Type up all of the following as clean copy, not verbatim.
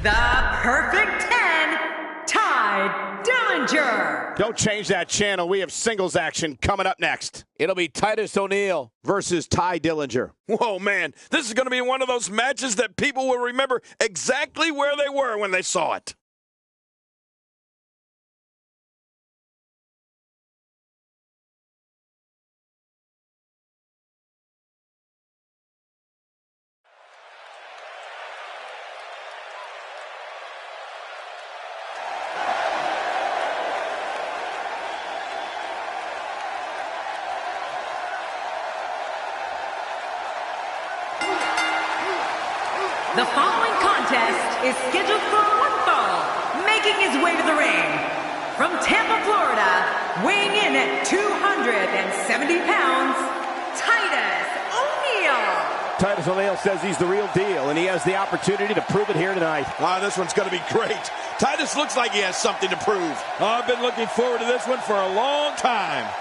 the Perfect 10, Ty Dillinger. Don't change that channel. We have singles action coming up next. It'll be Titus O'Neil versus Ty Dillinger. Whoa, man. This is going to be one of those matches that people will remember exactly where they were when they saw it. The following contest is scheduled for one fall, making his way to the ring. From Tampa, Florida, weighing in at 270 pounds, Titus O'Neil. Titus O'Neil says he's the real deal, and he has the opportunity to prove it here tonight. Wow, this one's going to be great. Titus looks like he has something to prove. I've been looking forward to this one for a long time.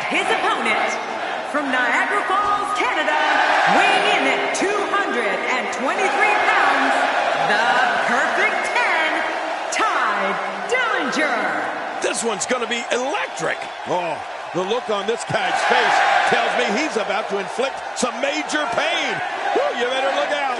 His opponent, from Niagara Falls, Canada, weighing in at 223 pounds, the Perfect 10, Ty Dillinger. This one's going to be electric. Oh, the look on this guy's face tells me he's about to inflict some major pain. Woo, you better look out.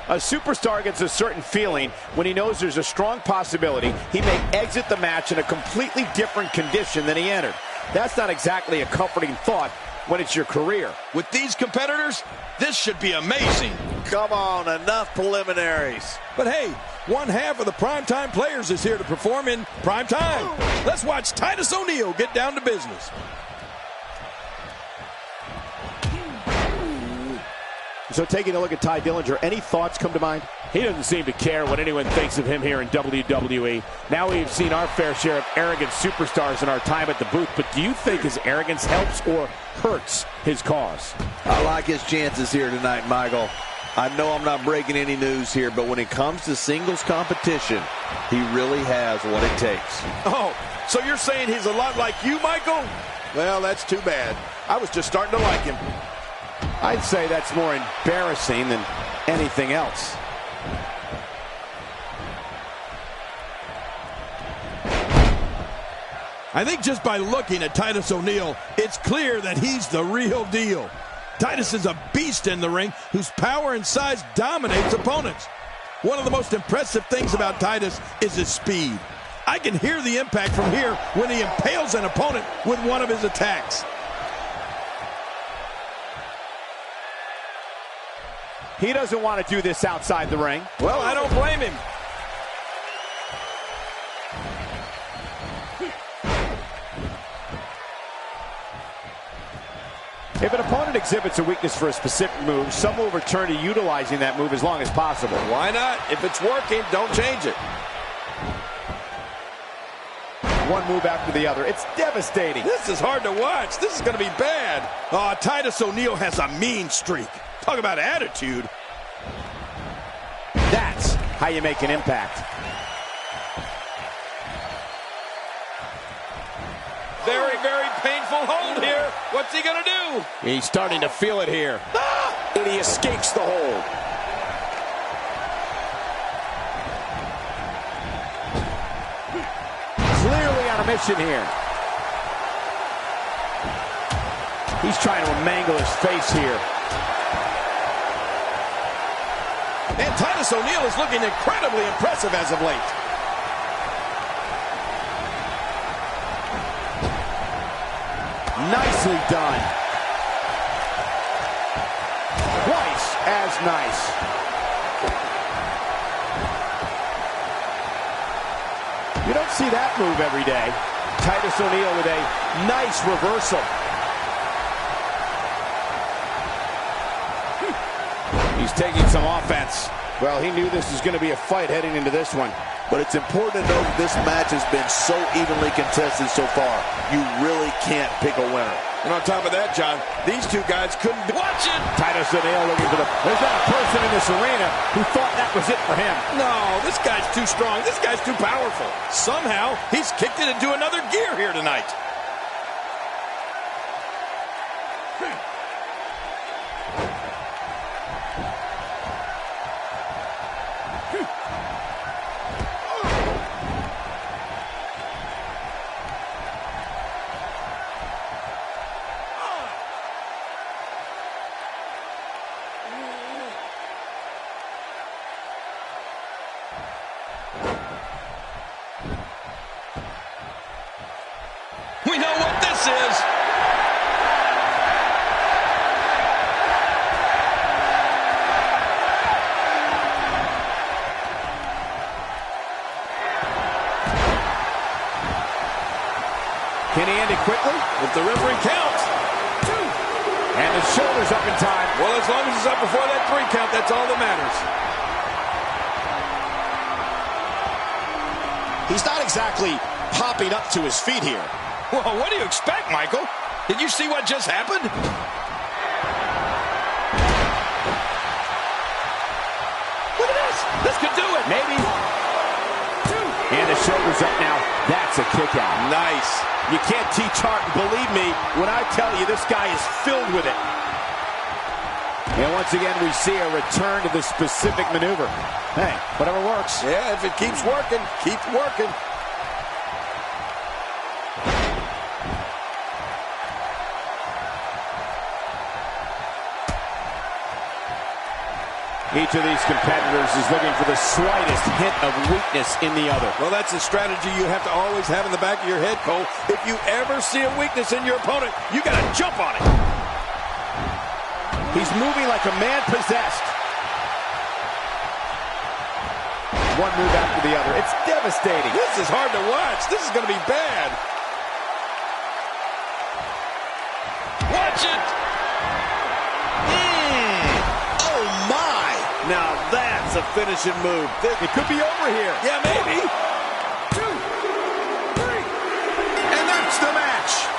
A superstar gets a certain feeling when he knows there's a strong possibility he may exit the match in a completely different condition than he entered. That's not exactly a comforting thought when it's your career. With these competitors, this should be amazing. Come on, enough preliminaries. But hey, one half of the primetime players is here to perform in prime time. Let's watch Titus O'Neil get down to business. So taking a look at Ty Dillinger, any thoughts come to mind? He doesn't seem to care what anyone thinks of him here in WWE. Now we've seen our fair share of arrogant superstars in our time at the booth, but do you think his arrogance helps or hurts his cause? I like his chances here tonight, Michael. I know I'm not breaking any news here, but when it comes to singles competition, he really has what it takes. Oh, so you're saying he's a lot like you, Michael? Well, that's too bad. I was just starting to like him. I'd say that's more embarrassing than anything else. I think just by looking at Titus O'Neil, it's clear that he's the real deal. Titus is a beast in the ring whose power and size dominates opponents. One of the most impressive things about Titus is his speed. I can hear the impact from here when he impales an opponent with one of his attacks. He doesn't want to do this outside the ring. Well, I don't blame him. If an opponent exhibits a weakness for a specific move, some will return to utilizing that move as long as possible. Why not? If it's working, don't change it. One move after the other. It's devastating. This is hard to watch. This is going to be bad. Oh, Titus O'Neil has a mean streak. Talk about attitude. That's how you make an impact. Very, very painful hold here. What's he going to do? He's starting to feel it here. And he escapes the hold. Clearly on a mission here. He's trying to mangle his face here. And Titus O'Neil is looking incredibly impressive as of late. Nicely done. Twice as nice. You don't see that move every day. Titus O'Neil with a nice reversal. He's taking some offense. Well, he knew this was going to be a fight heading into this one. But it's important to note this match has been so evenly contested so far. You really can't pick a winner. And on top of that, John, these two guys couldn't watch it. Titus O'Neil looking for the... There's not a person in this arena who thought that was it for him. No, this guy's too strong. This guy's too powerful. Somehow, he's kicked it into another gear here tonight. We know what this is. Can he end it quickly? If the referee counts. And the shoulder's up in time. Well, as long as it's up before that 3 count, that's all that matters. He's not exactly popping up to his feet here. Well, what do you expect, Michael? Did you see what just happened? Look at this. This could do it. Maybe. And the shoulder's up now. That's a kick out. Nice. You can't teach art. Believe me when I tell you this guy is filled with it. And once again, we see a return to the specific maneuver. Hey, whatever works. Yeah, if it keeps working, keep working. Each of these competitors is looking for the slightest hint of weakness in the other. Well, that's a strategy you have to always have in the back of your head, Cole. If you ever see a weakness in your opponent, you got to jump on it. He's moving like a man possessed. One move after the other. It's devastating. This is hard to watch. This is going to be bad. Watch it. Oh, my. Now that's a finishing move. It could be over here. Yeah, maybe. 2, 3. And that's the match.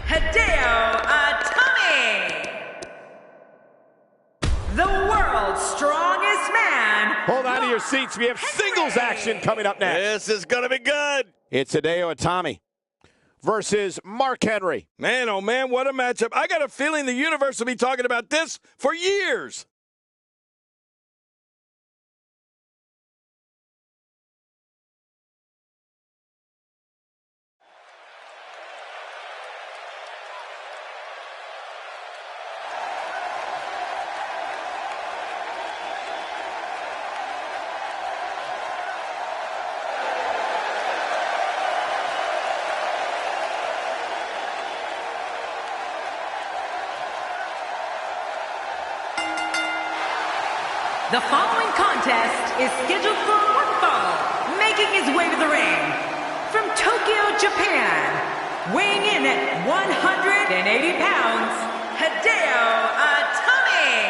Hideo Itami, the world's strongest man. Hold on to your seats. We have singles action coming up next. This is going to be good. It's Hideo Itami versus Mark Henry. Man, oh man, what a matchup. I got a feeling the universe will be talking about this for years. The following contest is scheduled for one fall, making his way to the ring. From Tokyo, Japan, weighing in at 180 pounds, Hideo Itami.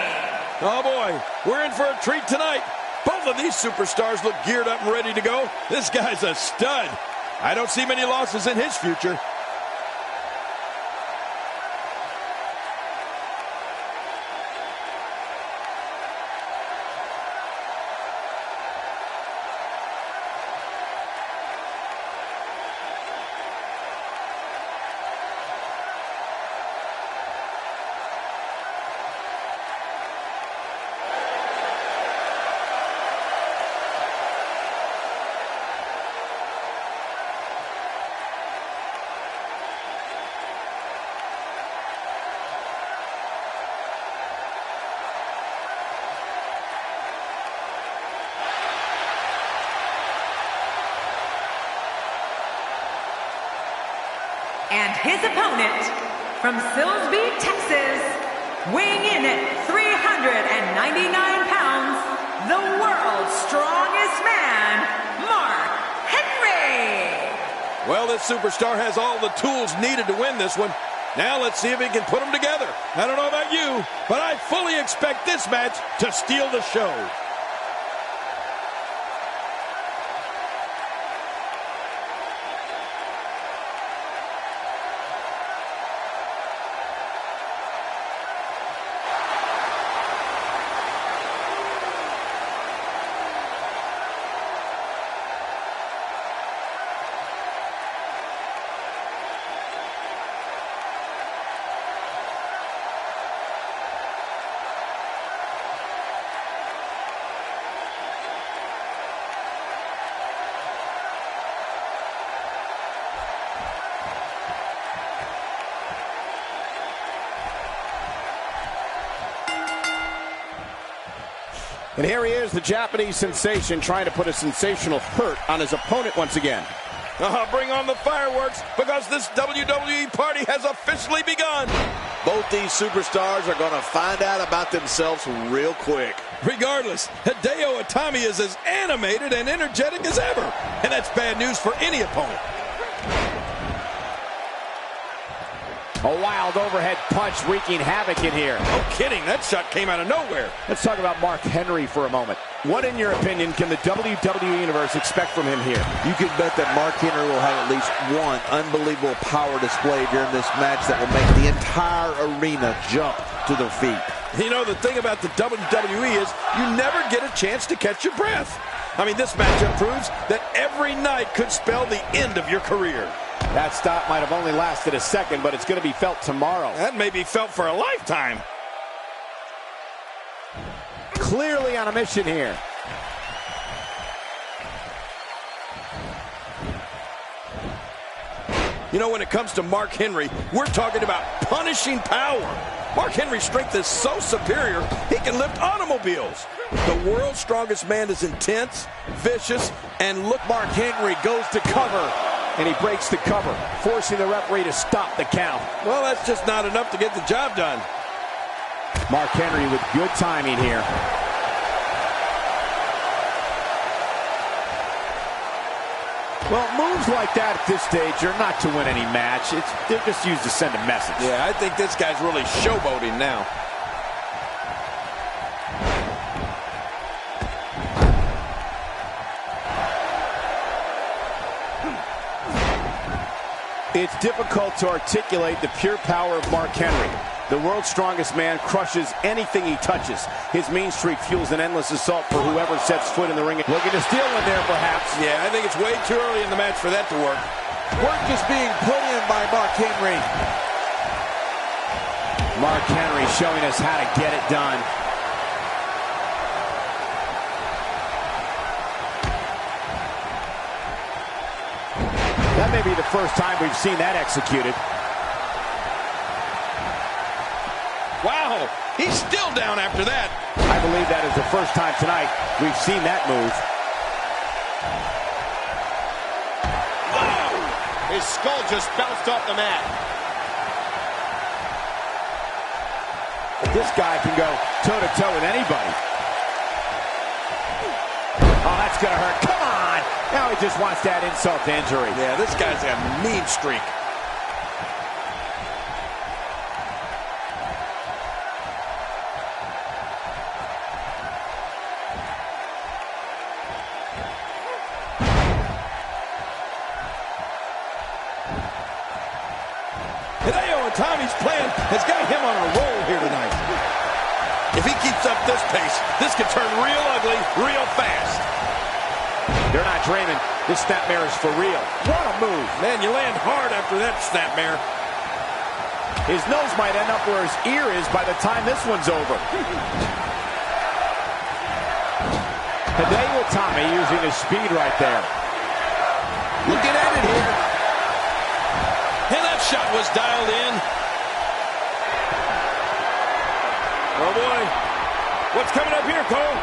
Oh boy, we're in for a treat tonight. Both of these superstars look geared up and ready to go. This guy's a stud. I don't see many losses in his future. And his opponent, from Silsbee, Texas, weighing in at 399 pounds, the world's strongest man, Mark Henry. Well, this superstar has all the tools needed to win this one. Now let's see if he can put them together. I don't know about you, but I fully expect this match to steal the show. And here he is, the Japanese sensation, trying to put a sensational hurt on his opponent once again. Bring on the fireworks, because this WWE party has officially begun. Both these superstars are going to find out about themselves real quick. Regardless, Hideo Itami is as animated and energetic as ever. And that's bad news for any opponent. A wild overhead punch wreaking havoc in here. No kidding, that shot came out of nowhere. Let's talk about Mark Henry for a moment. What, in your opinion, can the WWE Universe expect from him here? You can bet that Mark Henry will have at least one unbelievable power display during this match that will make the entire arena jump to their feet. You know, the thing about the WWE is you never get a chance to catch your breath. I mean, this matchup proves that every night could spell the end of your career. That stop might have only lasted a second, but it's going to be felt tomorrow. That may be felt for a lifetime. Clearly on a mission here. You know, when it comes to Mark Henry, we're talking about punishing power. Mark Henry's strength is so superior, he can lift automobiles. The world's strongest man is intense, vicious, and look, Mark Henry goes to cover. And he breaks the cover, forcing the referee to stop the count. Well, that's just not enough to get the job done. Mark Henry with good timing here. Well, moves like that at this stage are not to win any match. They're just used to send a message. Yeah, I think this guy's really showboating now. It's difficult to articulate the pure power of Mark Henry. The world's strongest man crushes anything he touches. His mean streak fuels an endless assault for whoever sets foot in the ring. Looking to steal one there, perhaps. Yeah, I think it's way too early in the match for that to work. Work is being put in by Mark Henry. Mark Henry showing us how to get it done. That may be the first time we've seen that executed. Wow, he's still down after that. I believe that is the first time tonight we've seen that move. Wow! His skull just bounced off the mat. This guy can go toe-to-toe with anybody. that's going to hurt. Come on. Now he just wants that insult to injury. Yeah, this guy's got a mean streak. Tommy's plan has got him on a roll here tonight. If he keeps up this pace, this could turn real ugly real fast. They're not dreaming. This snapmare is for real. What a move. Man, you land hard after that snapmare. His nose might end up where his ear is by the time this one's over. Hideo Itami using his speed right there. Looking at it here. And that shot was dialed in. Oh, boy. What's coming up here, Cole?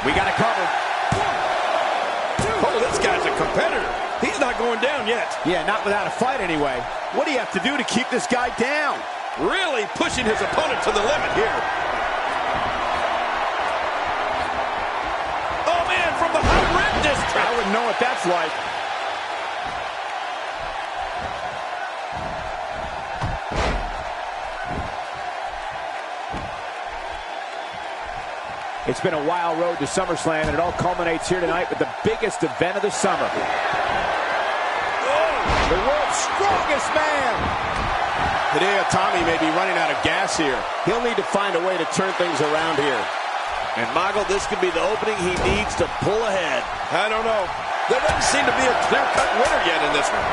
We got it covered. Oh, this guy's a competitor. He's not going down yet. Yeah, not without a fight anyway. What do you have to do to keep this guy down? Really pushing his opponent to the limit here. From the high rim district. I wouldn't know what that's like. It's been a wild road to SummerSlam, and it all culminates here tonight with the biggest event of the summer. Oh, the world's strongest man. Hideo Itami may be running out of gas here. He'll need to find a way to turn things around here. And Michael, this could be the opening he needs to pull ahead. I don't know. There doesn't seem to be a clear-cut winner yet in this one.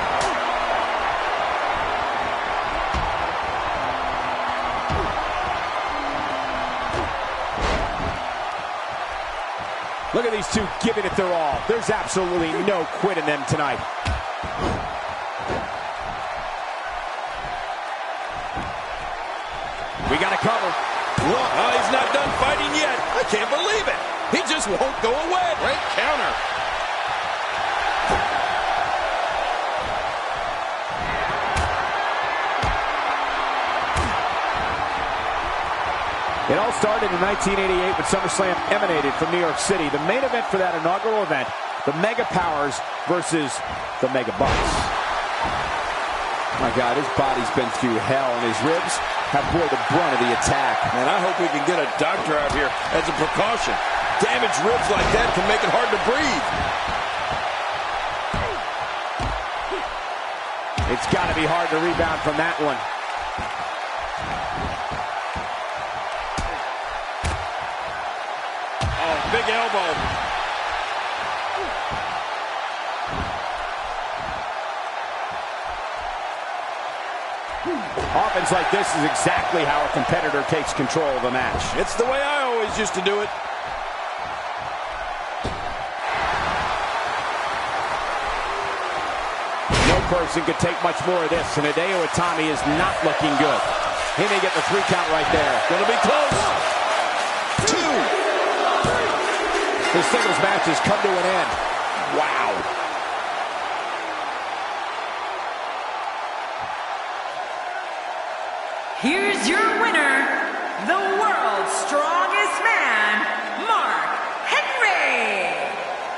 Look at these two giving it their all. There's absolutely no quit in them tonight. We got to cover. Look, oh, he's not done fighting yet. I can't believe it. He just won't go away. Great counter. It all started in 1988 when SummerSlam emanated from New York City. The main event for that inaugural event, the Mega Powers versus the Mega Bucks. My God, his body's been through hell, and his ribs have bore the brunt of the attack. Man, I hope we can get a doctor out here as a precaution. Damaged ribs like that can make it hard to breathe. It's got to be hard to rebound from that one. Oh, big elbow. Offense like this is exactly how a competitor takes control of a match. It's the way I always used to do it. No person could take much more of this, and Hideo Itami is not looking good. He may get the 3 count right there. Gonna be close. 2. His singles match has come to an end. Wow. Here's your winner, the world's strongest man, Mark Henry.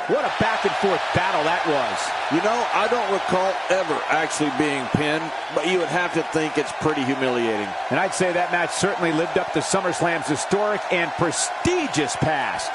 What a back-and-forth battle that was. You know, I don't recall ever actually being pinned, but you would have to think it's pretty humiliating. And I'd say that match certainly lived up to SummerSlam's historic and prestigious past.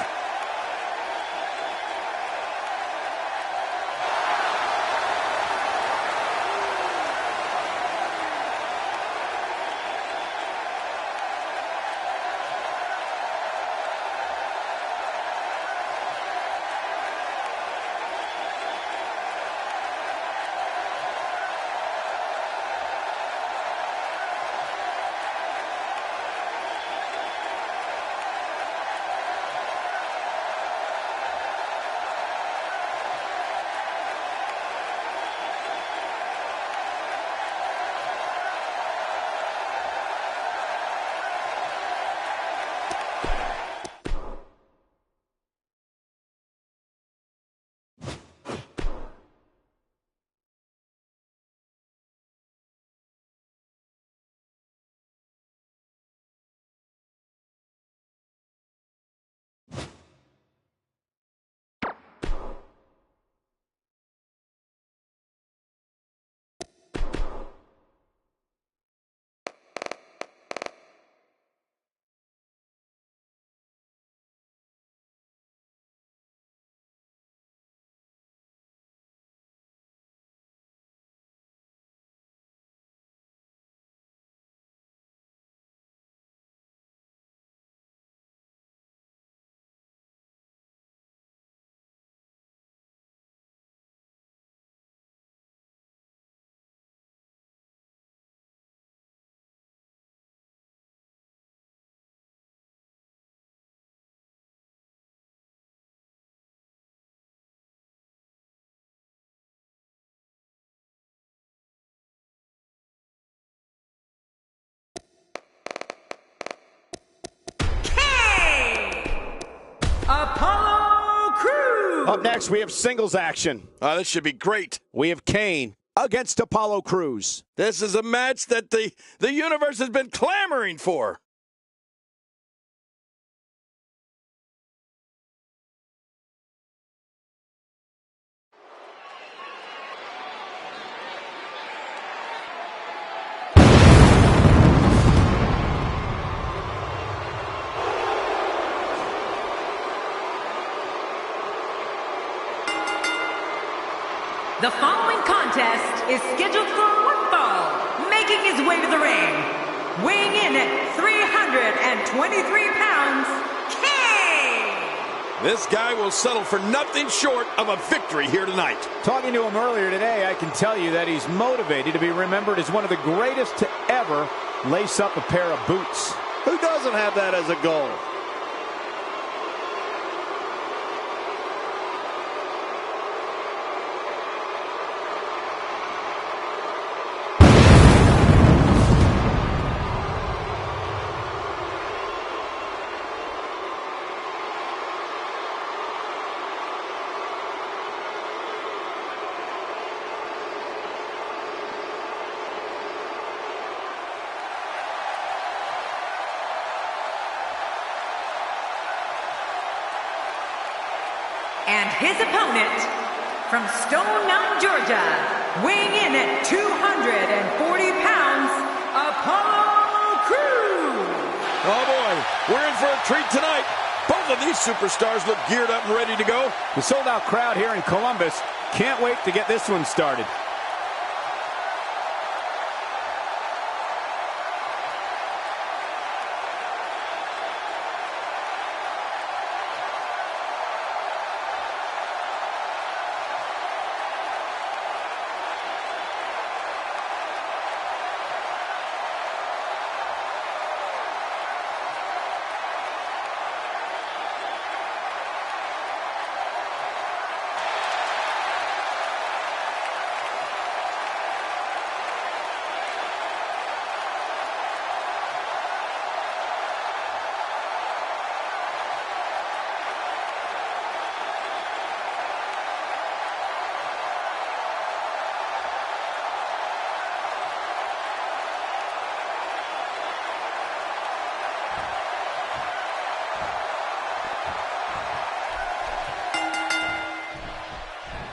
Up next, we have singles action. This should be great. We have Kane against Apollo Crews. This is a match that the universe has been clamoring for. The following contest is scheduled for one fall, making his way to the ring, weighing in at 323 pounds, Kane! This guy will settle for nothing short of a victory here tonight. Talking to him earlier today, I can tell you that he's motivated to be remembered as one of the greatest to ever lace up a pair of boots. Who doesn't have that as a goal? And his opponent, from Stone Mountain, Georgia, weighing in at 240 pounds, Apollo Crews. Oh boy, we're in for a treat tonight. Both of these superstars look geared up and ready to go. The sold-out crowd here in Columbus can't wait to get this one started.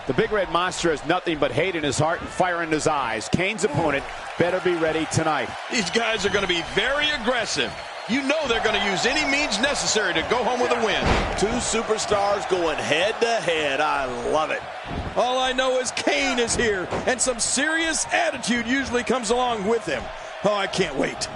The Big Red Monster has nothing but hate in his heart and fire in his eyes. Kane's opponent better be ready tonight. These guys are going to be very aggressive. You know they're going to use any means necessary to go home with a win. Two superstars going head-to-head. I love it. All I know is Kane is here, and some serious attitude usually comes along with him. Oh, I can't wait.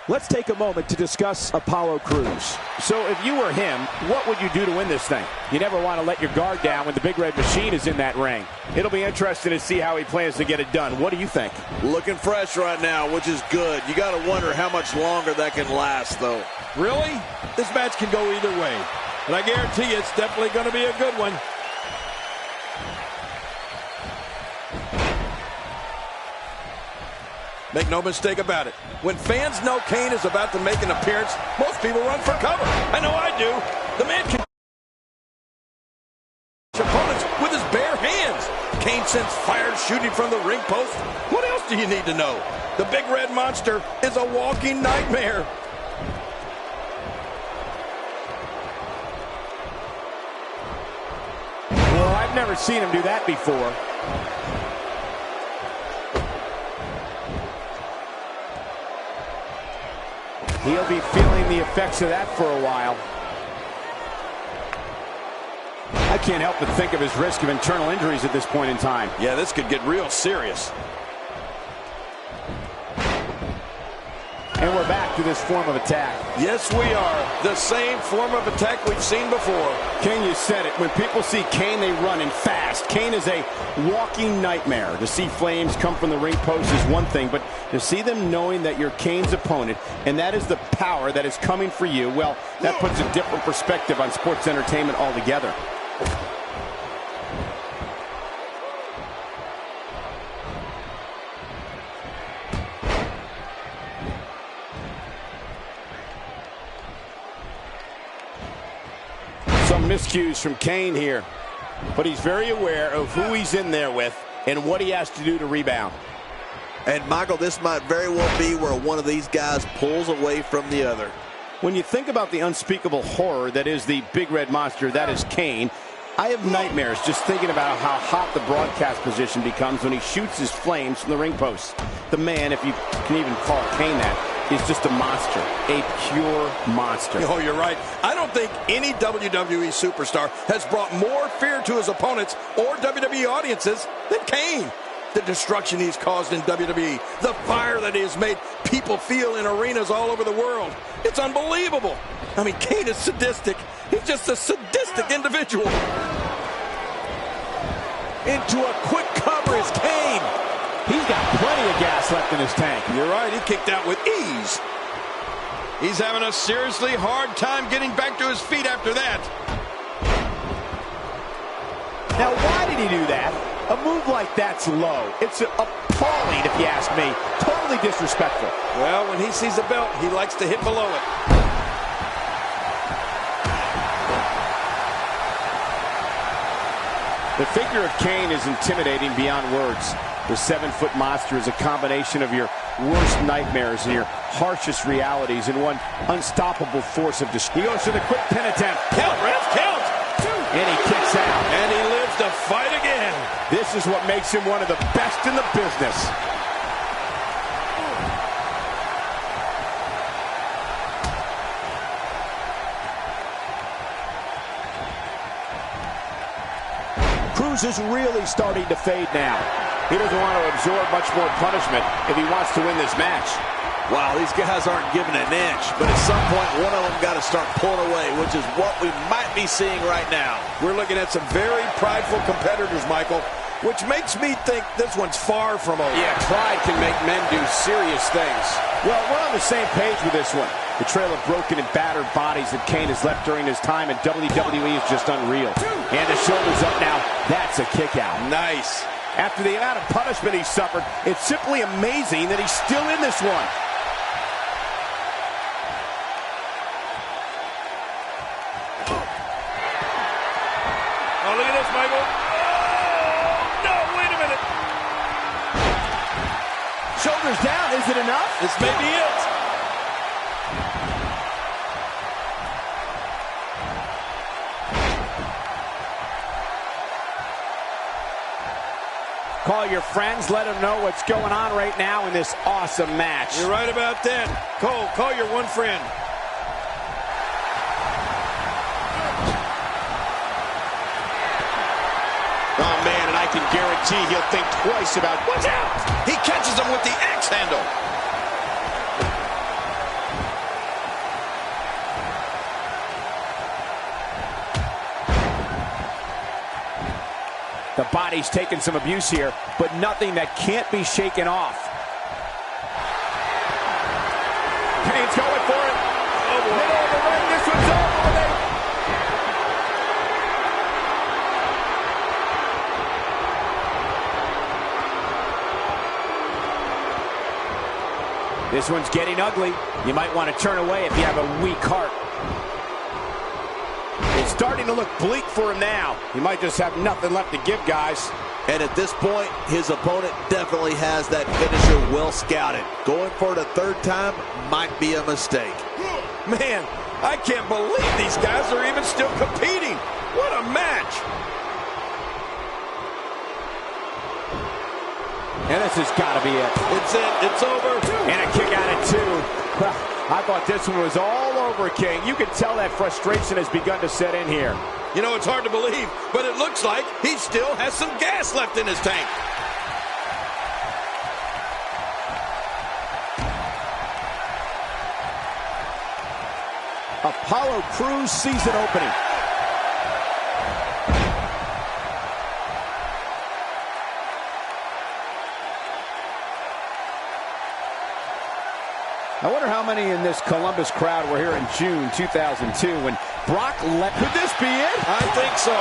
Let's take a moment to discuss Apollo Crews. So if you were him, what would you do to win this thing? You never want to let your guard down when the Big Red Machine is in that ring. It'll be interesting to see how he plans to get it done. What do you think? Looking fresh right now, which is good. You got to wonder how much longer that can last, though. Really? This match can go either way. And I guarantee you it's definitely going to be a good one. Make no mistake about it. When fans know Kane is about to make an appearance, most people run for cover. I know I do. The man can opponents with his bare hands. Kane sends fire shooting from the ring post. What else do you need to know? The Big Red Monster is a walking nightmare. Well, I've never seen him do that before. He'll be feeling the effects of that for a while. I can't help but think of his risk of internal injuries at this point in time. Yeah, this could get real serious. And we're back to this form of attack. Yes, we are. The same form of attack we've seen before. Kane, you said it. When people see Kane, they run in fast. Kane is a walking nightmare. To see flames come from the ring post is one thing, but to see them knowing that you're Kane's opponent, and that is the power that is coming for you, well, that puts a different perspective on sports entertainment altogether. miscues from Kane here. But he's very aware of who he's in there with and what he has to do to rebound. And, Michael, this might very well be where one of these guys pulls away from the other. When you think about the unspeakable horror that is the Big Red Monster, that is Kane, I have nightmares just thinking about how hot the broadcast position becomes when he shoots his flames from the ring post. The man, if you can even call Kane that, is just a monster, a pure monster. Oh, you're right. I don't think any WWE superstar has brought more fear to his opponents or WWE audiences than Kane. The destruction he's caused in WWE, the fire that he has made people feel in arenas all over the world. It's unbelievable. I mean, Kane is sadistic. He's just a sadistic individual. Into a quick cover is Kane. He's got plenty of gas left in his tank. You're right, he kicked out with ease. He's having a seriously hard time getting back to his feet after that. Now, why did he do that? A move like that's low. It's appalling, if you ask me. Totally disrespectful. Well, when he sees a belt, he likes to hit below it. The figure of Kane is intimidating beyond words. The 7-foot monster is a combination of your worst nightmares and your harshest realities in one unstoppable force of destruction. He goes to the quick pin attempt. Count, ref, count! And he kicks out. And he lives to fight again. This is what makes him one of the best in the business. Cruz is really starting to fade now. He doesn't want to absorb much more punishment if he wants to win this match. Wow, these guys aren't giving an inch, but at some point, one of them got to start pulling away, which is what we might be seeing right now. We're looking at some very prideful competitors, Michael, which makes me think this one's far from over. Yeah, pride can make men do serious things. Well, we're on the same page with this one. The trail of broken and battered bodies that Kane has left during his time in WWE is just unreal. And his shoulders up now. That's a kick out. Nice. After the amount of punishment he suffered, it's simply amazing that he's still in this one. Oh, look at this, Michael. Oh, no, wait a minute. Shoulders down, is it enough? This may be it. Call your friends, let them know what's going on right now in this awesome match. You're right about that. Cole, call your one friend. Oh, man, and I can guarantee he'll think twice about... Watch out! He catches him with the axe handle. The body's taking some abuse here, but nothing that can't be shaken off. Kane's going for it. Oh, boy. Middle of the ring, this one's over. This one's getting ugly. You might want to turn away if you have a weak heart. It's starting to look bleak for him now. He might just have nothing left to give, guys. And at this point, his opponent definitely has that finisher well scouted. Going for it a third time might be a mistake. Man, I can't believe these guys are even still competing. What a match. And this has got to be it. It's it. It's over. And a kick out at 2. Well, I thought this one was all over, King. You can tell that frustration has begun to set in here. You know, it's hard to believe, but it looks like he still has some gas left in his tank. Apollo Crews season opening. I wonder how many in this Columbus crowd were here in June 2002 when Brock left. Could this be it? I think so.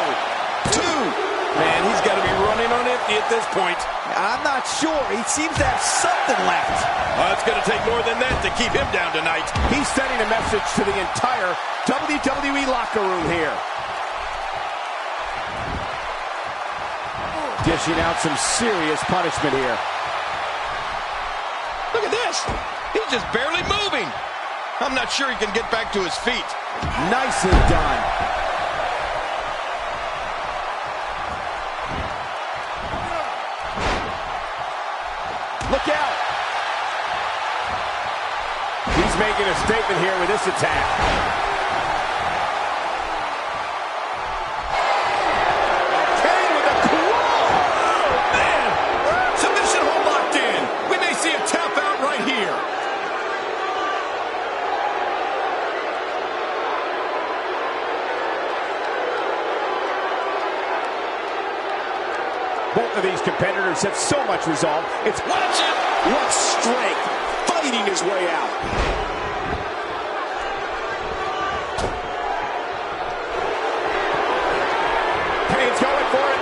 2. Man, he's got to be running on empty at this point. I'm not sure. He seems to have something left. It's going to take more than that to keep him down tonight. He's sending a message to the entire WWE locker room here. Dishing out some serious punishment here. Look at this. He's just barely moving. I'm not sure he can get back to his feet. Nicely done. Look out. He's making a statement here with this attack. Both of these competitors have so much resolve. It's watch it! What strength! Fighting his way out. Kane's going for it.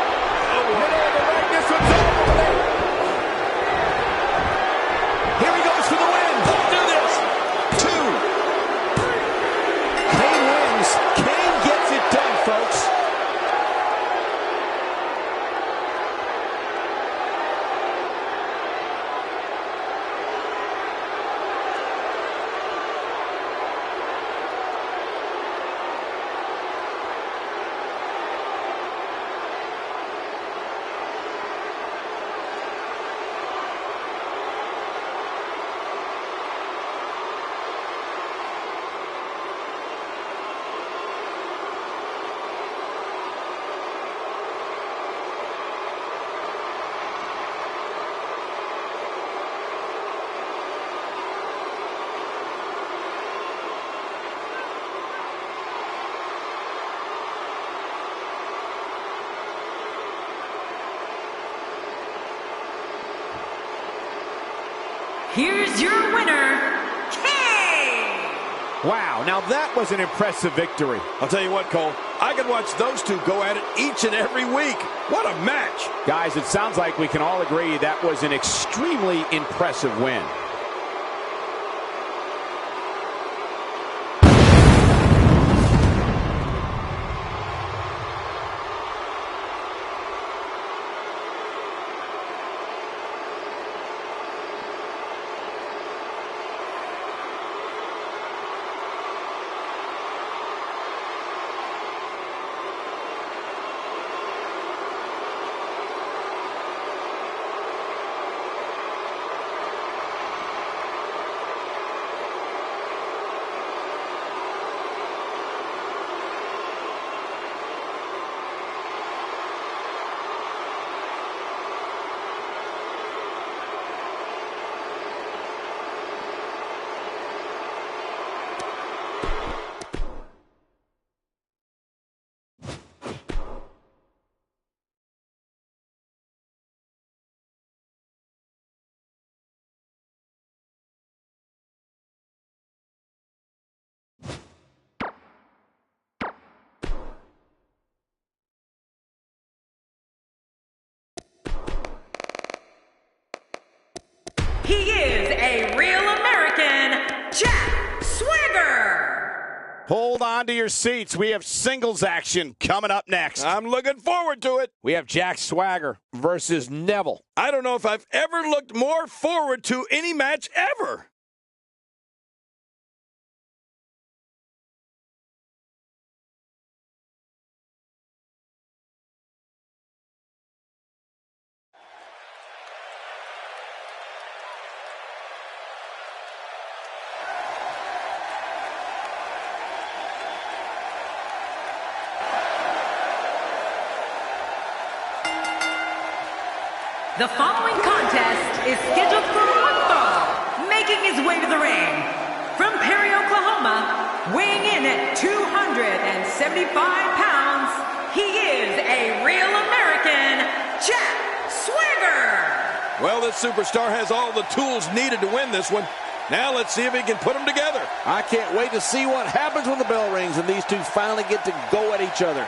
Middle of the ring. This one's over. Here he goes for the win. Let's do this. 2. Kane wins. Kane gets it done, folks. Here's your winner, Kane! Wow, now that was an impressive victory. I'll tell you what, Cole, I could watch those two go at it each and every week. What a match! Guys, it sounds like we can all agree that was an extremely impressive win. He is a real American, Jack Swagger! Hold on to your seats. We have singles action coming up next. I'm looking forward to it. We have Jack Swagger versus Neville. I don't know if I've ever looked more forward to any match ever. The following contest is scheduled for one fall. Making his way to the ring from Perry, Oklahoma, weighing in at 275 pounds, he is a real American, Jack Swagger. Well, this superstar has all the tools needed to win this one. Now let's see if he can put them together. I can't wait to see what happens when the bell rings and these two finally get to go at each other.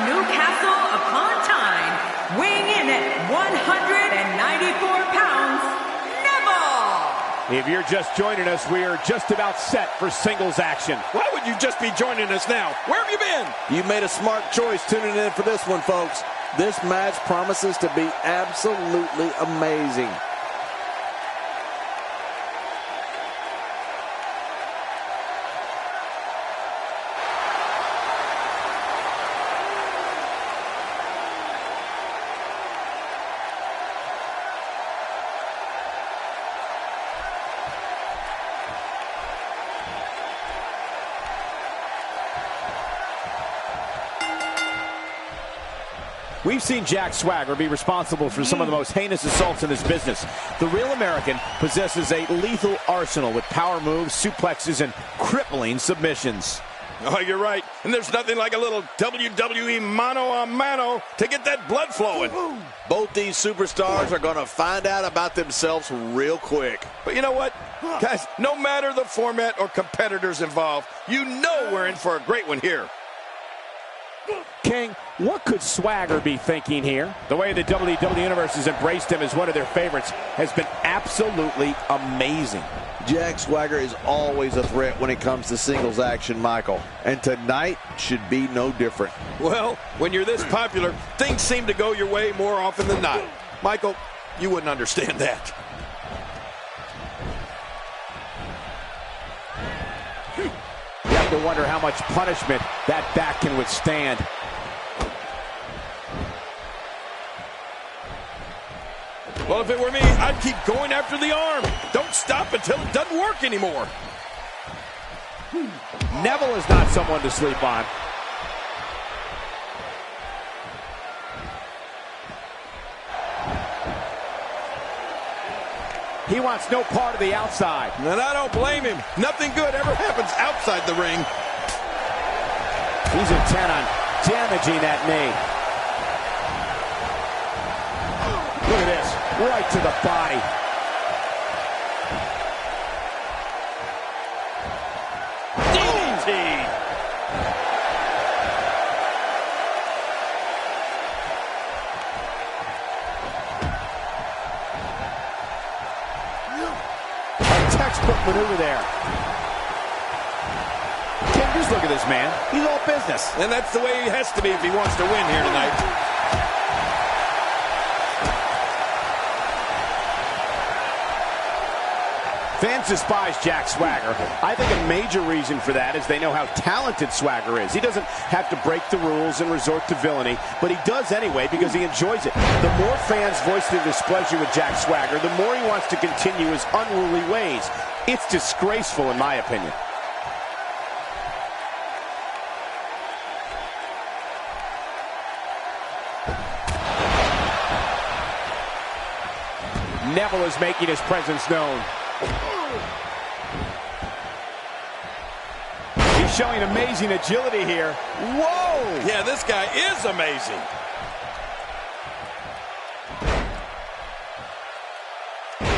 Newcastle upon Tyne, weighing in at 194 pounds, Neville. If you're just joining us, we are just about set for singles action. Why would you just be joining us now? Where have you been? You made a smart choice tuning in for this one, folks. This match promises to be absolutely amazing. We've seen Jack Swagger be responsible for some of the most heinous assaults in this business. The real American possesses a lethal arsenal with power moves, suplexes, and crippling submissions. Oh, you're right. And there's nothing like a little WWE mano-a-mano to get that blood flowing. Both these superstars are going to find out about themselves real quick. But you know what? Guys, no matter the format or competitors involved, you know we're in for a great one here. King, what could Swagger be thinking here? The way the WWE Universe has embraced him as one of their favorites has been absolutely amazing. Jack Swagger is always a threat when it comes to singles action, Michael. And tonight should be no different. Well, when you're this popular, things seem to go your way more often than not. Michael, you wouldn't understand that. You have to wonder how much punishment that back can withstand. Well, if it were me, I'd keep going after the arm. Don't stop until it doesn't work anymore. Neville is not someone to sleep on. He wants no part of the outside. And I don't blame him. Nothing good ever happens outside the ring. He's intent on damaging that knee. Look at this, right to the body. DDT. A textbook maneuver there. Ken, just look at this man. He's all business. And that's the way he has to be if he wants to win here tonight. Fans despise Jack Swagger. I think a major reason for that is they know how talented Swagger is. He doesn't have to break the rules and resort to villainy, but he does anyway because he enjoys it. The more fans voice their displeasure with Jack Swagger, the more he wants to continue his unruly ways. It's disgraceful, in my opinion. Neville is making his presence known. He's showing amazing agility here. Whoa! Yeah, this guy is amazing.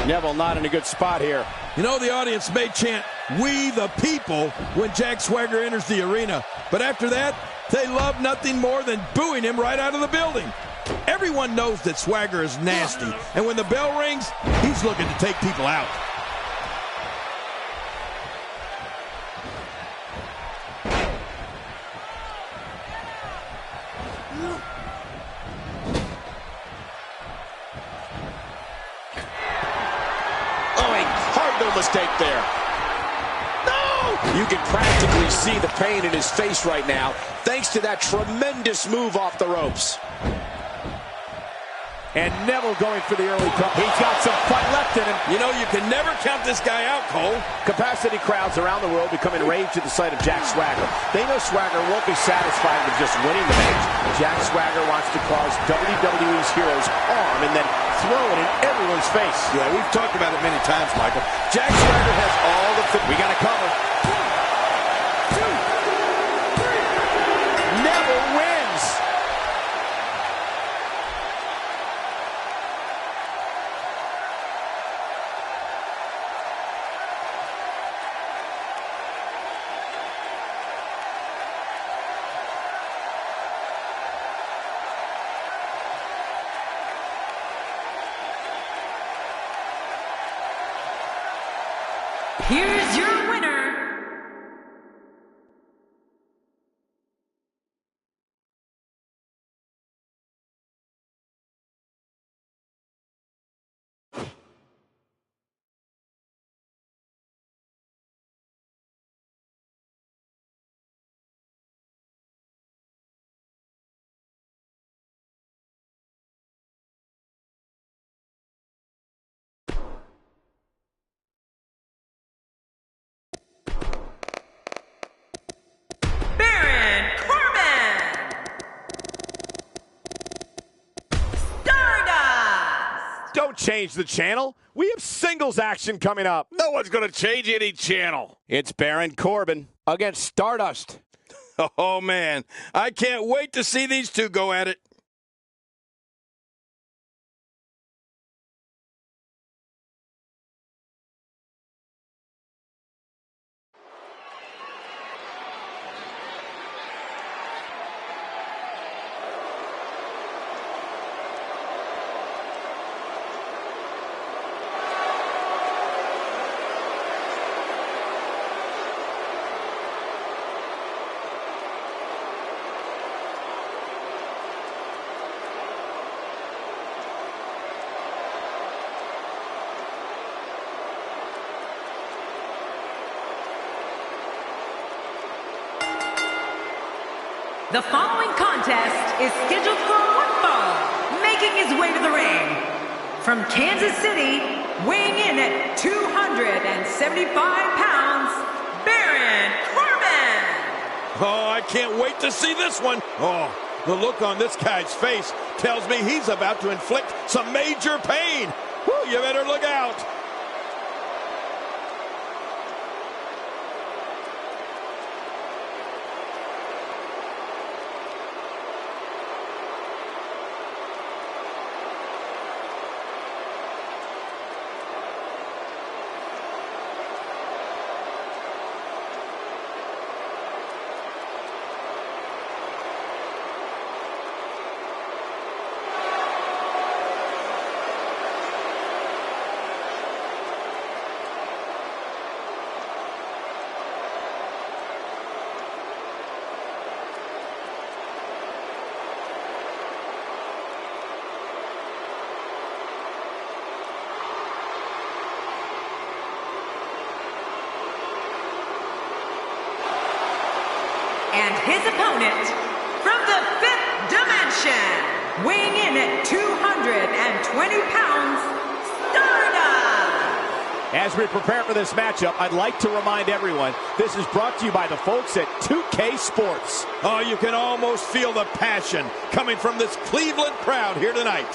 Neville not in a good spot here. You know, the audience may chant, "We the people," when Jack Swagger enters the arena. But after that, they love nothing more than booing him right out of the building. Everyone knows that Swagger is nasty, and when the bell rings, he's looking to take people out. Mistake there. No! You can practically see the pain in his face right now, thanks to that tremendous move off the ropes. And Neville going for the early cover. He's got some fight left in him. You know, you can never count this guy out, Cole. Capacity crowds around the world become enraged at the sight of Jack Swagger. They know Swagger won't be satisfied with just winning the match. Jack Swagger wants to cause WWE's heroes harm and then throw it in everyone's face. Yeah, we've talked about it many times, Michael. Jack Swagger has all the... We got to cover. 1, 2, 3. Neville wins. Here's your winner, Don't change the channel. We have singles action coming up. No one's going to change any channel. It's Baron Corbin against Stardust. Oh, man. I can't wait to see these two go at it. The following contest is scheduled for one fall, making his way to the ring. From Kansas City, weighing in at 275 pounds, Baron Corbin. Oh, I can't wait to see this one. Oh, the look on this guy's face tells me he's about to inflict some major pain. Whew, you better look out. And his opponent, from the fifth dimension, weighing in at 220 pounds, Stardust. As we prepare for this matchup, I'd like to remind everyone, this is brought to you by the folks at 2K Sports. Oh, you can almost feel the passion coming from this Cleveland crowd here tonight.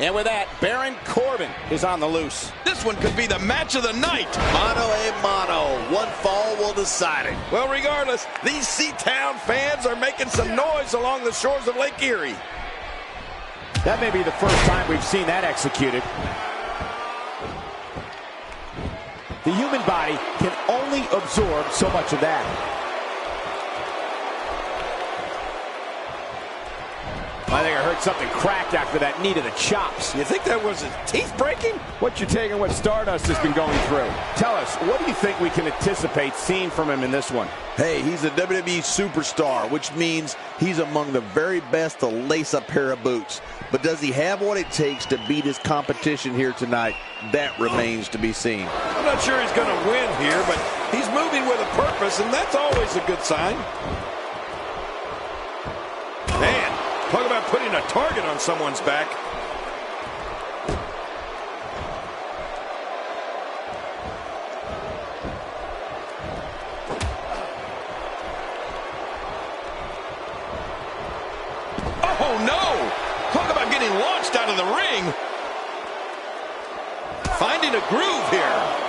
And with that, Baron Corbin is on the loose. This one could be the match of the night. Mano a mano. One fall will decide it. Well, regardless, these Seatown fans are making some noise along the shores of Lake Erie. That may be the first time we've seen that executed. The human body can only absorb so much of that. I think I heard something crack after that knee to the chops. You think that was his teeth breaking? What you're taking, what Stardust has been going through. Tell us, what do you think we can anticipate seeing from him in this one? Hey, he's a WWE superstar, which means he's among the very best to lace a pair of boots. But does he have what it takes to beat his competition here tonight? That remains to be seen. I'm not sure he's going to win here, but he's moving with a purpose, and that's always a good sign. Man, talk about putting a target on someone's back. Oh, no! Talk about getting launched out of the ring. Finding a groove here.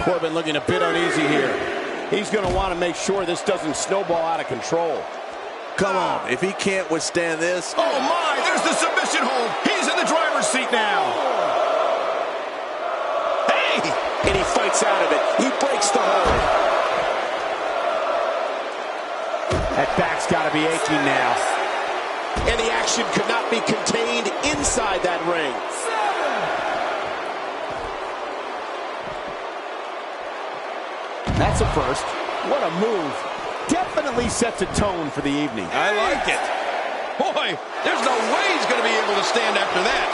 Corbin looking a bit uneasy here. He's going to want to make sure this doesn't snowball out of control. Come on, if he can't withstand this. Oh my, there's the submission hold. He's in the driver's seat now. Hey! And he fights out of it. He breaks the hold. That back's got to be aching now. And the action could not be contained inside that ring. That's a first. What a move. Definitely sets a tone for the evening. I like it. Boy, there's no way he's going to be able to stand after that.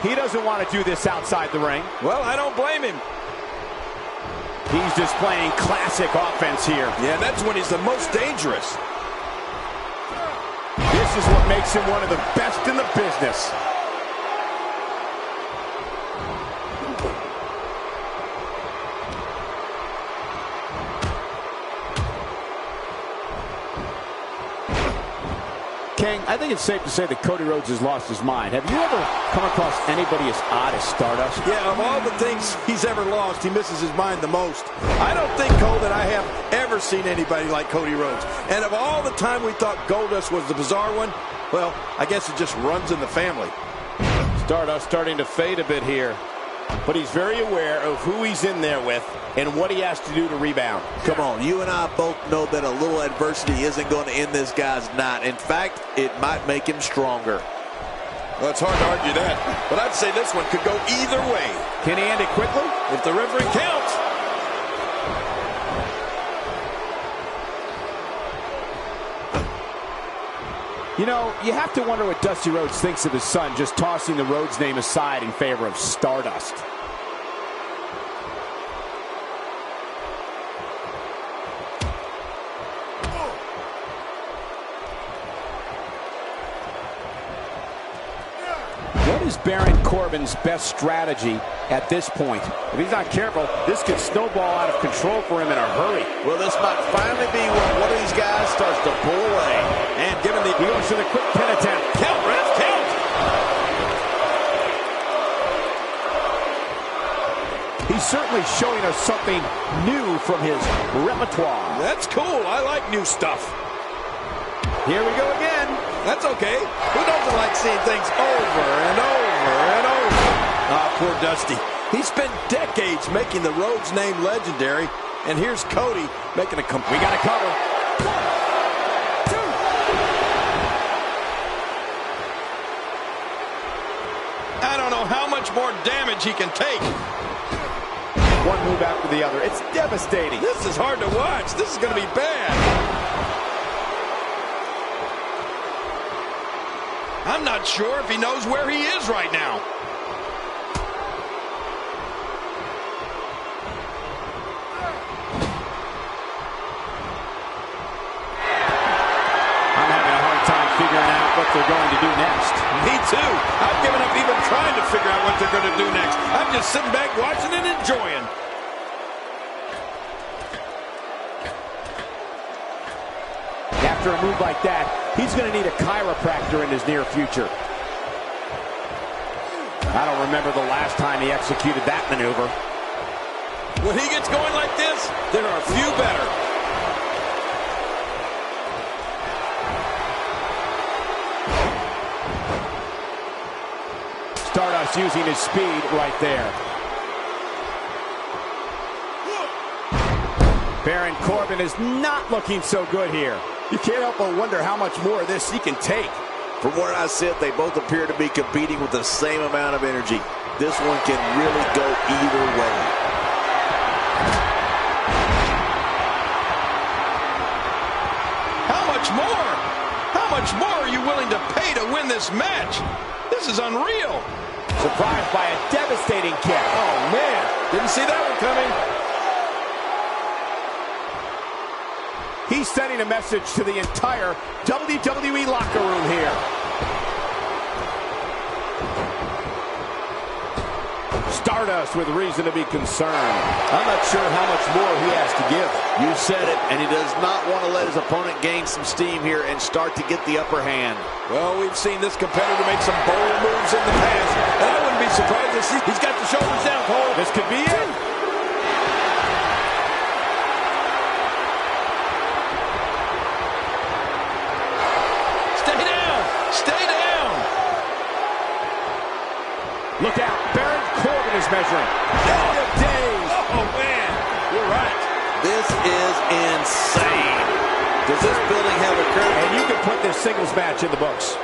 He doesn't want to do this outside the ring. Well, I don't blame him. He's displaying classic offense here. Yeah, that's when he's the most dangerous. This is what makes him one of the best in the business. King, I think it's safe to say that Cody Rhodes has lost his mind. Have you ever come across anybody as odd as Stardust? Yeah, of all the things he's ever lost, he misses his mind the most. I don't think, Cole, that I have ever seen anybody like Cody Rhodes. And of all the time we thought Goldust was the bizarre one, well, I guess it just runs in the family. Stardust starting to fade a bit here. But he's very aware of who he's in there with and what he has to do to rebound. Come on, you and I both know that a little adversity isn't going to end this guy's night. In fact, it might make him stronger. Well, it's hard to argue that, but I'd say this one could go either way. Can he end it quickly? If the referee counts. You know, you have to wonder what Dusty Rhodes thinks of his son just tossing the Rhodes name aside in favor of Stardust. What is Baron Corbin's best strategy at this point? If he's not careful, this could snowball out of control for him in a hurry. Well, this might finally be when one of these guys starts to pull away. And given the, he goes for the quick pin attempt. Count, ref, count! He's certainly showing us something new from his repertoire. That's cool. I like new stuff. Here we go again. That's okay. Who doesn't like seeing things over and over and over? Ah, poor Dusty. He spent decades making the Rhodes name legendary, and here's Cody making a We got to cover. 1, 2. I don't know how much more damage he can take. One move after the other. It's devastating. This is hard to watch. This is going to be bad. I'm not sure if he knows where he is right now. I'm having a hard time figuring out what they're going to do next. Me too. I've given up even trying to figure out what they're going to do next. I'm just sitting back watching and enjoying. After a move like that, he's going to need a chiropractor in his near future. I don't remember the last time he executed that maneuver. When he gets going like this, there are few better. Stardust using his speed right there. Baron Corbin is not looking so good here. You can't help but wonder how much more of this he can take. From where I sit, they both appear to be competing with the same amount of energy. This one can really go either way. How much more? How much more are you willing to pay to win this match? This is unreal. Surprised by a devastating kick. Oh, man. Didn't see that one coming. He's sending a message to the entire WWE locker room here. Stardust with reason to be concerned. I'm not sure how much more he has to give. You said it, and he does not want to let his opponent gain some steam here and start to get the upper hand. Well, we've seen this competitor make some bold moves in the past, and I wouldn't be surprised to see he's got the shoulders down, Cole. This could be it. Stay down! Stay down! Look out. Baron Corbin is measuring. Oh, man. You're right. This is insane. Does this building have a curve? And you can put this singles match in the books.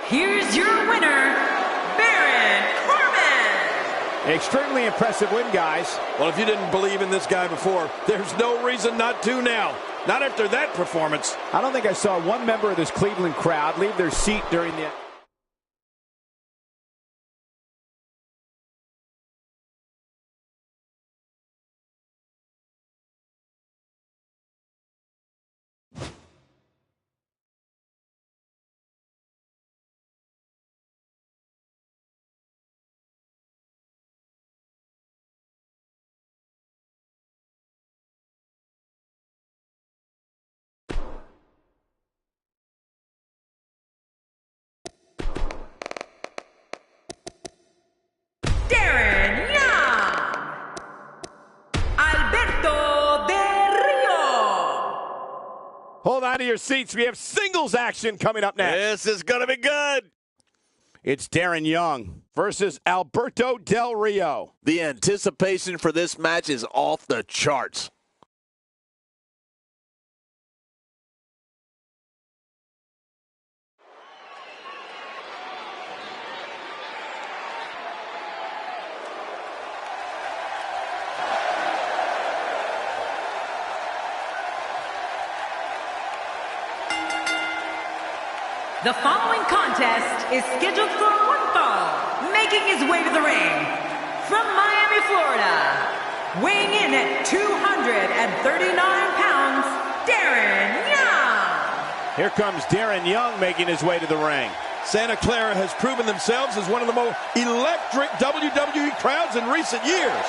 Here's your winner, Baron Corbin. Extremely impressive win, guys. Well, if you didn't believe in this guy before, there's no reason not to now. Not after that performance. I don't think I saw one member of this Cleveland crowd leave their seat during the... Hold on to your seats. We have singles action coming up next. This is going to be good. It's Darren Young versus Alberto Del Rio. The anticipation for this match is off the charts. The following contest is scheduled for one fall, making his way to the ring from Miami, Florida, weighing in at 239 pounds, Darren Young. Here comes Darren Young making his way to the ring. Santa Clara has proven themselves as one of the most electric WWE crowds in recent years.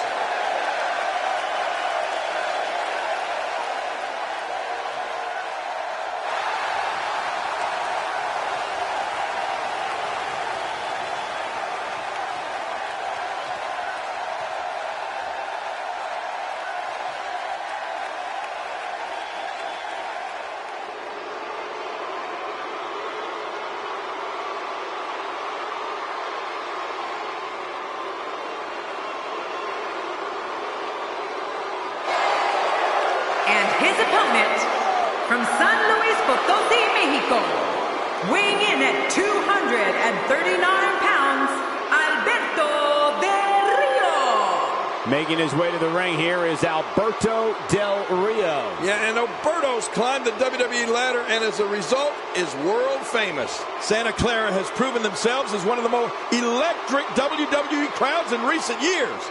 And his opponent, from San Luis Potosí, Mexico, weighing in at 239 pounds, Alberto Del Rio. Making his way to the ring here is Alberto Del Rio. Yeah, and Alberto's climbed the WWE ladder and as a result is world famous. Santa Clara has proven themselves as one of the most electric WWE crowds in recent years.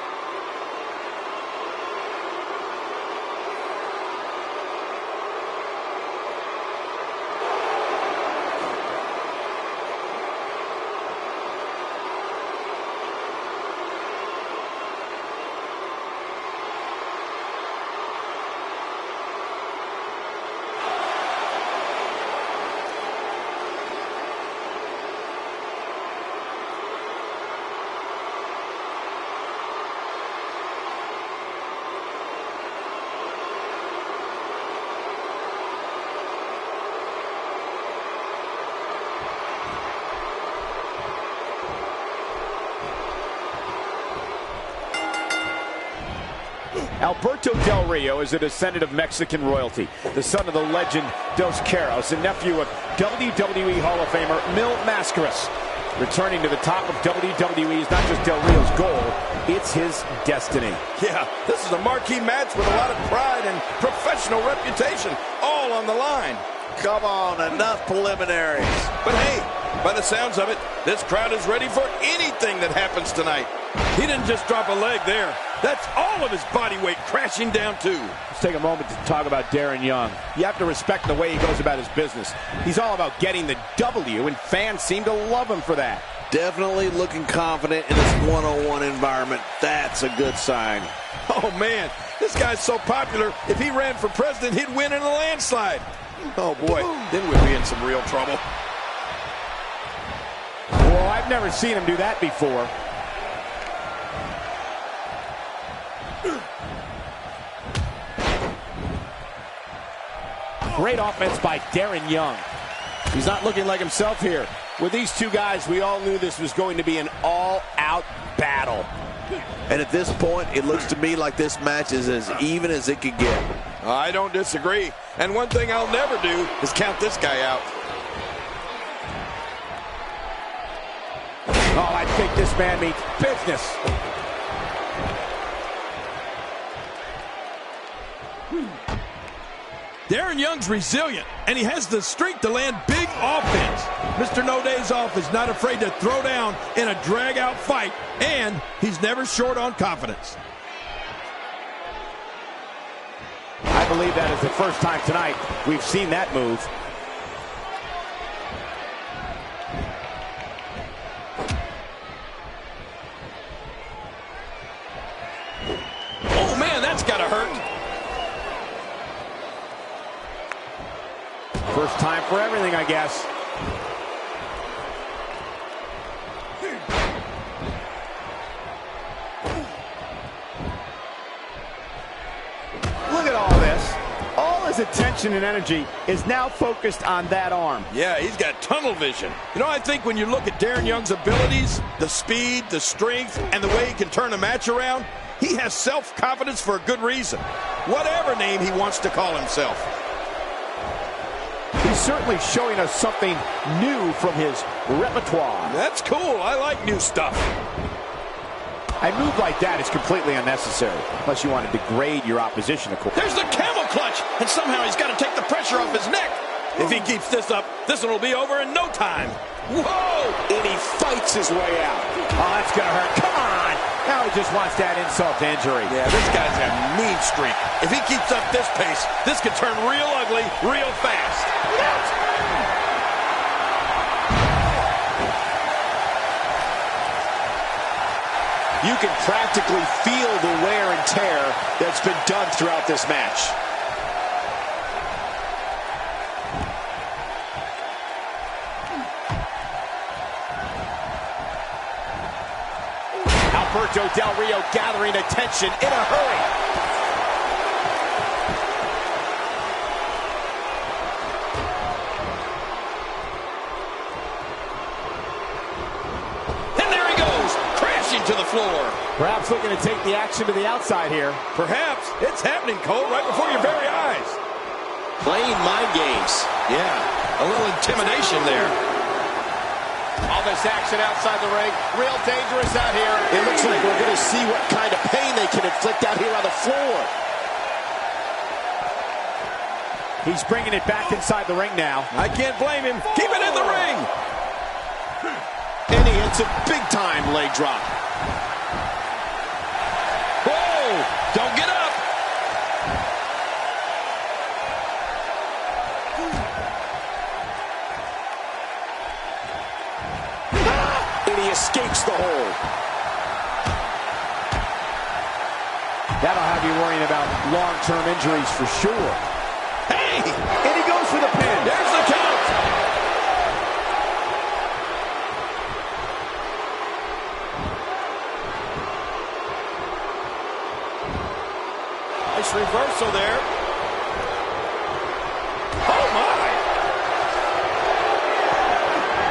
Alberto Del Rio is a descendant of Mexican royalty, the son of the legend Dos Caros, and nephew of WWE Hall of Famer Mil Mascaras. Returning to the top of WWE is not just Del Rio's goal, it's his destiny. Yeah, this is a marquee match with a lot of pride and professional reputation, all on the line. Come on, enough preliminaries. But hey, by the sounds of it, this crowd is ready for anything that happens tonight. He didn't just drop a leg there. That's all of his body weight crashing down too. Let's take a moment to talk about Darren Young. You have to respect the way he goes about his business. He's all about getting the W, and fans seem to love him for that. Definitely looking confident in this one-on-one environment. That's a good sign. Oh man, this guy's so popular, if he ran for president, he'd win in a landslide. Oh boy, then we'd be in some real trouble. Well, I've never seen him do that before. Great offense by Darren Young. He's not looking like himself here. With these two guys, we all knew this was going to be an all-out battle. And at this point, it looks to me like this match is as even as it could get. I don't disagree. And one thing I'll never do is count this guy out. Oh, I think this man means business. Darren Young's resilient, and he has the strength to land big offense. Mr. No Days Off is not afraid to throw down in a drag-out fight, and he's never short on confidence. I believe that is the first time tonight we've seen that move. Oh, man, that's gotta hurt. First time for everything, I guess. Look at all this. All his attention and energy is now focused on that arm. Yeah, he's got tunnel vision. You know, I think when you look at Darren Young's abilities, the speed, the strength, and the way he can turn a match around, he has self-confidence for a good reason. Whatever name he wants to call himself. He's certainly showing us something new from his repertoire. That's cool. I like new stuff. A move like that is completely unnecessary, unless you want to degrade your opposition, of course. There's the camel clutch, and somehow he's got to take the pressure off his neck. If he keeps this up, this one will be over in no time. Whoa! And he fights his way out. Oh, that's going to hurt. Come on! Now he just wants that insult to injury. Yeah, this guy's a mean streak. If he keeps up this pace, this could turn real ugly real fast. You can practically feel the wear and tear that's been done throughout this match. Alberto Del Rio gathering attention in a hurry. And there he goes, crashing to the floor. Perhaps looking to take the action to the outside here. Perhaps. It's happening, Cole, right before your very eyes. Playing mind games. Yeah, a little intimidation there. All this action outside the ring, real dangerous out here. It looks like we're going to see what kind of pain they can inflict out here on the floor. He's bringing it back inside the ring now. I can't blame him. Keep it in the ring. And he hits a big-time leg drop. Whoa! Don't get up. And he escapes the hold. That'll have you worrying about long-term injuries for sure. Hey! And he goes for the pin. There's the count. Nice reversal there. Oh, my.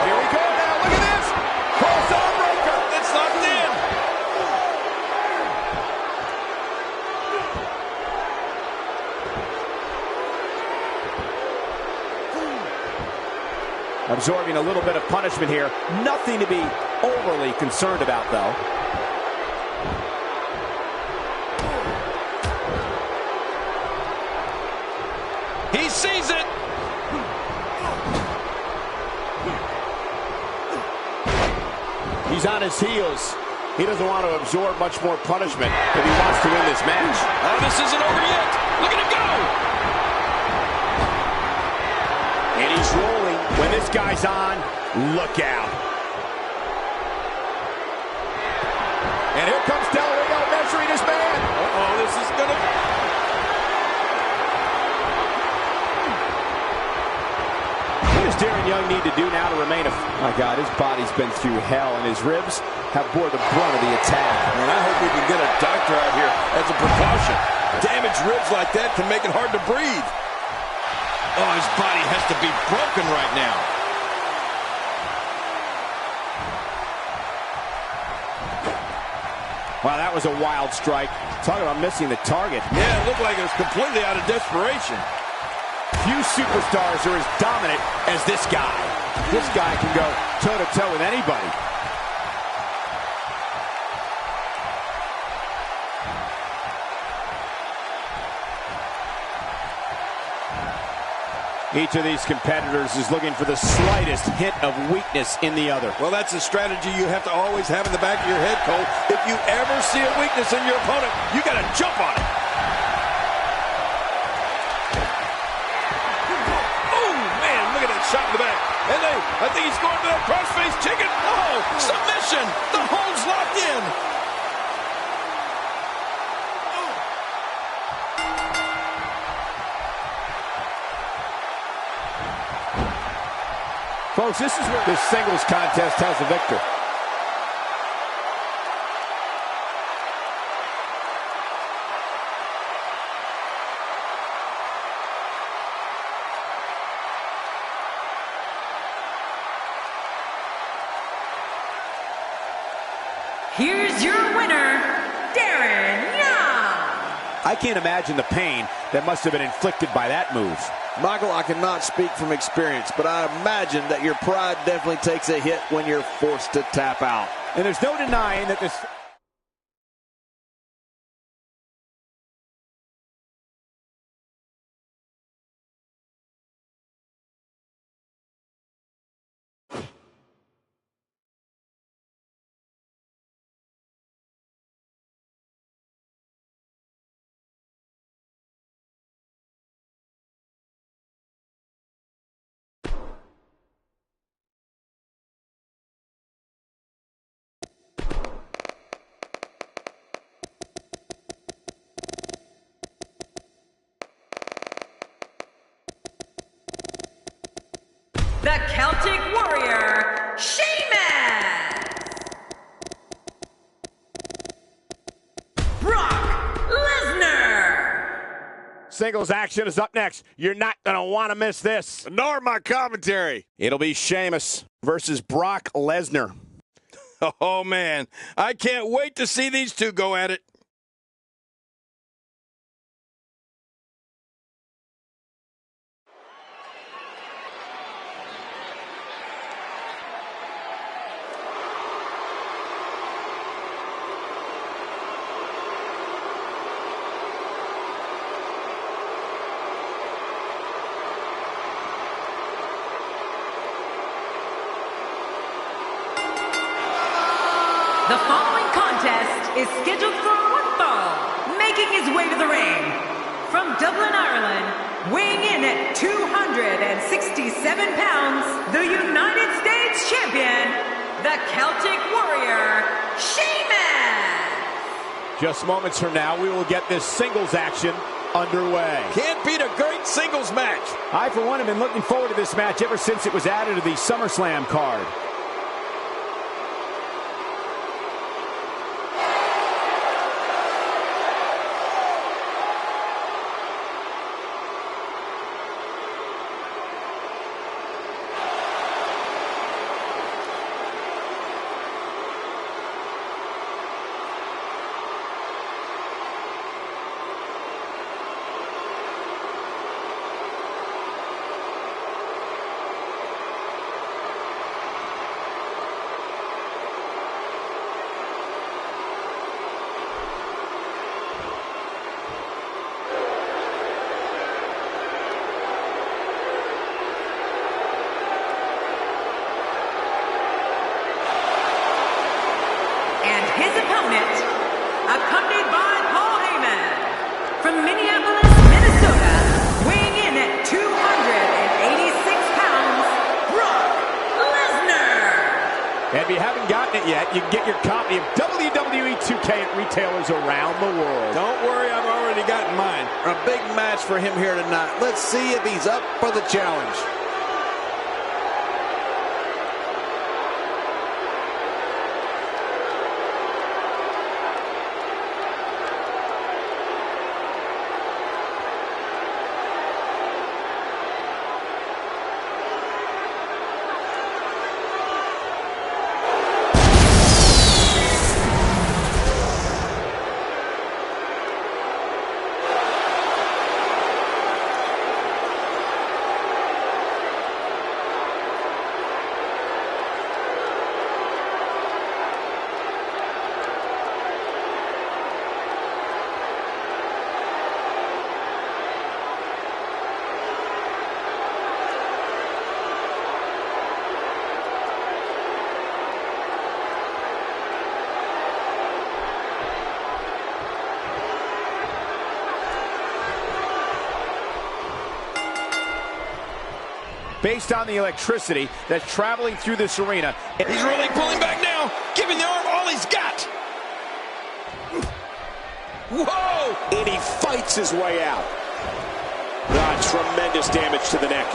Here we go now. Look at this. Cross-arm breaker. It's locked in. Absorbing a little bit of punishment here. Nothing to be overly concerned about, though. He sees it. He's on his heels. He doesn't want to absorb much more punishment if he wants to win this match. Oh, this isn't over yet. Look at him go. And he's rolling. When this guy's on, look out. And here comes Del Rio measuring his man. Uh-oh, this is going to... What does Darren Young need to do now to remain a... My God, his body's been through hell, and his ribs have bore the brunt of the attack. And I hope we can get a doctor out here as a precaution. Damaged ribs like that can make it hard to breathe. Oh, his body has to be broken right now. Wow, that was a wild strike. Talk about missing the target. Yeah, it looked like it was completely out of desperation. Few superstars are as dominant as this guy. This guy can go toe-to-toe with anybody. Each of these competitors is looking for the slightest hint of weakness in the other. Well, that's a strategy you have to always have in the back of your head, Cole. If you ever see a weakness in your opponent, you got to jump on it. Oh, man, look at that shot in the back. And I think he's going to that crossface chicken. Oh, submission. The hold's locked in. Folks, this is where this singles contest has the victor. Here's your winner, Darren Young. I can't imagine the pain that must have been inflicted by that move. Michael, I cannot speak from experience, but I imagine that your pride definitely takes a hit when you're forced to tap out. And there's no denying that this... The Celtic Warrior, Sheamus. Brock Lesnar. Singles action is up next. You're not going to want to miss this. Nor my commentary. It'll be Sheamus versus Brock Lesnar. Oh, man. I can't wait to see these two go at it. The following contest is scheduled for one fall. Making his way to the ring from Dublin, Ireland, weighing in at 267 pounds, the United States champion, the Celtic Warrior, Sheamus. Just moments from now, we will get this singles action underway. Can't beat a great singles match. I, for one, have been looking forward to this match ever since it was added to the SummerSlam card. you can get your copy of WWE 2K at retailers around the world. Don't worry, I've already gotten mine. A big match for him here tonight. Let's see if he's up for the challenge. Based on the electricity that's traveling through this arena. He's really pulling back now, giving the arm all he's got. Whoa! And he fights his way out. Tremendous damage to the neck.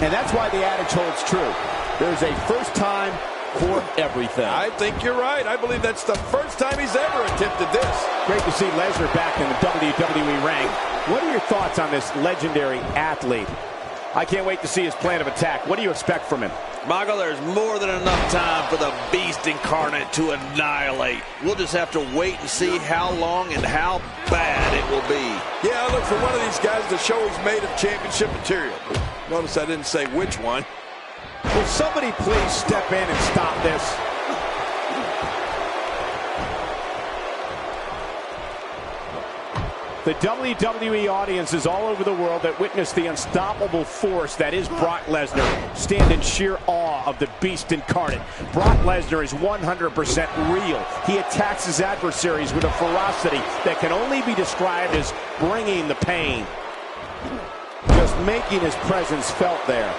And that's why the adage holds true. There's a first time for everything. I think you're right. I believe that's the first time he's ever attempted this. Great to see Lesnar back in the WWE ring. What are your thoughts on this legendary athlete? I can't wait to see his plan of attack. What do you expect from him? Michael, there's more than enough time for the Beast Incarnate to annihilate. We'll just have to wait and see how long and how bad it will be. Yeah, I look for one of these guys to show he's made of championship material. Notice I didn't say which one. Will somebody please step in and stop this? The WWE audiences all over the world that witness the unstoppable force that is Brock Lesnar stand in sheer awe of the Beast Incarnate. Brock Lesnar is 100% real. He attacks his adversaries with a ferocity that can only be described as bringing the pain. Just making his presence felt there.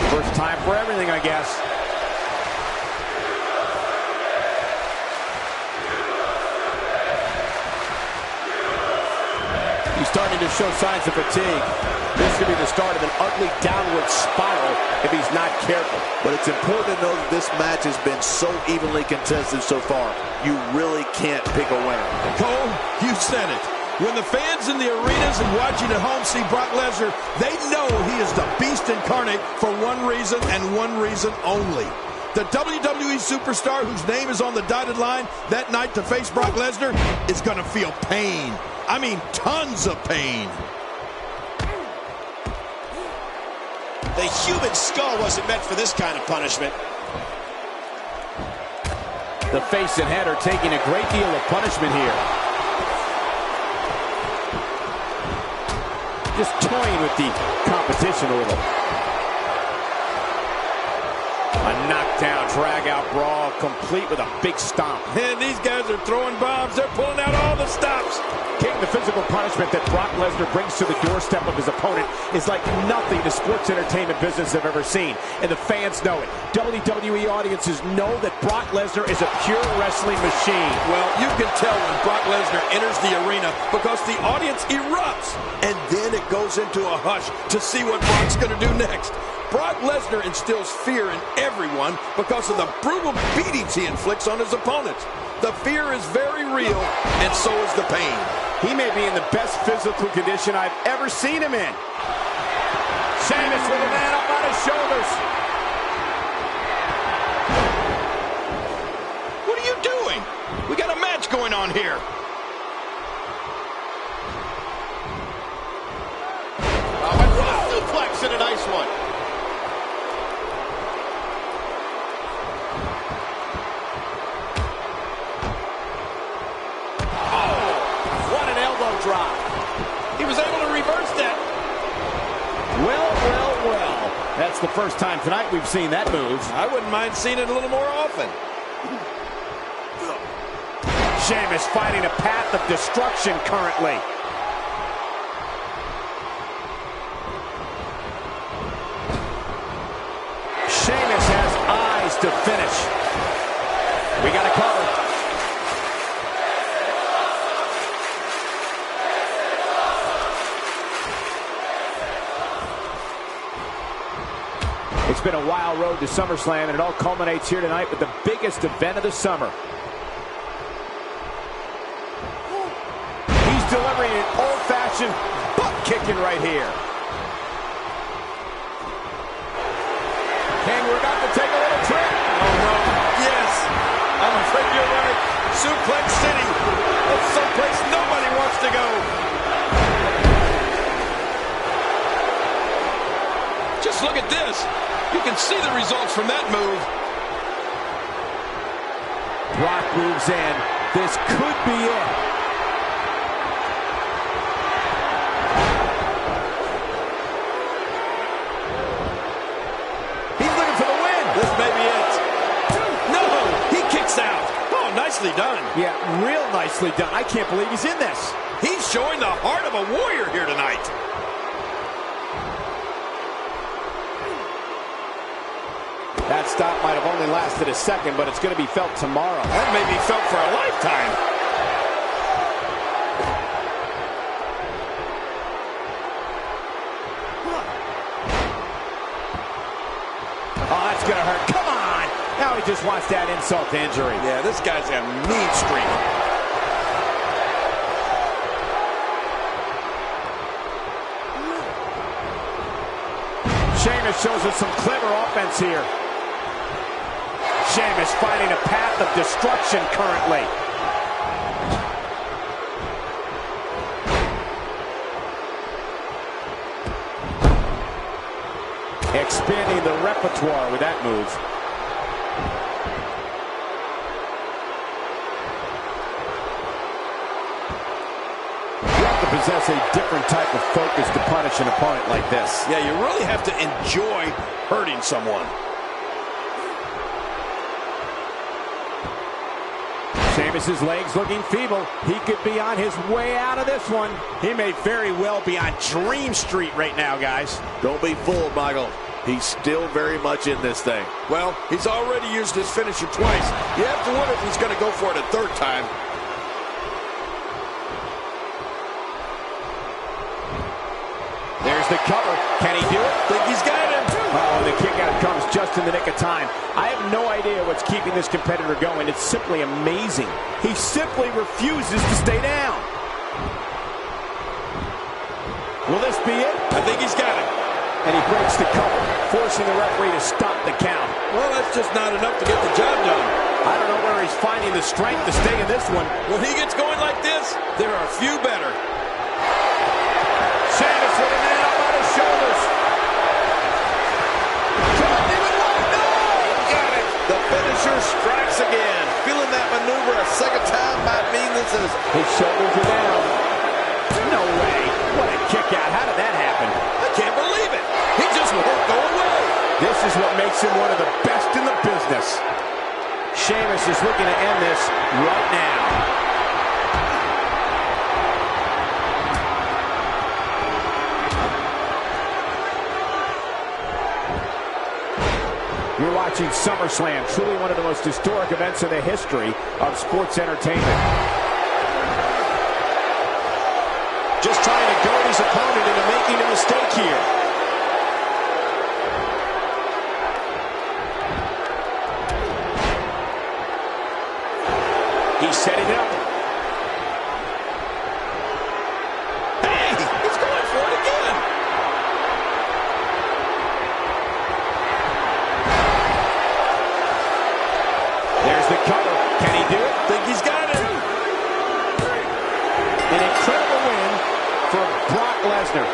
First time for everything, I guess. He's starting to show signs of fatigue. This could be the start of an ugly downward spiral if he's not careful. But it's important to know that this match has been so evenly contested so far. You really can't pick a winner. Cole, you said it. When the fans in the arenas and watching at home see Brock Lesnar, they know he is the Beast Incarnate for one reason and one reason only. The WWE superstar whose name is on the dotted line that night to face Brock Lesnar is going to feel pain. I mean, tons of pain. The human skull wasn't meant for this kind of punishment. The face and head are taking a great deal of punishment here. Just toying with the competition a little. A knockdown, drag-out brawl, complete with a big stomp. And these guys are throwing bombs. They're pulling out all the stops. King, the physical punishment that Brock Lesnar brings to the doorstep of his opponent is like nothing the sports entertainment business have ever seen. And the fans know it. WWE audiences know that Brock Lesnar is a pure wrestling machine. Well, you can tell when Brock Lesnar enters the arena because the audience erupts. And then it goes into a hush to see what Brock's going to do next. Brock Lesnar instills fear in everyone because of the brutal beatings he inflicts on his opponents. The fear is very real, and so is the pain. He may be in the best physical condition I've ever seen him in. Sheamus with a man up on his shoulders. What are you doing? We got a match going on here. Suplex and a nice one. Drop. He was able to reverse that. Well, well, well. That's the first time tonight we've seen that move. I wouldn't mind seeing it a little more often. Sheamus fighting a path of destruction currently. Sheamus has eyes to finish. We got a cover. It's been a wild road to SummerSlam, and it all culminates here tonight with the biggest event of the summer. He's delivering an old-fashioned butt-kicking right here. And we're about to take a little trip. Oh, no. Yes. I'm afraid you're right. Suplex City. It's someplace nobody wants to go. Just look at this. You can see the results from that move. Brock moves in. This could be it. He's looking for the win. This may be it. No, he kicks out. Oh, nicely done. Yeah, real nicely done. I can't believe he's in this. He's showing the heart of a warrior here tonight. That stop might have only lasted a second, but it's going to be felt tomorrow. That may be felt for a lifetime. Oh, that's going to hurt. Come on. Now he just wants that insult to injury. Yeah, this guy's a mean streak. Sheamus shows us some clever offense here. Sheamus fighting a path of destruction currently. Expanding the repertoire with that move. You have to possess a different type of focus to punish an opponent like this. Yeah, you really have to enjoy hurting someone. Sheamus' legs looking feeble. He could be on his way out of this one. He may very well be on Dream Street right now, guys. Don't be fooled, Michael. He's still very much in this thing. Well, he's already used his finisher twice. You have to wonder if he's going to go for it a third time. There's the cover. Can he do it? Think he's got him. Oh, the kick out comes just in the nick of time. I have no idea what's keeping this competitor going. It's simply amazing. He simply refuses to stay down. Will this be it? I think he's got it. And he breaks the cover, forcing the referee to stop the count. Well, that's just not enough to get the job done. I don't know where he's finding the strength to stay in this one. When he gets going like this, there are a few better. Sheamus with a man up on his shoulders. Got it. The finisher strikes again. Feeling that maneuver a second time might mean this is... His shoulders are down. No way. What a kick out. How did that happen? I can't believe it. He just won't go away. This is what makes him one of the best in the business. Sheamus is looking to end this right now. You're watching SummerSlam, truly one of the most historic events in the history of sports entertainment. Just trying to goad his opponent into making a mistake here. He's setting it up. Hey, he's going for it again. There's the cover. Can he do it? Think he's got it. An incredible win for Brock Lesnar.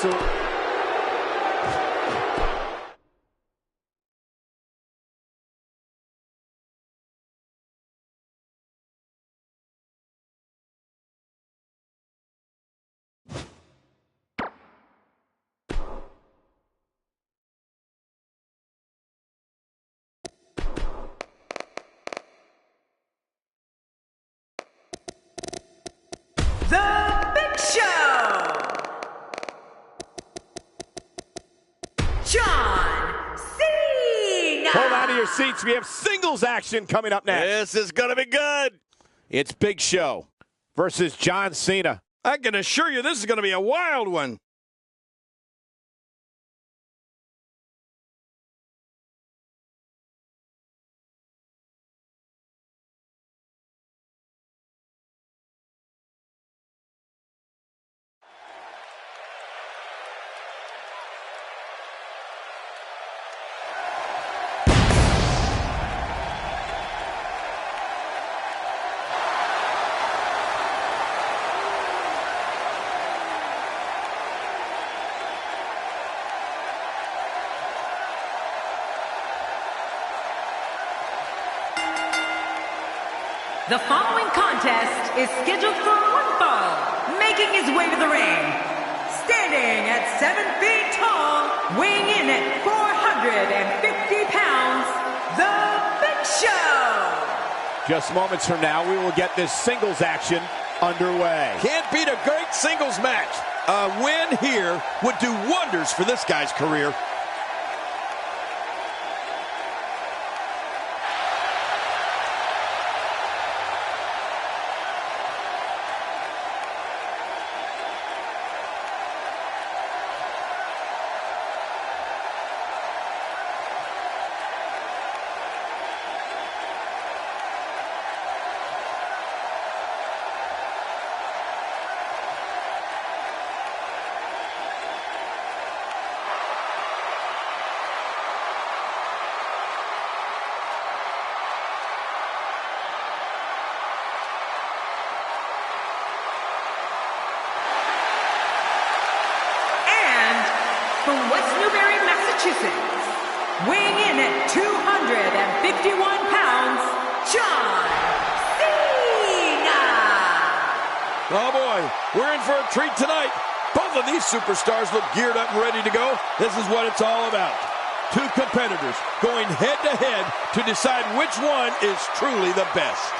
absolutely. The Big Show! John Cena! Hold on to your seats. We have singles action coming up next. This is going to be good. It's Big Show versus John Cena. I can assure you this is going to be a wild one. The following contest is scheduled for one fall, making his way to the ring. Standing at 7 feet tall, weighing in at 450 pounds, The Big Show! Just moments from now, we will get this singles action underway. Can't beat a great singles match. A win here would do wonders for this guy's career. From West Newbury, Massachusetts, weighing in at 251 pounds, John Cena! Oh boy, we're in for a treat tonight. Both of these superstars look geared up and ready to go. This is what it's all about. Two competitors going head to head to decide which one is truly the best.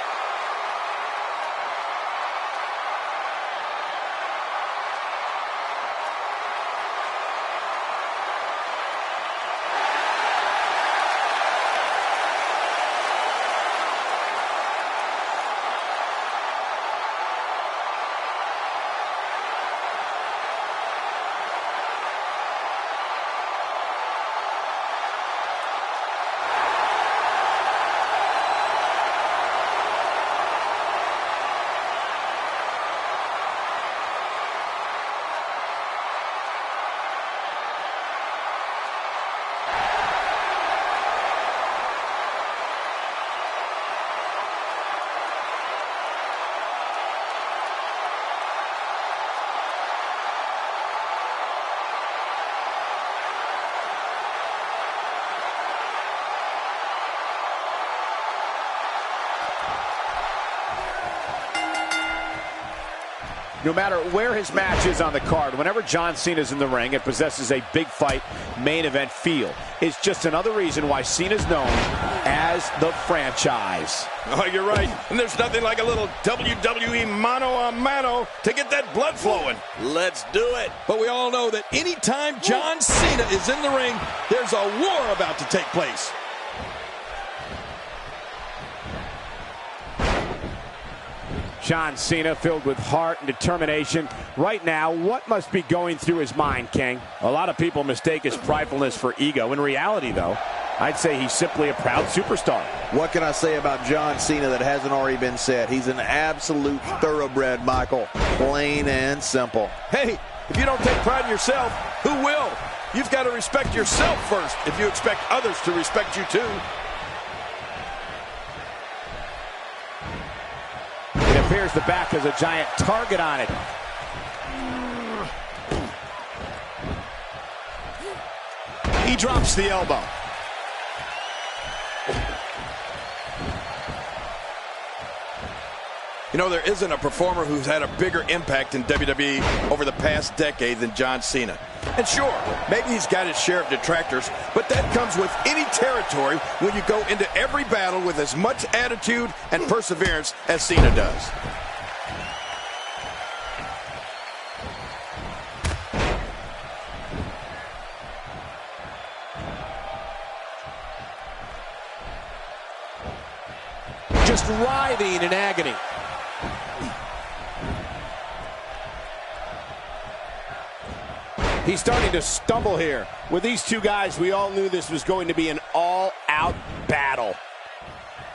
No matter where his match is on the card, whenever John Cena's in the ring, it possesses a big fight main event feel. It's just another reason why Cena's known as the franchise. Oh, you're right. And there's nothing like a little WWE mano-a-mano to get that blood flowing. Let's do it. But we all know that anytime John Cena is in the ring, there's a war about to take place. John Cena filled with heart and determination. Right now, what must be going through his mind, King? A lot of people mistake his pridefulness for ego. In reality, though, I'd say he's simply a proud superstar. What can I say about John Cena that hasn't already been said? He's an absolute thoroughbred, Michael. Plain and simple. Hey, if you don't take pride in yourself, who will? You've got to respect yourself first if you expect others to respect you too. It appears the back has a giant target on it. He drops the elbow. You know, there isn't a performer who's had a bigger impact in WWE over the past decade than John Cena. And sure, maybe he's got his share of detractors, but that comes with any territory when you go into every battle with as much attitude and perseverance as Cena does. Just writhing in agony. He's starting to stumble here. With these two guys, we all knew this was going to be an all-out battle.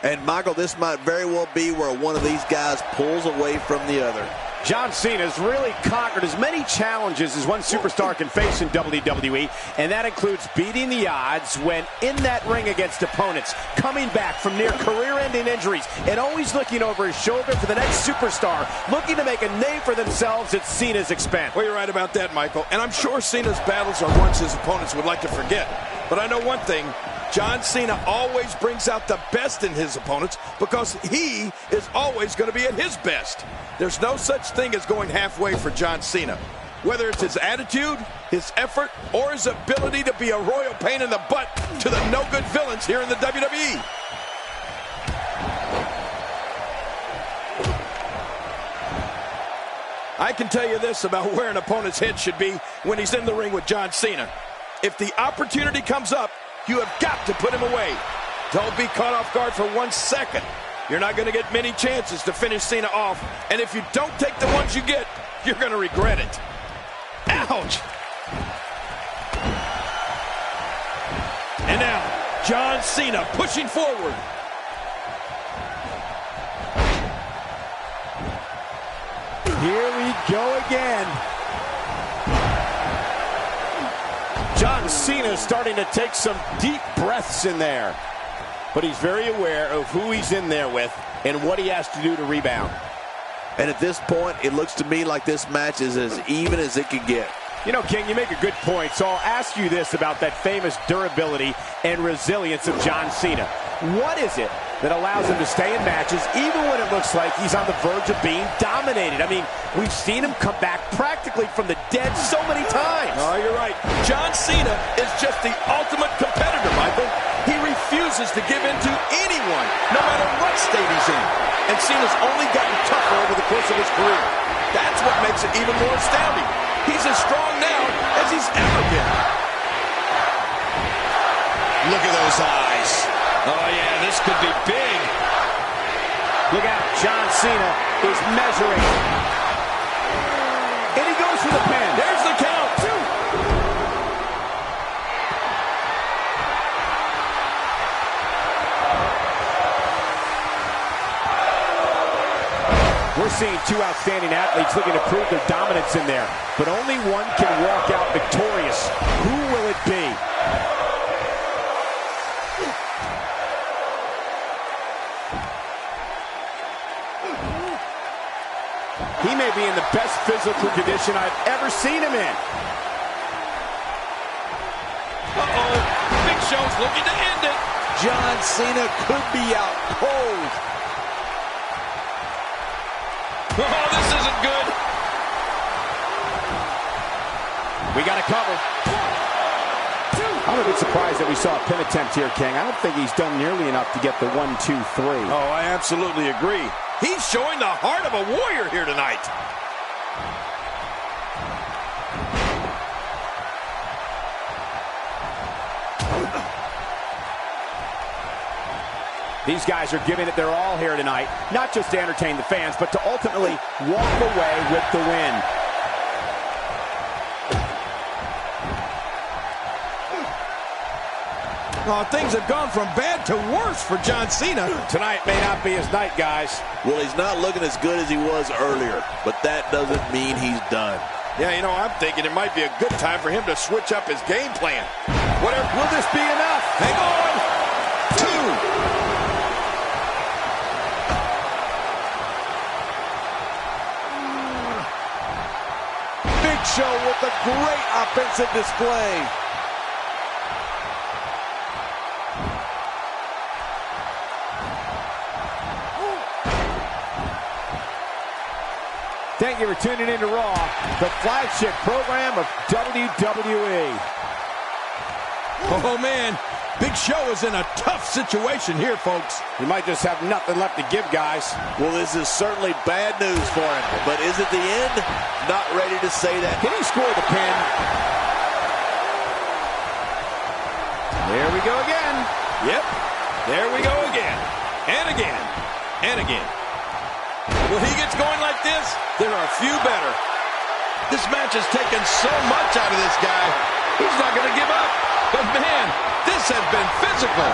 And, Michael, this might very well be where one of these guys pulls away from the other. John Cena has really conquered as many challenges as one superstar can face in WWE, and that includes beating the odds when in that ring against opponents, coming back from near career-ending injuries, and always looking over his shoulder for the next superstar, looking to make a name for themselves at Cena's expense. Well, you're right about that, Michael. And I'm sure Cena's battles are ones his opponents would like to forget. But I know one thing. John Cena always brings out the best in his opponents because he is always going to be at his best. There's no such thing as going halfway for John Cena. Whether it's his attitude, his effort, or his ability to be a royal pain in the butt to the no-good villains here in the WWE. I can tell you this about where an opponent's head should be when he's in the ring with John Cena. If the opportunity comes up, you have got to put him away. Don't be caught off guard for 1 second. You're not going to get many chances to finish Cena off. And if you don't take the ones you get, you're going to regret it. Ouch! And now, John Cena pushing forward. Here we go again. John Cena is starting to take some deep breaths in there. But he's very aware of who he's in there with and what he has to do to rebound. And at this point, it looks to me like this match is as even as it could get. You know, King, you make a good point, so I'll ask you this about that famous durability and resilience of John Cena. What is it that allows him to stay in matches even when it looks like he's on the verge of being dominated? I mean, we've seen him come back practically from the dead so many times. Oh, you're right. John Cena is just the ultimate competitor, Michael. He refuses to give in to anyone, no matter what state he's in. And Cena's only gotten tougher over the course of his career. That's what makes it even more astounding. He's as strong now as he's ever been. Look at those eyes. Oh, yeah, this could be big. Look out, John Cena is measuring. And he goes for the pin. There's the count. We're seeing two outstanding athletes looking to prove their dominance in there. But only one can walk out victorious. Who will it be? He may be in the best physical condition I've ever seen him in. Uh-oh. Big Show's looking to end it. John Cena could be out cold. Oh, this isn't good. We got a cover. I'm a bit surprised that we saw a pin attempt here, King. I don't think he's done nearly enough to get the 1, 2, 3. Oh, I absolutely agree. He's showing the heart of a warrior here tonight. These guys are giving it their all here tonight, not just to entertain the fans, but to ultimately walk away with the win. Oh, things have gone from bad to worse for John Cena. Tonight may not be his night, guys. Well, he's not looking as good as he was earlier, but that doesn't mean he's done. Yeah, you know, I'm thinking it might be a good time for him to switch up his game plan. Whatever, will this be enough? Hang on. 2. Big Show with a great offensive display. Thank you for tuning in to Raw, the flagship program of WWE. Oh, man. Big Show is in a tough situation here, folks. He might just have nothing left to give, guys. Well, this is certainly bad news for him. But is it the end? Not ready to say that. Can he score the pin? There we go again. Yep. There we go again. And again. And again. When he gets going like this, there are few better. This match has taken so much out of this guy. He's not going to give up. But, man, this has been physical.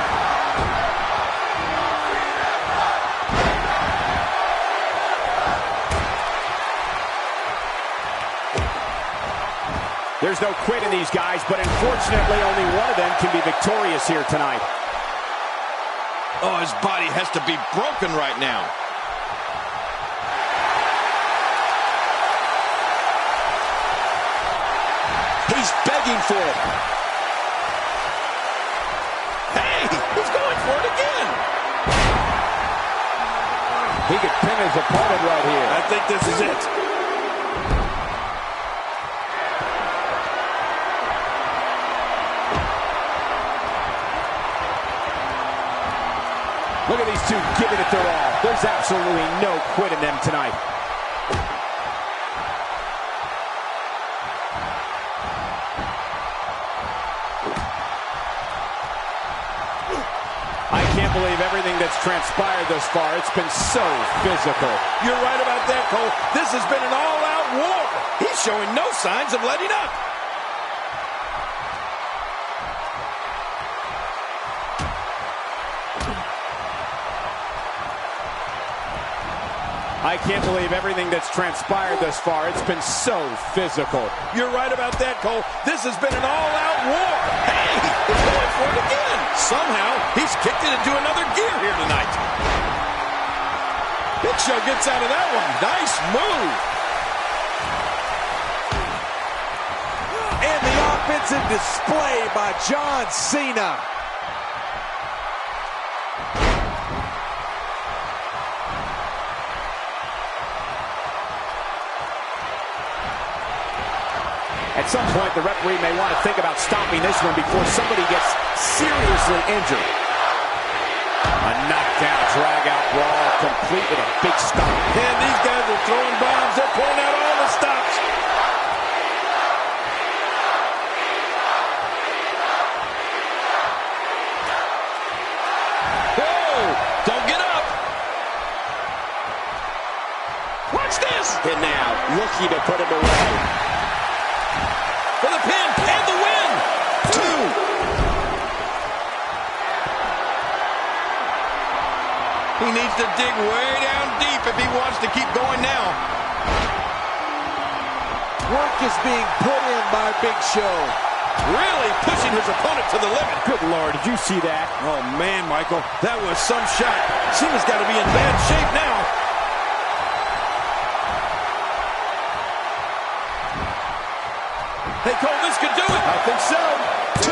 There's no quit in these guys, but unfortunately only one of them can be victorious here tonight. Oh, his body has to be broken right now. He's begging for it. Hey, he's going for it again. He could pin his opponent right here. I think this is it. Look at these two giving it their all. There's absolutely no quit in them tonight. I can't believe everything that's transpired thus far. It's been so physical. You're right about that, Cole. This has been an all-out war. He's showing no signs of letting up. I can't believe everything that's transpired thus far. It's been so physical. You're right about that, Cole. This has been an all-out war. Hey, he's going for it again. Somehow, he's kicked it into another gear here tonight. Big Show gets out of that one. Nice move. And the offensive display by John Cena. At some point, the referee may want to think about stopping this one before somebody gets seriously injured. A knockdown, drag-out brawl, complete with a big stop. And these guys are throwing bombs. They're pulling out all the stops. Whoa! Don't get up. Watch this. And now, looking to put him away. For the pin and the win. 2. He needs to dig way down deep if he wants to keep going now. Work is being put in by Big Show. Really pushing his opponent to the limit. Good Lord, did you see that? Oh, man, Michael, that was some shot. Cena's got to be in bad shape now. Hey, Cole, this could do it. I think so. 2.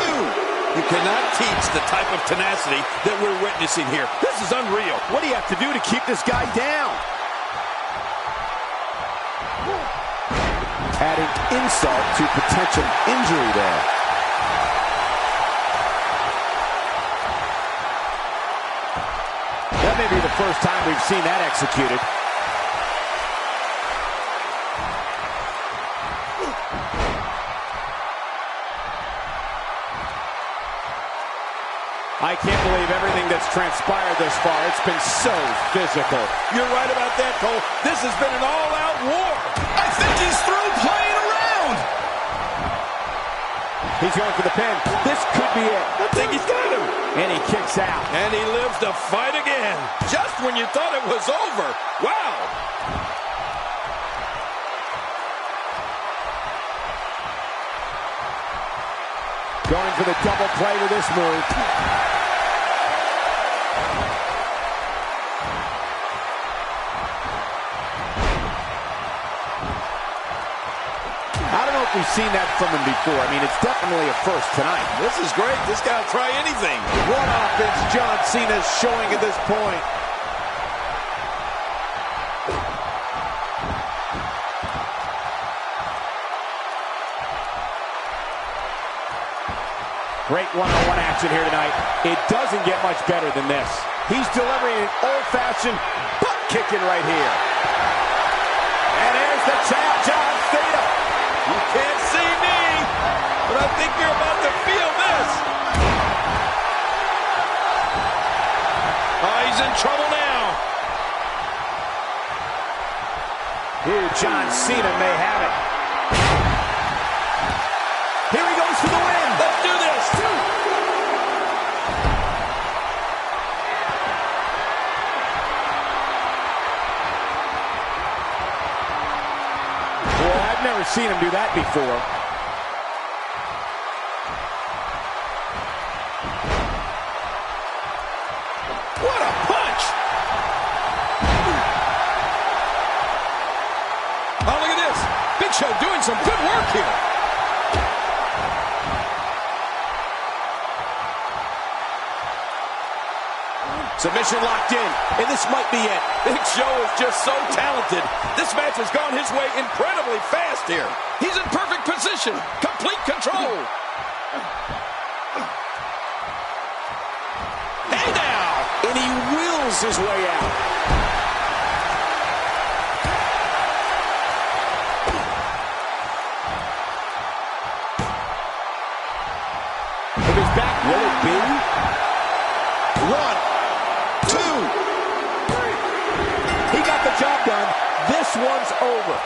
You cannot teach the type of tenacity that we're witnessing here. This is unreal. What do you have to do to keep this guy down? Adding insult to potential injury there. That may be the first time we've seen that executed. I can't believe everything that's transpired thus far. It's been so physical. You're right about that, Cole. This has been an all-out war. I think he's through playing around. He's going for the pin. This could be it. I think he's got him. And he kicks out. And he lives to fight again. Just when you thought it was over. Wow. Going for the double play with this move. I don't know if we've seen that from him before. I mean, it's definitely a first tonight. This is great. This guy will try anything. What offense John Cena's showing at this point. Great one-on-one action here tonight. It doesn't get much better than this. He's delivering an old-fashioned butt kicking right here. And there's the champ, John Cena. You can't see me, but I think you're about to feel this. Oh, he's in trouble now. Ooh, John Cena may have it. Here he goes for the win. Let's do this. Well, I've never seen him do that before. What a punch! Oh, look at this. Big Show doing some good work here. Submission locked in, and this might be it. Big Show is just so talented. This match has gone his way incredibly fast here. He's in perfect position. Complete control. Hey now! And he wills his way out. If his back, will it be? 1, 2, 3. He got the job done. This one's over.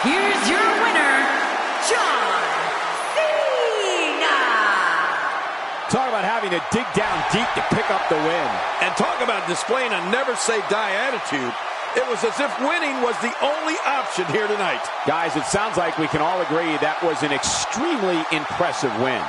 Here's your winner, John Cena. Talk about having to dig down deep to pick up the win. And talk about displaying a never-say-die attitude. It was as if winning was the only option here tonight. Guys, it sounds like we can all agree that was an extremely impressive win.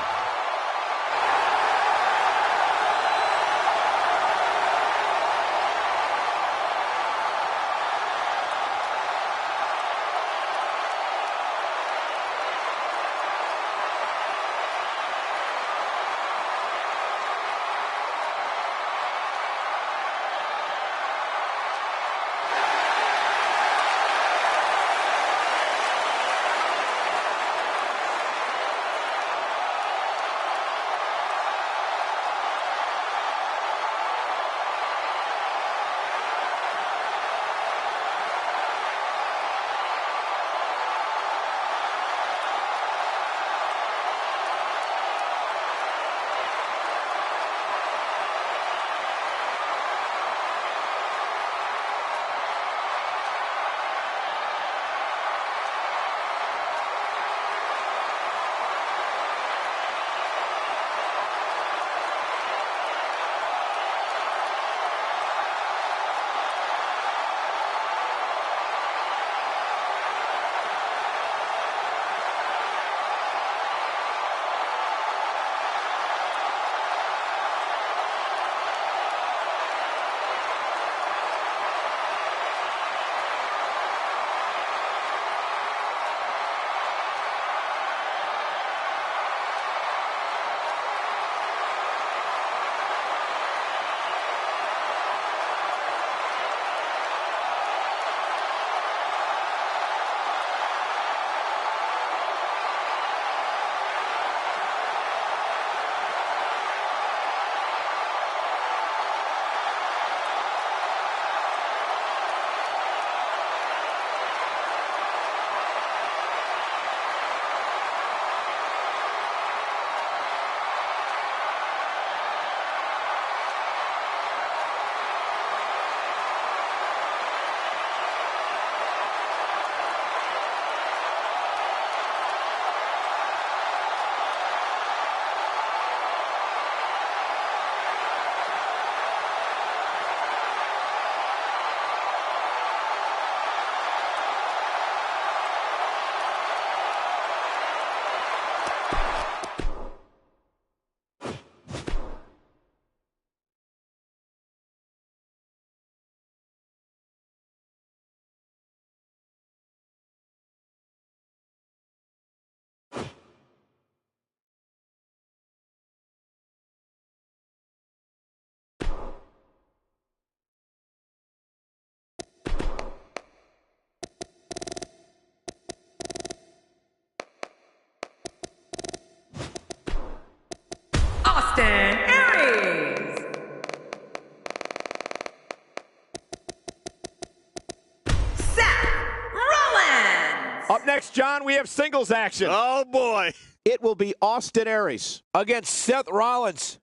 Up next, John, we have singles action. Oh, boy. It will be Austin Aries against Seth Rollins.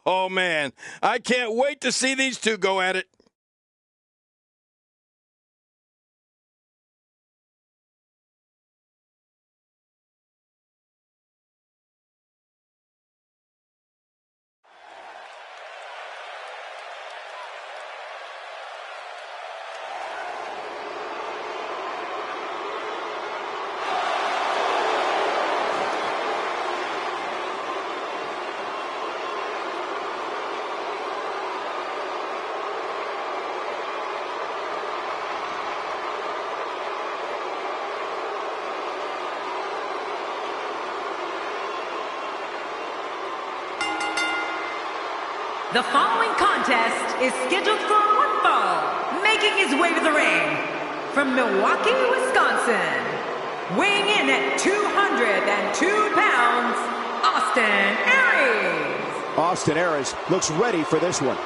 Oh, man. I can't wait to see these two go at it. The following contest is scheduled for one fall, making his way to the ring from Milwaukee, Wisconsin, weighing in at 202 pounds, Austin Aries. Austin Aries looks ready for this one.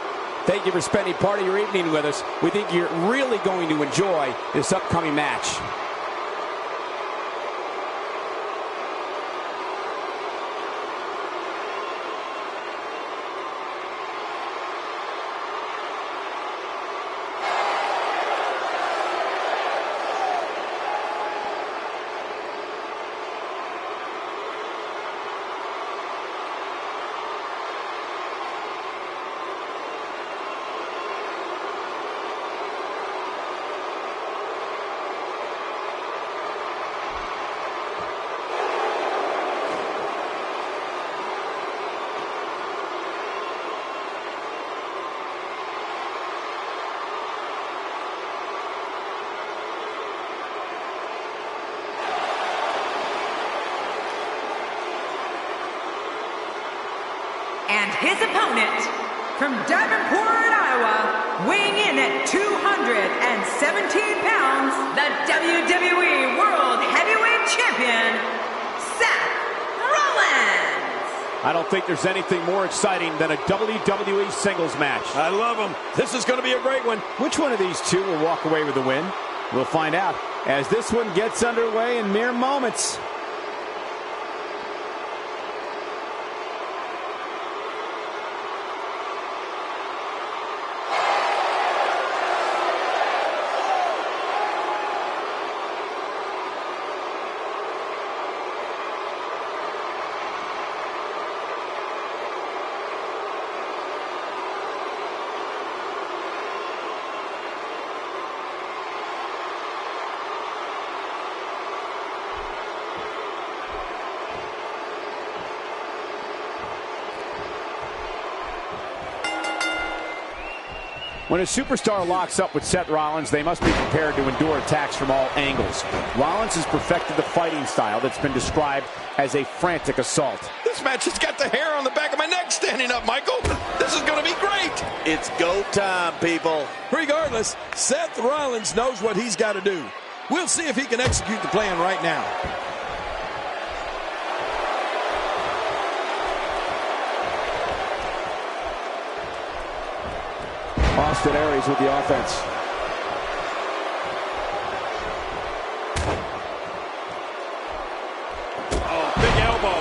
Thank you for spending part of your evening with us. We think you're really going to enjoy this upcoming match. And his opponent, from Davenport, Iowa, weighing in at 217 pounds, the WWE World Heavyweight Champion, Seth Rollins. I don't think there's anything more exciting than a WWE singles match. I love them. This is going to be a great one. Which one of these two will walk away with the win? We'll find out as this one gets underway in mere moments. When a superstar locks up with Seth Rollins, they must be prepared to endure attacks from all angles. Rollins has perfected the fighting style that's been described as a frantic assault. This match has got the hair on the back of my neck standing up, Michael. This is going to be great. It's go time, people. Regardless, Seth Rollins knows what he's got to do. We'll see if he can execute the plan right now. Austin Aries with the offense. Oh, big elbow.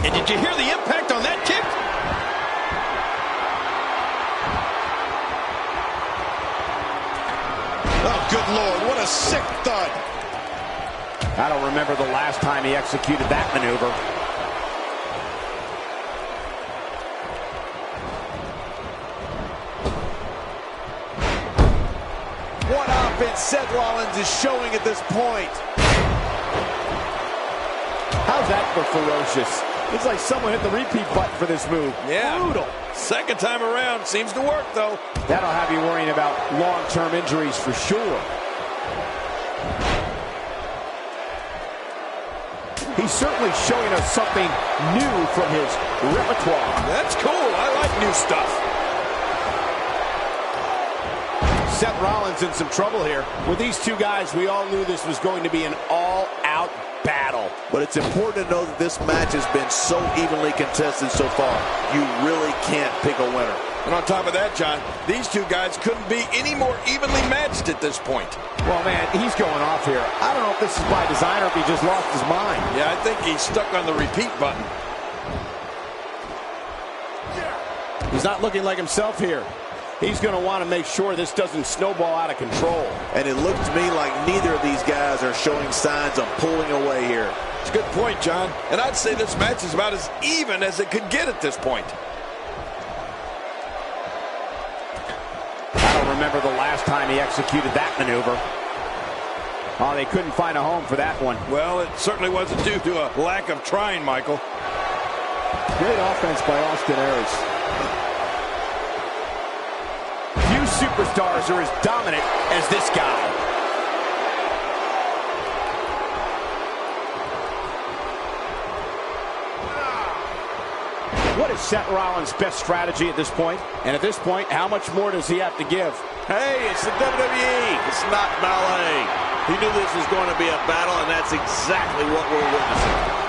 And did you hear the impact on that kick? Oh, good Lord, what a sick thud. I don't remember the last time he executed that maneuver. What offense Seth Rollins is showing at this point. How's that for ferocious? It's like someone hit the repeat button for this move. Yeah. Brutal. Second time around. Seems to work, though. That'll have you worrying about long-term injuries for sure. He's certainly showing us something new from his repertoire. That's cool. I like new stuff. Seth Rollins in some trouble here. With these two guys, we all knew this was going to be an all-out battle. But it's important to know that this match has been so evenly contested so far. You really can't pick a winner. And on top of that, John, these two guys couldn't be any more evenly matched at this point. Well, man, he's going off here. I don't know if this is by design or if he just lost his mind. Yeah, I think he's stuck on the repeat button. He's not looking like himself here. He's going to want to make sure this doesn't snowball out of control. And it looks to me like neither of these guys are showing signs of pulling away here. It's a good point, John. And I'd say this match is about as even as it could get at this point. I don't remember the last time he executed that maneuver. Oh, they couldn't find a home for that one. Well, it certainly wasn't due to a lack of trying, Michael. Great offense by Austin Aries. Few superstars are as dominant as this guy. What is Seth Rollins' best strategy at this point? And at this point, how much more does he have to give? Hey, it's the WWE. It's not ballet. He knew this was going to be a battle, and that's exactly what we're witnessing.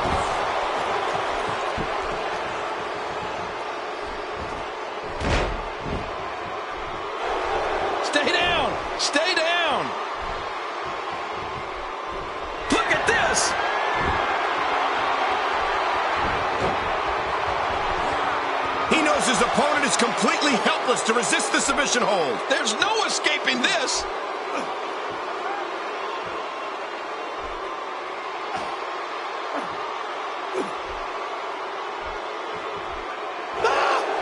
Stay down! Stay down! Look at this! He knows his opponent is completely helpless to resist the submission hold. There's no escaping this!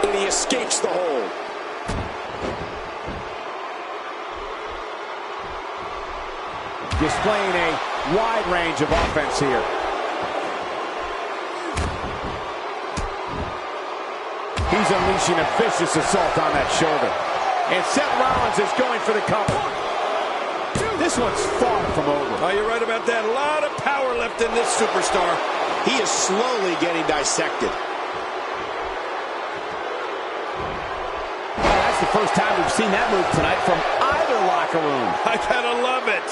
And he escapes the hold. Displaying a wide range of offense here. He's unleashing a vicious assault on that shoulder. And Seth Rollins is going for the cover. This one's far from over. Oh, you're right about that. A lot of power left in this superstar. He is slowly getting dissected. Well, that's the first time we've seen that move tonight from either locker room. I gotta love it.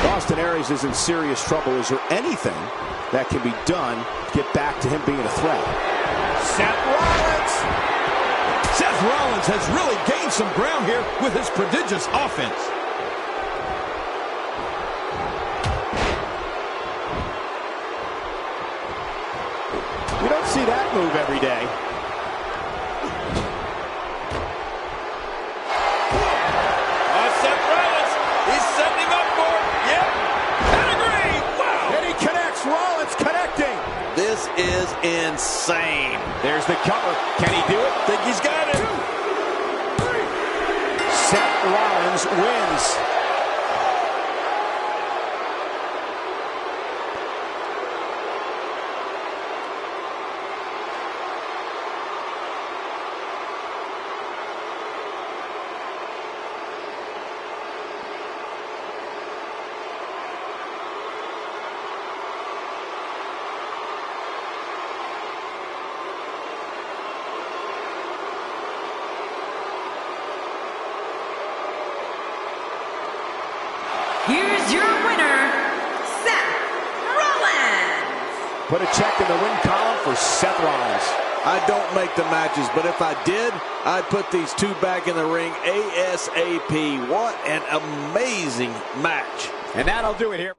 Austin Aries is in serious trouble. Is there anything that can be done to get back to him being a threat? Seth Rollins! Seth Rollins has really gained some ground here with his prodigious offense. You don't see that move every day. Seth Rollins, he's setting him up for it. Yep. Pedigree. Wow. And he connects. Rollins connecting. This is insane. There's the cover. Can he do it? Think he's got it. Seth Rollins wins. Here's your winner, Seth Rollins. Put a check in the win column for Seth Rollins. I don't make the matches, but if I did, I'd put these two back in the ring ASAP. What an amazing match. And that'll do it here.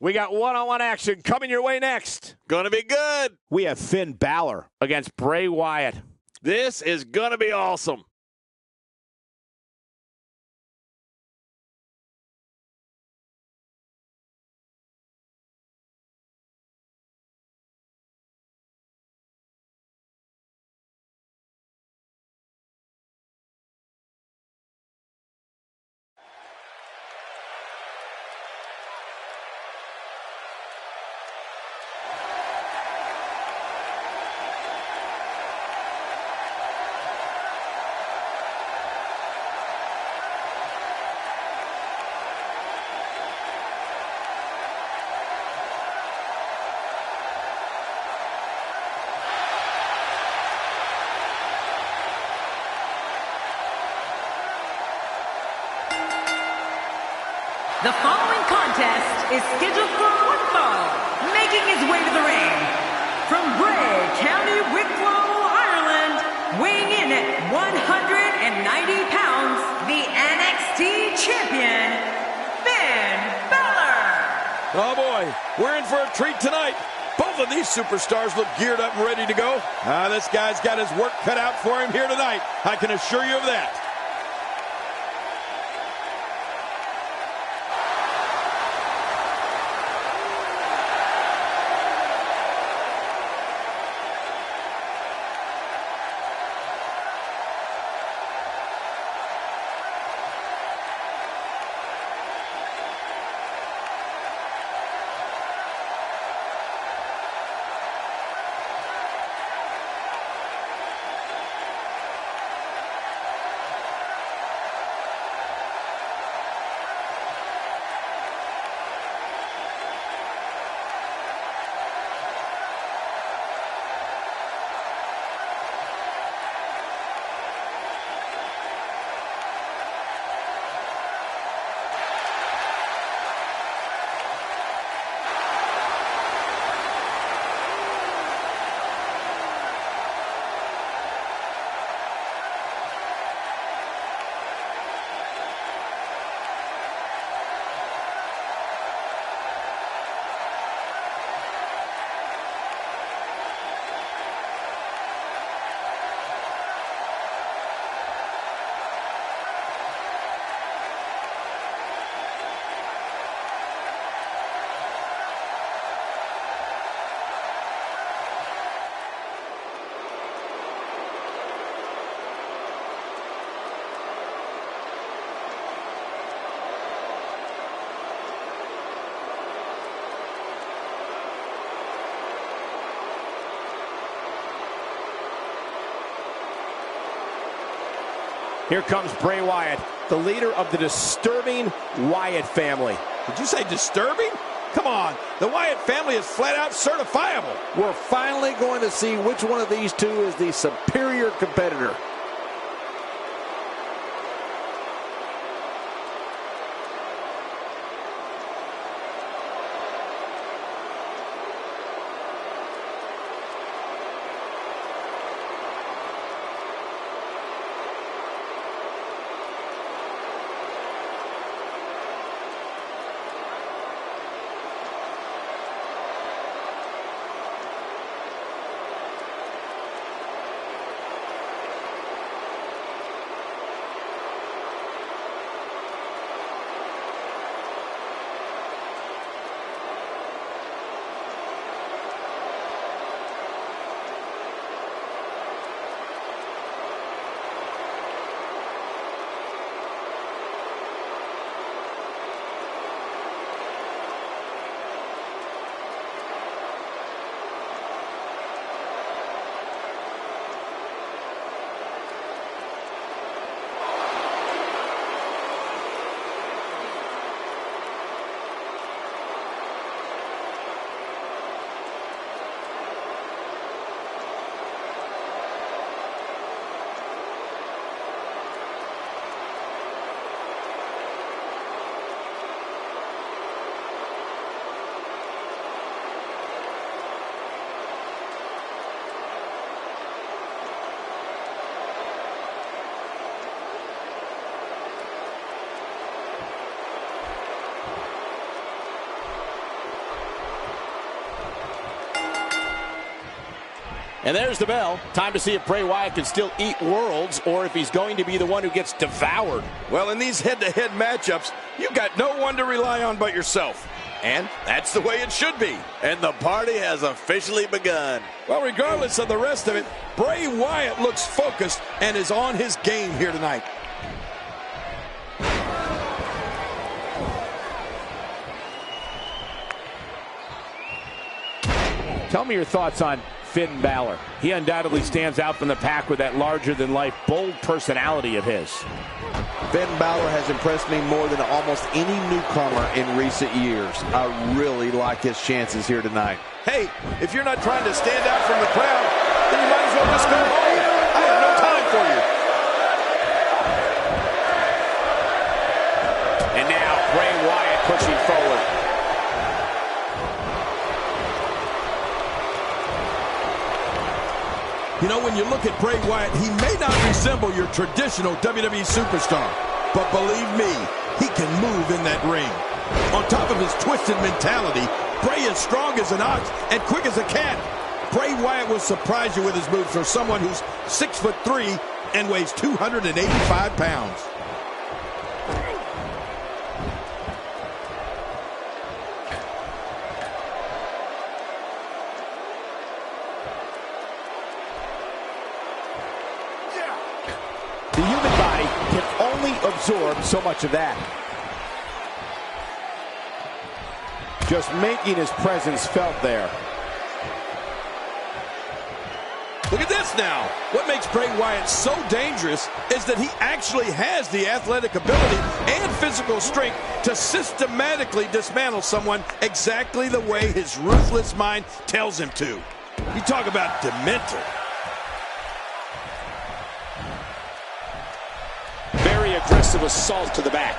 We got one-on-one action coming your way next. Gonna be good. We have Finn Balor Against Bray Wyatt. This is gonna be awesome. The following contest is scheduled for one fall. Making his way to the ring, from Bray, County Wicklow, Ireland, weighing in at 190 pounds, the NXT Champion, Finn Balor. Oh boy, we're in for a treat tonight. Both of these superstars look geared up and ready to go. This guy's got his work cut out for him here tonight. I can assure you of that. Here comes Bray Wyatt, the leader of the disturbing Wyatt family. Did you say disturbing? Come on, the Wyatt family is flat out certifiable. We're finally going to see which one of these two is the superior competitor. And there's the bell. Time to see if Bray Wyatt can still eat worlds or if he's going to be the one who gets devoured. Well, in these head-to-head matchups, you've got no one to rely on but yourself. And that's the way it should be. And the party has officially begun. Well, regardless of the rest of it, Bray Wyatt looks focused and is on his game here tonight. Tell me your thoughts on Finn Balor. He undoubtedly stands out from the pack with that larger-than-life, bold personality of his. Finn Balor has impressed me more than almost any newcomer in recent years. I really like his chances here tonight. Hey, if you're not trying to stand out from the crowd, then you might as well just go home. I have no time for you. And now Bray Wyatt pushing forward. You know, when you look at Bray Wyatt, he may not resemble your traditional WWE superstar, but believe me, he can move in that ring. On top of his twisted mentality, Bray is strong as an ox and quick as a cat. Bray Wyatt will surprise you with his moves for someone who's 6'3" and weighs 285 pounds. The human body can only absorb so much of that. Just making his presence felt there. Look at this now. What makes Bray Wyatt so dangerous is that he actually has the athletic ability and physical strength to systematically dismantle someone exactly the way his ruthless mind tells him to. You talk about dementor. Very aggressive assault to the back.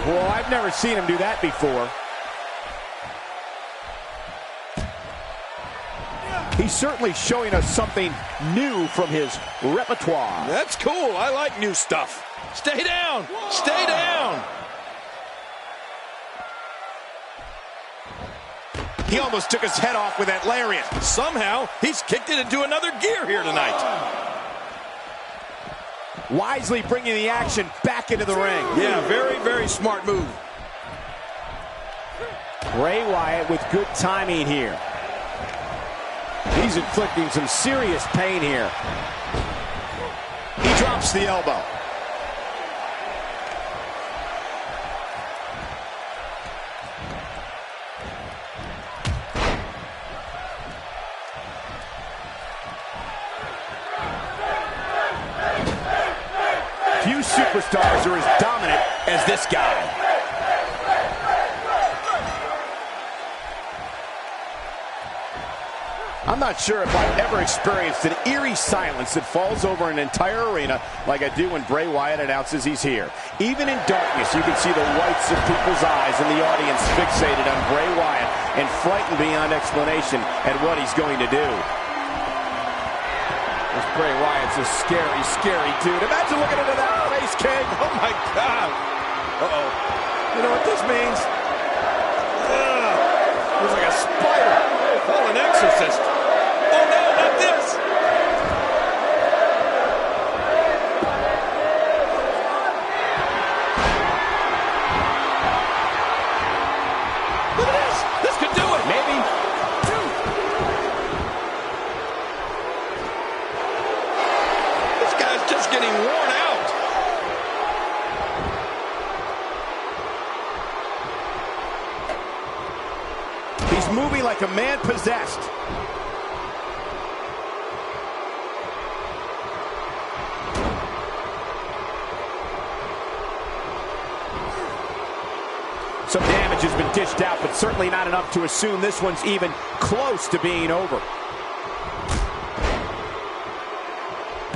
Well, I've never seen him do that before. He's certainly showing us something new from his repertoire. That's cool. I like new stuff. Stay down. Stay down. He almost took his head off with that lariat. Somehow, he's kicked it into another gear here tonight. Wisely bringing the action back into the ring. Yeah, very, very smart move. Bray Wyatt with good timing here. He's inflicting some serious pain here. He drops the elbow. Few superstars are as dominant as this guy. I'm not sure if I've ever experienced an eerie silence that falls over an entire arena like I do when Bray Wyatt announces he's here. Even in darkness, you can see the whites of people's eyes and the audience fixated on Bray Wyatt and frightened beyond explanation at what he's going to do. This Bray Wyatt's a scary, scary dude. Imagine looking into that face, King. Oh, my God. Uh-oh. You know what this means? Looks like a spider. Call an exorcist. Oh, no, not this. Look at this. This could do it. Maybe. This guy's just getting worn out. He's moving like a man possessed. Some damage has been dished out, but certainly not enough to assume this one's even close to being over.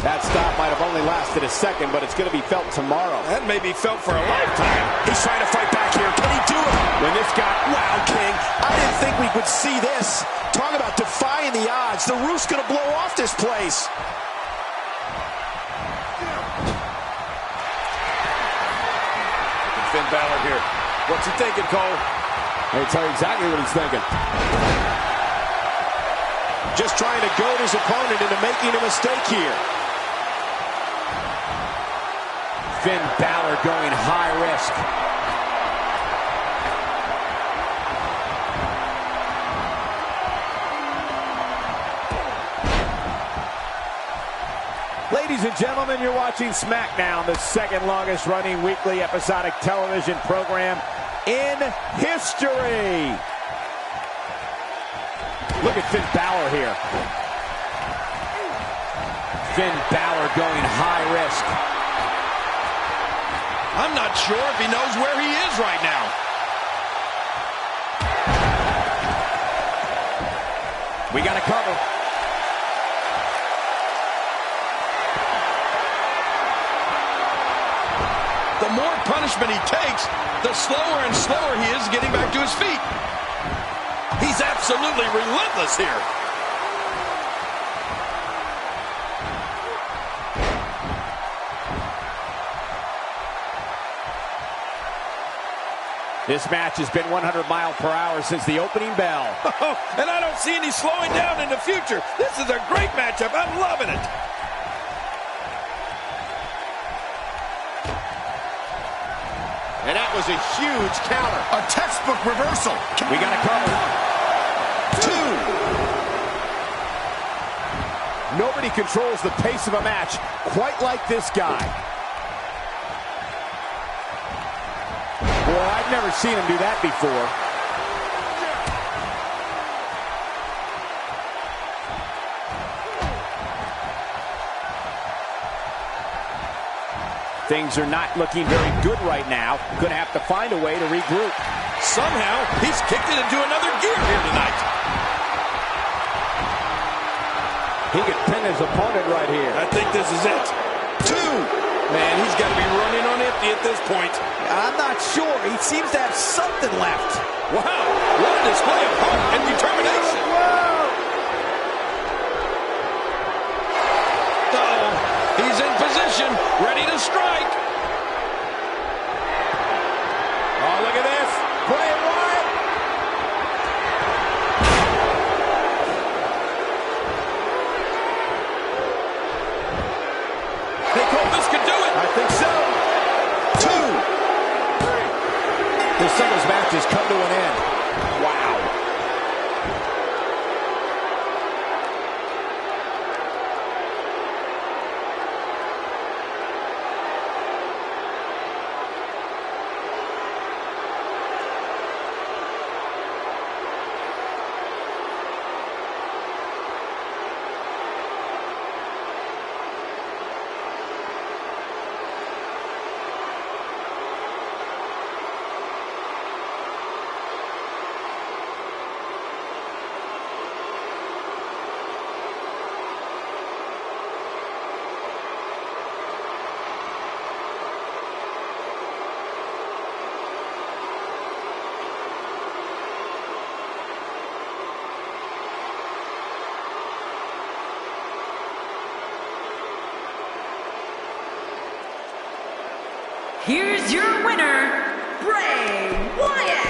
That stop might have only lasted a second, but it's going to be felt tomorrow. That may be felt for a lifetime. He's trying to fight back here. Can he do it? When this got... Wow, King. I didn't think we would see this. Talk about defying the odds. The roof's going to blow off this place. Finn Balor here. What's he thinking, Cole? I tell you exactly what he's thinking. Just trying to goad his opponent into making a mistake here. Finn Balor going high risk. Ladies and gentlemen, you're watching SmackDown, the second longest running weekly episodic television program in history. Look at Finn Balor here. Finn Balor going high risk. I'm not sure if he knows where he is right now. We got to cover. The more punishment he takes, the slower and slower he is getting back to his feet. He's absolutely relentless here. This match has been 100 miles per hour since the opening bell. And I don't see any slowing down in the future. This is a great matchup. I'm loving it. And that was a huge counter. A textbook reversal. We got to cover. 2. Nobody controls the pace of a match quite like this guy. Boy, I've never seen him do that before. Things are not looking very good right now. Going to have to find a way to regroup. Somehow, he's kicked it into another gear here tonight. He could pin his opponent right here. I think this is it. 2. Man, he's got to be running on empty at this point. I'm not sure. He seems to have something left. Wow, what a display of heart and determination. Uh-oh, he's in position, ready to strike. Oh, look at this. Play it wide. Hey, Cole, this could do it. I think so. 2. This singles match has come to an end. Wow. Here's your winner, Bray Wyatt.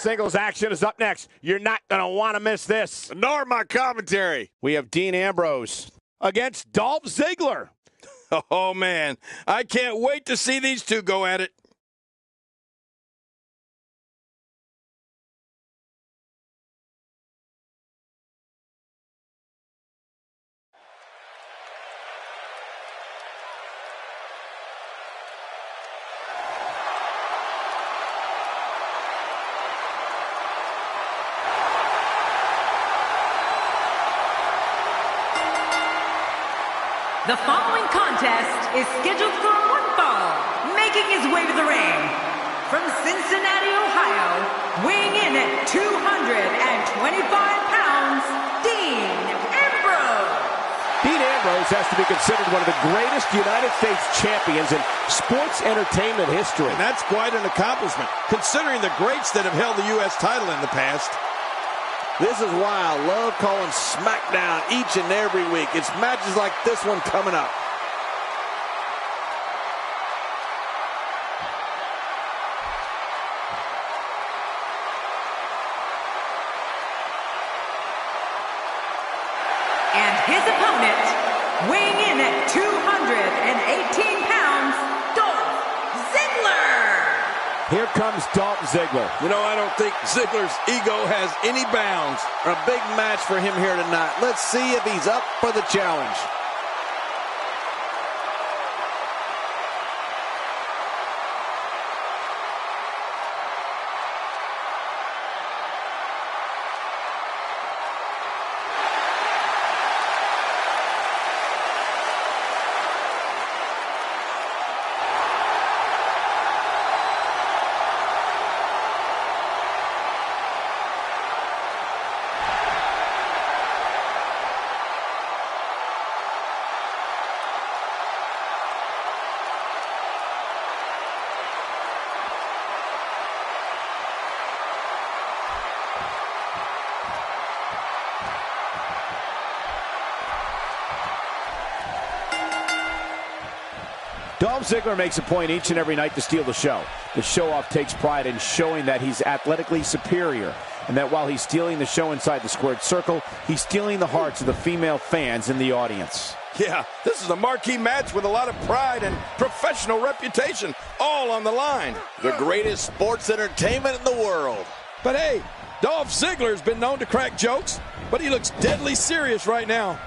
Singles action is up next. You're not going to want to miss this. Nor my commentary. We have Dean Ambrose against Dolph Ziggler. Oh, man. I can't wait to see these two go at it. The following contest is scheduled for one fall, making his way to the ring. From Cincinnati, Ohio, weighing in at 225 pounds, Dean Ambrose. Dean Ambrose has to be considered one of the greatest United States champions in sports entertainment history. And that's quite an accomplishment, considering the greats that have held the U.S. title in the past. This is why I love calling SmackDown each and every week. It's matches like this one coming up. And his opponent, weighing in at 218 pounds, Dolph Ziggler. Here comes Dolph Ziggler. You know, I don't think Ziggler's ego has any bounds. A big match for him here tonight. Let's see if he's up for the challenge. Dolph Ziggler makes a point each and every night to steal the show. The show-off takes pride in showing that he's athletically superior, and that while he's stealing the show inside the squared circle, he's stealing the hearts of the female fans in the audience. Yeah, this is a marquee match with a lot of pride and professional reputation, all on the line. The greatest sports entertainment in the world. But hey, Dolph Ziggler's been known to crack jokes, but he looks deadly serious right now.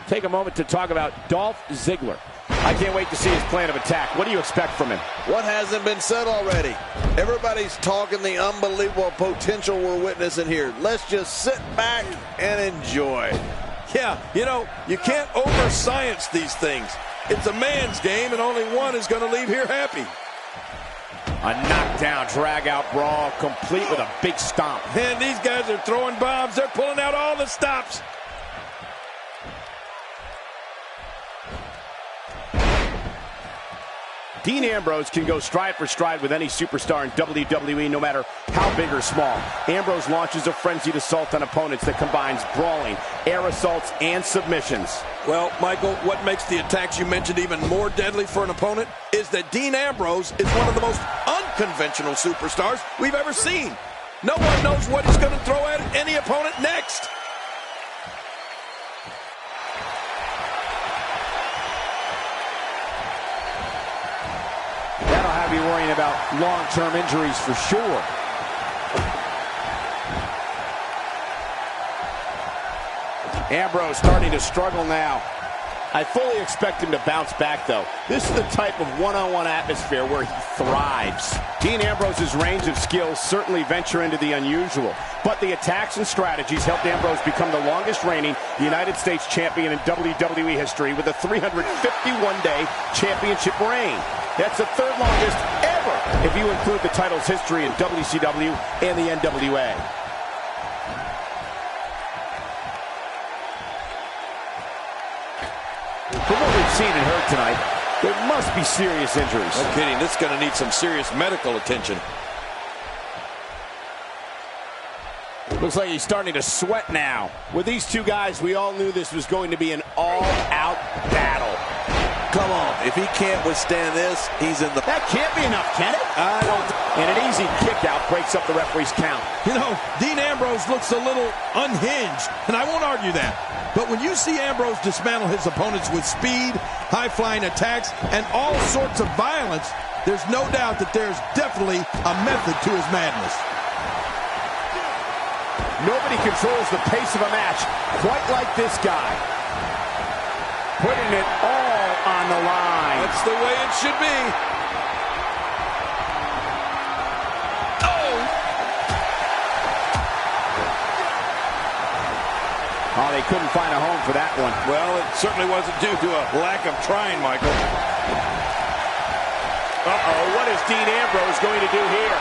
Take a moment to talk about Dolph Ziggler. I can't wait to see his plan of attack. What do you expect from him? What hasn't been said already? Everybody's talking the unbelievable potential we're witnessing here. Let's just sit back and enjoy. Yeah, you know, you can't over-science these things. It's a man's game, and only one is going to leave here happy. A knockdown, drag-out brawl, complete with a big stomp. And these guys are throwing bombs. They're pulling out all the stops. Dean Ambrose can go stride for stride with any superstar in WWE, no matter how big or small. Ambrose launches a frenzied assault on opponents that combines brawling, air assaults, and submissions. Well, Michael, what makes the attacks you mentioned even more deadly for an opponent is that Dean Ambrose is one of the most unconventional superstars we've ever seen. No one knows what he's going to throw at any opponent next. That'll have you worrying about long-term injuries for sure. Ambrose starting to struggle now. I fully expect him to bounce back, though. This is the type of one-on-one atmosphere where he thrives. Dean Ambrose's range of skills certainly venture into the unusual, but the attacks and strategies helped Ambrose become the longest reigning United States champion in WWE history with a 351-day championship reign. That's the third longest ever if you include the title's history in WCW and the NWA. From what we've seen and heard tonight, there must be serious injuries. No kidding, this is going to need some serious medical attention. Looks like he's starting to sweat now. With these two guys, we all knew this was going to be an all-out battle. Come on, If he can't withstand this, he's in the... That can't be enough, can it? I don't... And an easy kick out breaks up the referee's count. You know, Dean Ambrose looks a little unhinged, and I won't argue that. But when you see Ambrose dismantle his opponents with speed, high-flying attacks, and all sorts of violence, there's no doubt that there's definitely a method to his madness. Nobody controls the pace of a match quite like this guy. Putting it all on the line. That's the way it should be. Oh, they couldn't find a home for that one. Well, it certainly wasn't due to a lack of trying, Michael. Uh-oh, what is Dean Ambrose going to do here?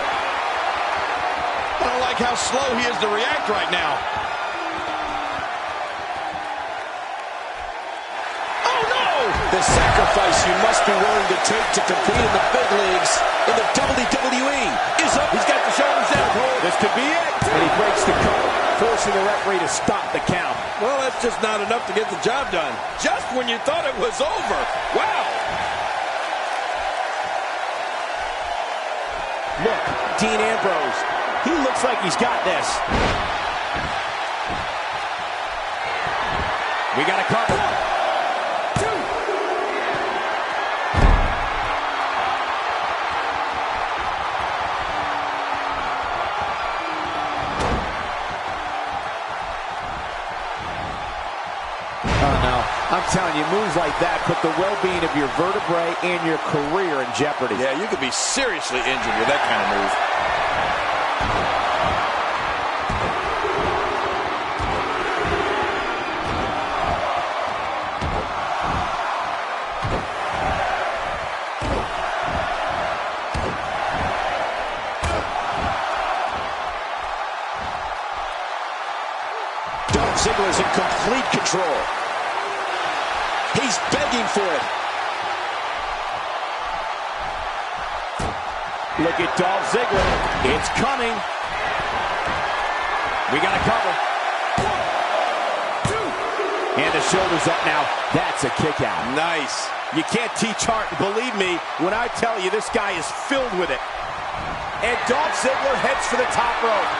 I don't like how slow he is to react right now. Oh, no! The sacrifice you must be willing to take to compete in the big leagues in the WWE is up. He's got the shoulders down. This could be it. And he breaks the cover, forcing the referee to stop the count. Well, that's just not enough to get the job done. Just when you thought it was over. Wow! Look, Dean Ambrose. He looks like he's got this. We got a cover. I'm telling you, moves like that put the well-being of your vertebrae and your career in jeopardy. Yeah, you could be seriously injured with that kind of move. Dolph Ziggler is in complete control. He's begging for it. Look at Dolph Ziggler. It's coming. We got a cover. 1, 2. And the shoulder's up now. That's a kick out. Nice. You can't teach heart. Believe me when I tell you this guy is filled with it. And Dolph Ziggler heads for the top rope.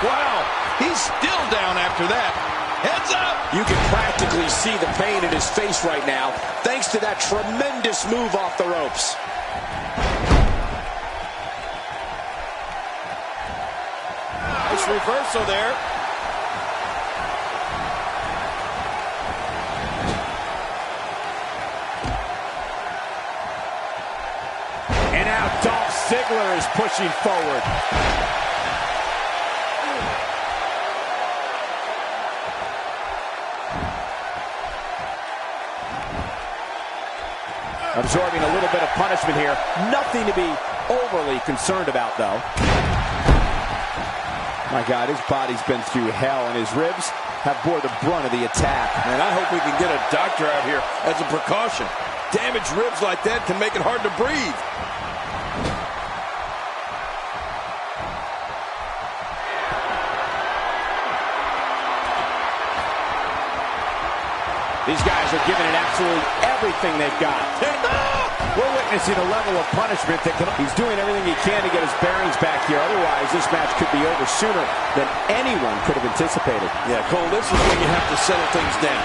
Wow. He's still down after that. Heads up! You can practically see the pain in his face right now, thanks to that tremendous move off the ropes. Nice reversal there. And now Dolph Ziggler is pushing forward. Absorbing a little bit of punishment here. Nothing to be overly concerned about, though. My God, his body's been through hell, and his ribs have bore the brunt of the attack. Man, I hope we can get a doctor out here as a precaution. Damaged ribs like that can make it hard to breathe. These guys are giving it absolutely everything they've got. We're witnessing a level of punishment that he's doing everything he can to get his bearings back here. Otherwise, this match could be over sooner than anyone could have anticipated. Yeah, Cole, this is when you have to settle things down.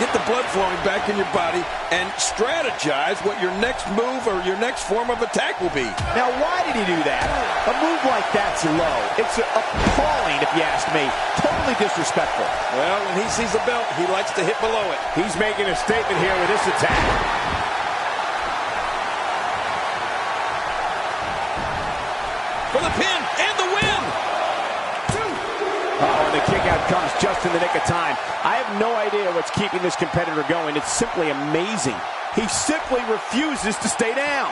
Get the blood flowing back in your body and strategize what your next move or your next form of attack will be. Now, why did he do that? A move like that's low. It's appalling, if you ask me. Totally disrespectful. Well, when he sees the belt, he likes to hit below it. He's making a statement here with this attack. For the pin and the win! Oh, and the kick out comes just in the nick of time. I have no idea what's keeping this competitor going. It's simply amazing. He simply refuses to stay down.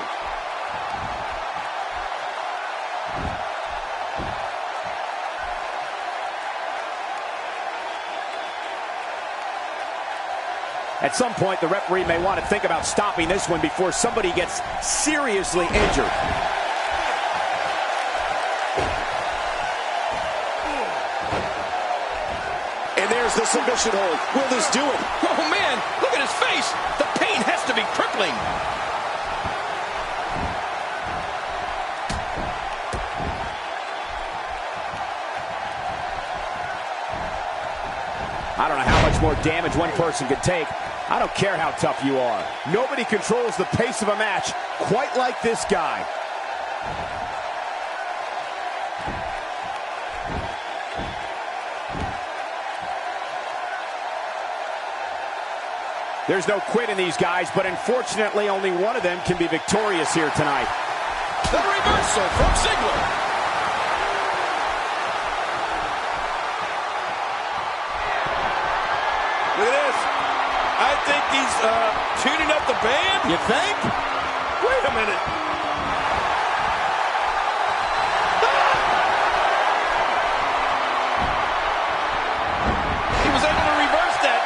At some point, the referee may want to think about stopping this one before somebody gets seriously injured. The submission hold. Will this do it? Oh, man, look at his face. The pain has to be crippling. much more damage one person could take. I don't care how tough you are. Nobody controls the pace of a match quite like this guy. There's no quit in these guys, but unfortunately only one of them can be victorious here tonight. The reversal from Ziggler. Look at this. I think he's tuning up the band. You think? Wait a minute. He was able to reverse that.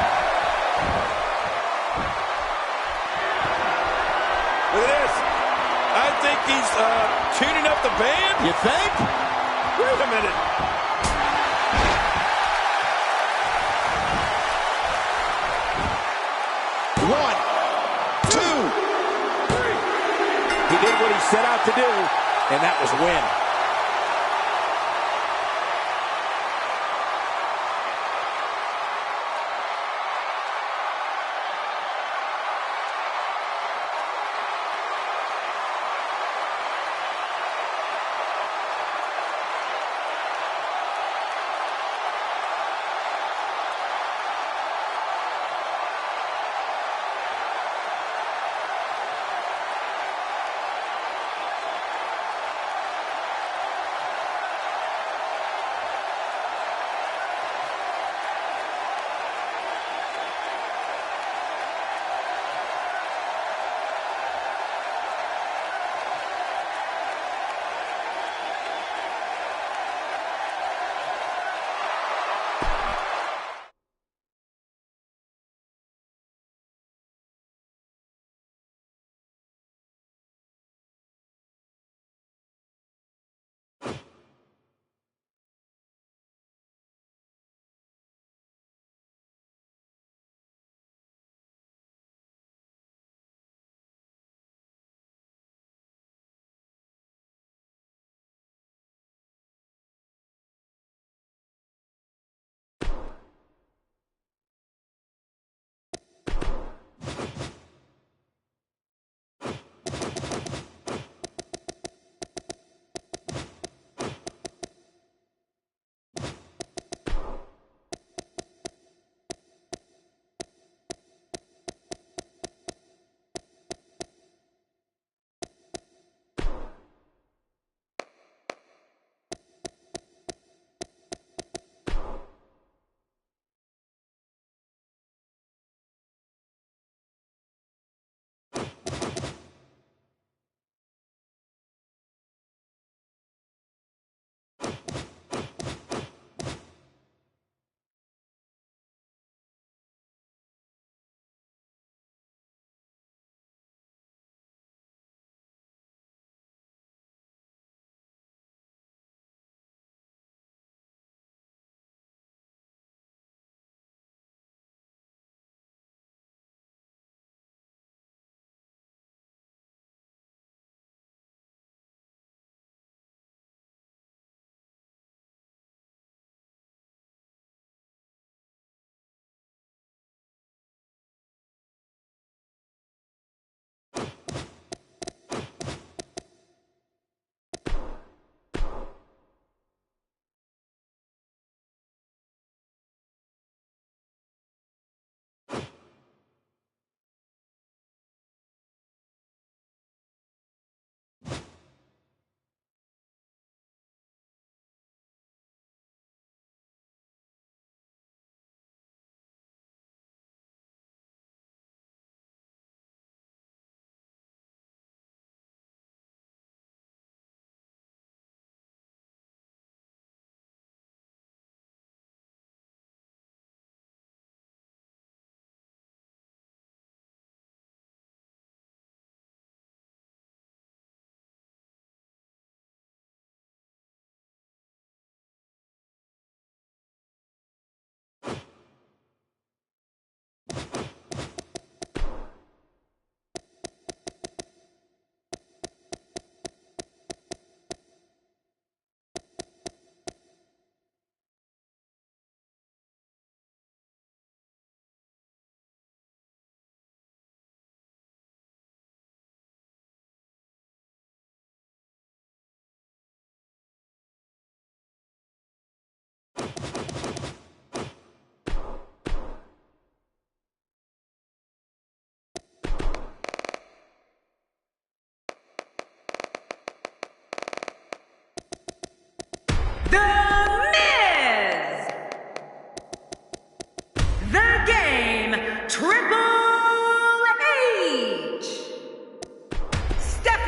Look at this. I think he's tuning up the band. You think? Wait a minute. One, two, He did what he set out to do, and that was win.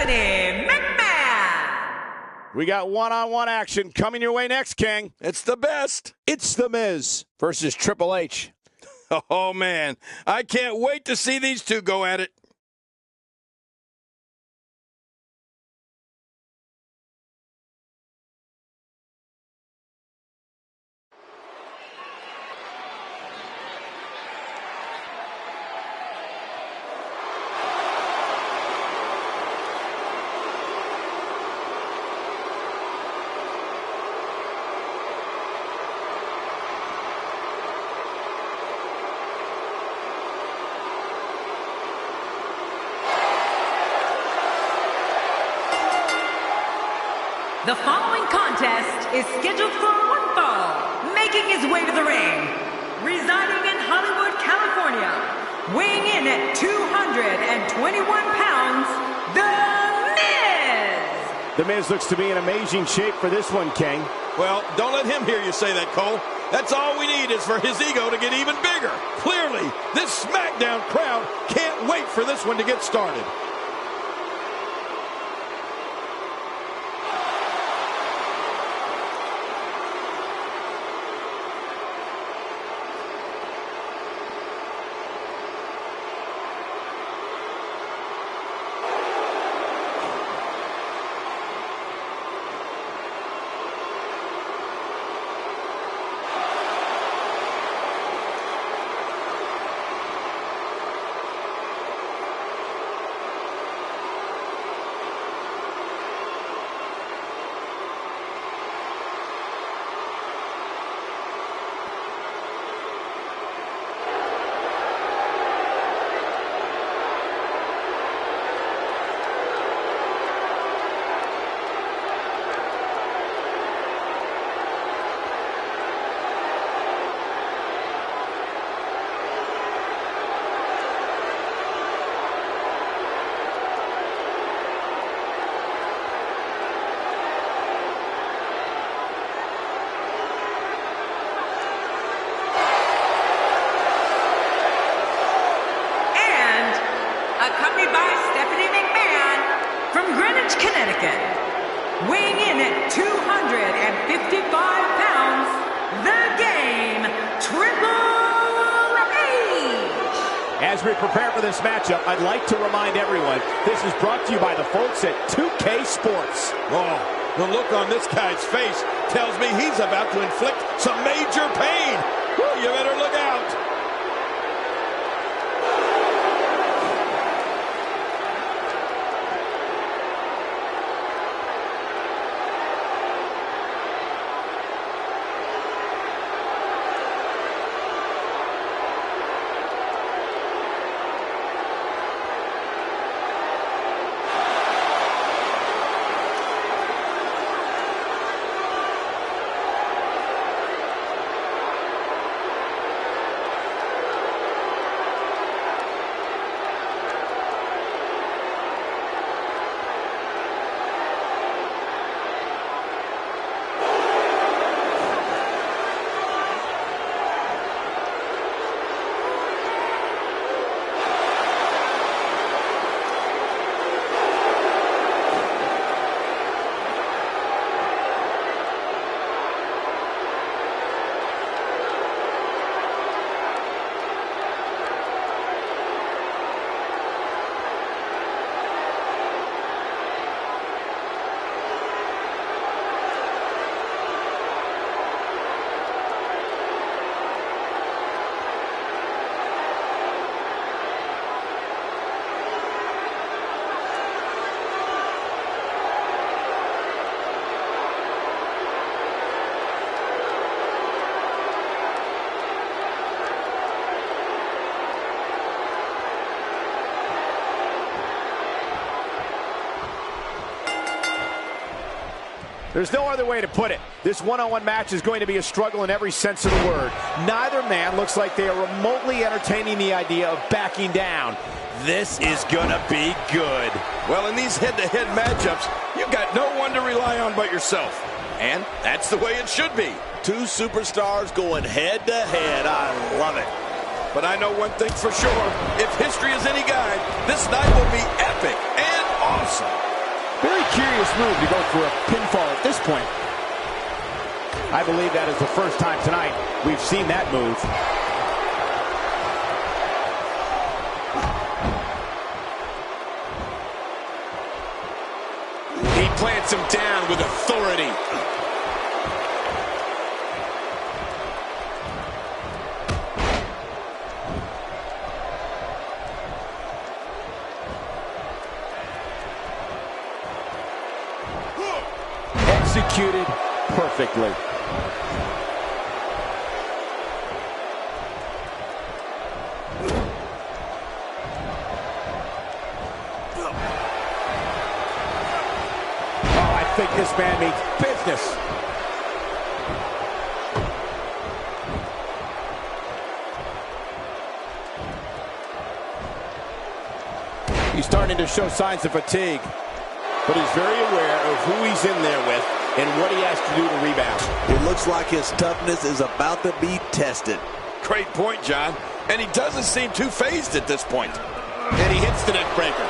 Stephanie McMahon. We got one-on-one action coming your way next, King. It's the best. It's The Miz versus Triple H. Oh, man. I can't wait to see these two go at it. The following contest is scheduled for one fall, making his way to the ring. Residing in Hollywood, California, weighing in at 221 pounds, The Miz! The Miz looks to be in amazing shape for this one, King. Well, don't let him hear you say that, Cole. That's all we need is for his ego to get even bigger. Clearly, this SmackDown crowd can't wait for this one to get started. Accompanied by Stephanie McMahon from Greenwich, Connecticut. Weighing in at 255 pounds, The Game, Triple H. As we prepare for this matchup, I'd like to remind everyone, this is brought to you by the folks at 2K Sports. Oh, the look on this guy's face tells me he's about to inflict some major pain. Whew, you better look out. There's no other way to put it. This one-on-one match is going to be a struggle in every sense of the word. Neither man looks like they are remotely entertaining the idea of backing down. This is gonna be good. Well, in these head-to-head matchups, you've got no one to rely on but yourself. And that's the way it should be. Two superstars going head-to-head. I love it. But I know one thing for sure. If history is any guide, this night will be epic and awesome. Very curious move to go for a pinfall at this point. I believe that is the first time tonight we've seen that move. He plants him down with authority. Executed perfectly. Oh, I think this man means business. He's starting to show signs of fatigue, but he's very aware of who he's in there with and what he has to do to rebound. It looks like his toughness is about to be tested. Great point, John. And he doesn't seem too phased at this point. And he hits the neck breaker.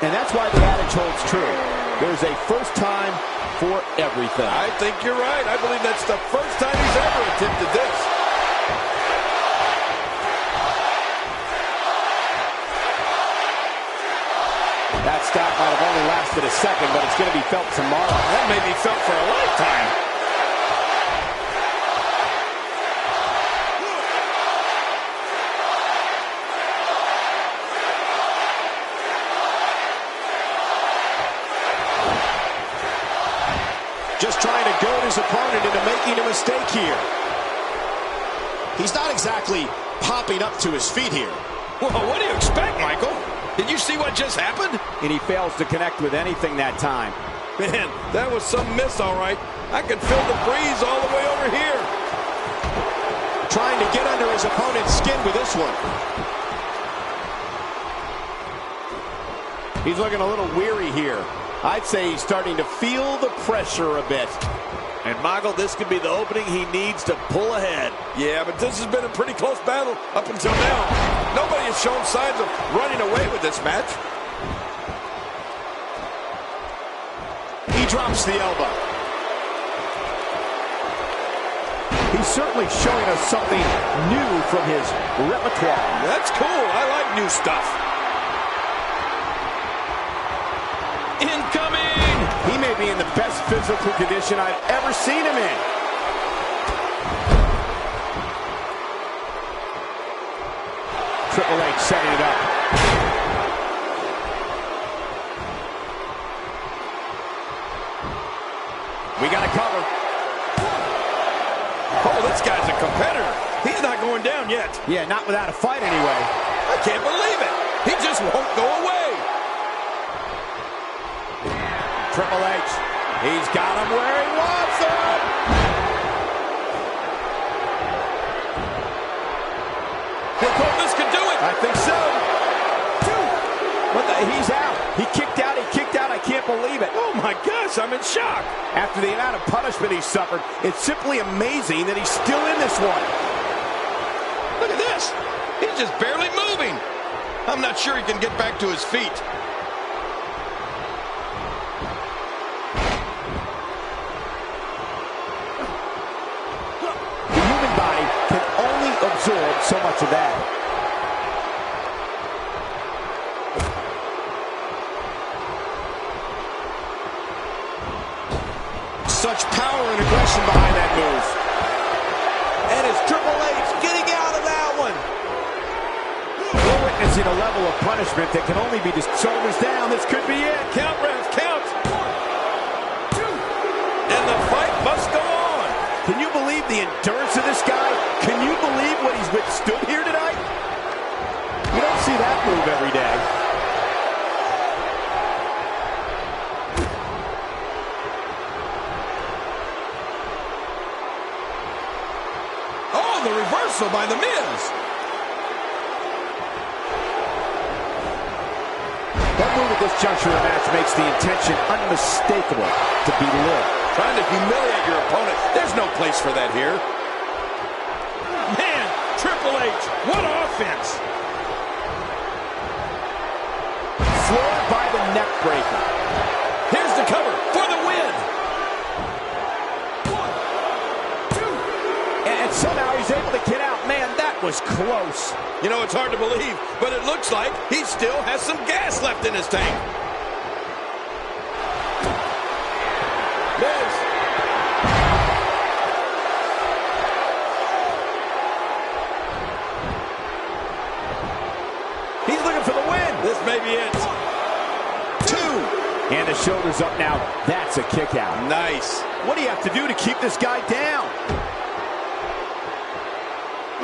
And that's why the adage holds true. There's a first time for everything. I think you're right. I believe that's the first time he's ever attempted this. That stop might have only lasted a second, but it's going to be felt tomorrow. That may be felt for a lifetime. Just trying to goad his opponent into making a mistake here. He's not exactly popping up to his feet here. Well, what do you expect, Michael? Did you see what just happened? And he fails to connect with anything that time. Man, that was some miss, all right. I can feel the breeze all the way over here. Trying to get under his opponent's skin with this one. He's looking a little weary here. I'd say he's starting to feel the pressure a bit. And Michael, this could be the opening he needs to pull ahead. Yeah, but this has been a pretty close battle up until now. Nobody has shown signs of running away with this match. He drops the elbow. He's certainly showing us something new from his repertoire. That's cool. I like new stuff. Incoming! He may be in the best physical condition I've ever seen him in. Triple H setting it up. We got a cover. Oh, this guy's a competitor. He's not going down yet. Yeah, not without a fight anyway. I can't believe it. He just won't go away. Triple H, he's got him where he wants him. Look, this could do it. I think so. He's out. He kicked out. He kicked out. I can't believe it. Oh, my gosh, I'm in shock. After the amount of punishment he suffered, it's simply amazing that he's still in this one. Look at this. He's just barely moving. I'm not sure he can get back to his feet. The human body can only absorb so much of that. Such power and aggression behind that move. And it's Triple H getting out of that one. We're witnessing a level of punishment that can only be just shoulders down. This could be it. Count, ref, count. 1, 2. And the fight must go on. Can you believe the endurance of this guy? Can you believe what he's withstood here tonight? You don't see that move every day. Oh, the reversal by The Miz. That move at this juncture of the match makes the intention unmistakable to belittle. Trying to humiliate your opponent. There's no place for that here. Man, Triple H, what offense! Floored by the neck breaker. Here's the cover for the win. 1, 2. And somehow he's able to get out. Man, that was close. You know, it's hard to believe, but it looks like he still has some gas left in his tank. Miz. He's looking for the win. This may be it. 2. And the shoulder's up now. That's a kick out. Nice. What do you have to do to keep this guy down?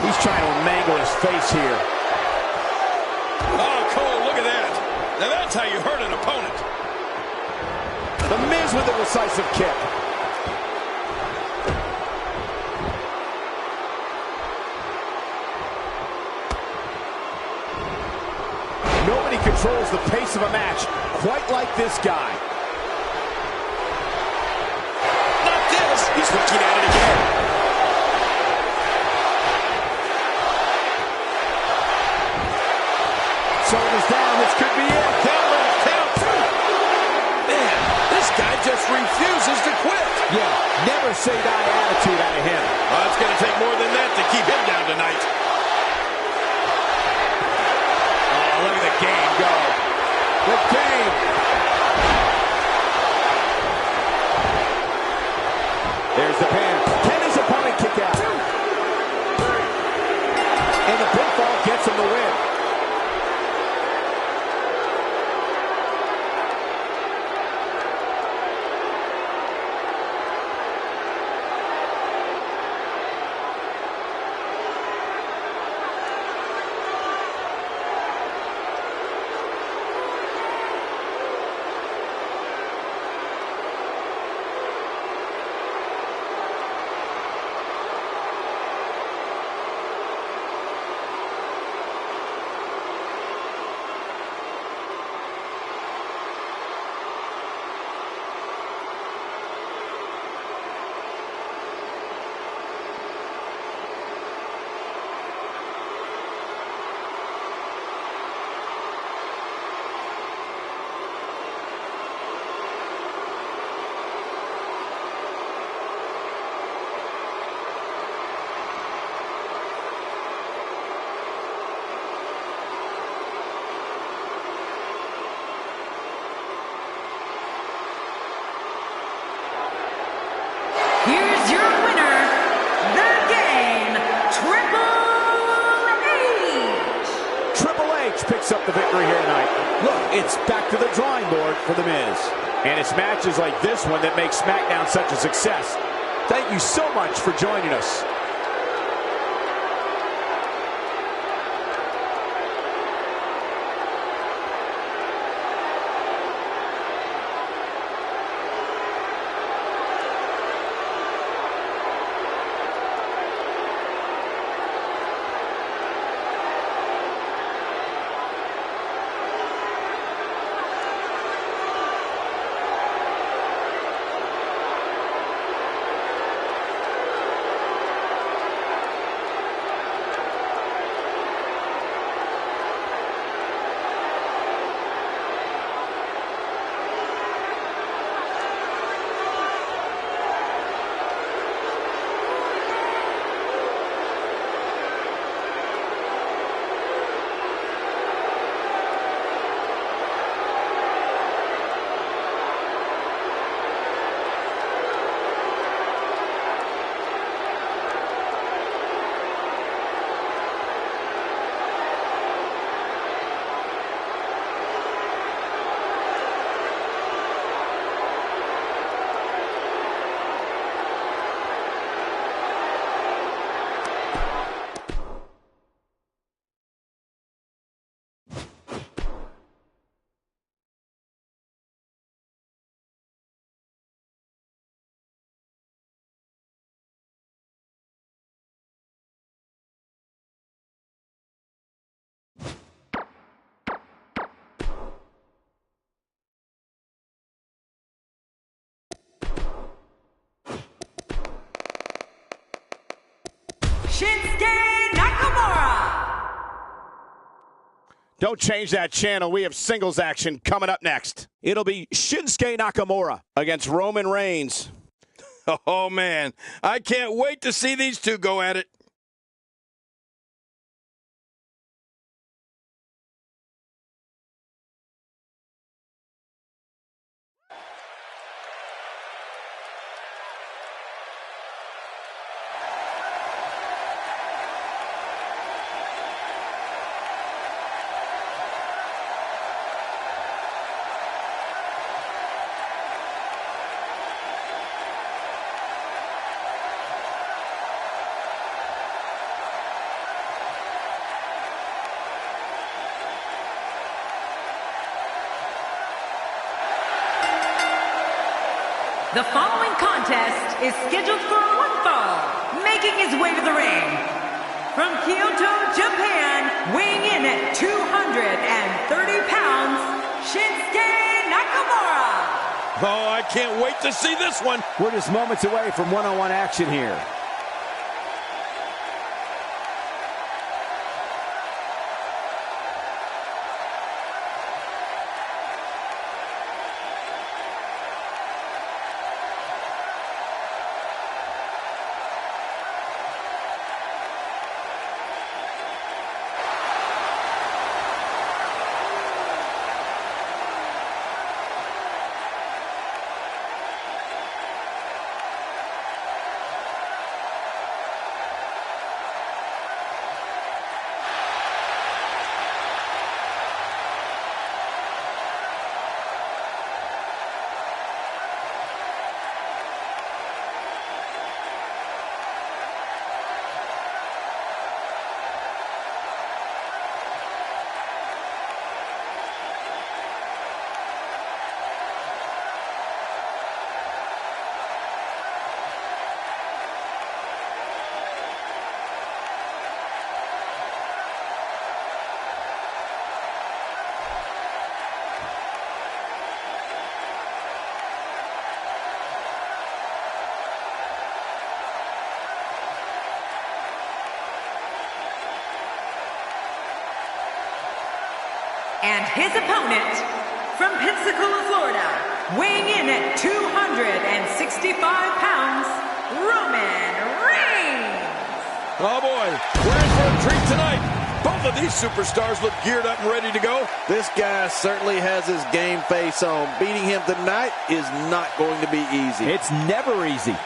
He's trying to mangle his face here. Oh, Cole, look at that. Now that's how you hurt an opponent. The Miz with a decisive kick. Nobody controls the pace of a match quite like this guy. Not this. He's looking at it again. Shoulders down, this could be it. Count. Man, this guy just refuses to quit. Yeah, never say die attitude out of him. Well, it's going to take more than that to keep him down tonight. Oh, look at the game go. The game. There's the pin. Can his opponent kick out? 2, 3. And the pinfall gets him the win. Here's your winner, The Game, Triple H picks up the victory here tonight. Look, it's back to the drawing board for The Miz. And it's matches like this one that make SmackDown such a success. Thank you so much for joining us. Shinsuke Nakamura. Don't change that channel. We have singles action coming up next. It'll be Shinsuke Nakamura against Roman Reigns. Oh, man. I can't wait to see these two go at it. The following contest is scheduled for one fall, making his way to the ring. From Kyoto, Japan, weighing in at 230 pounds, Shinsuke Nakamura. Oh, I can't wait to see this one. We're just moments away from one-on-one action here. And his opponent, from Pensacola, Florida, weighing in at 265 pounds, Roman Reigns. Oh, boy. We're in for a treat tonight. Both of these superstars look geared up and ready to go. This guy certainly has his game face on. Beating him tonight is not going to be easy. It's never easy.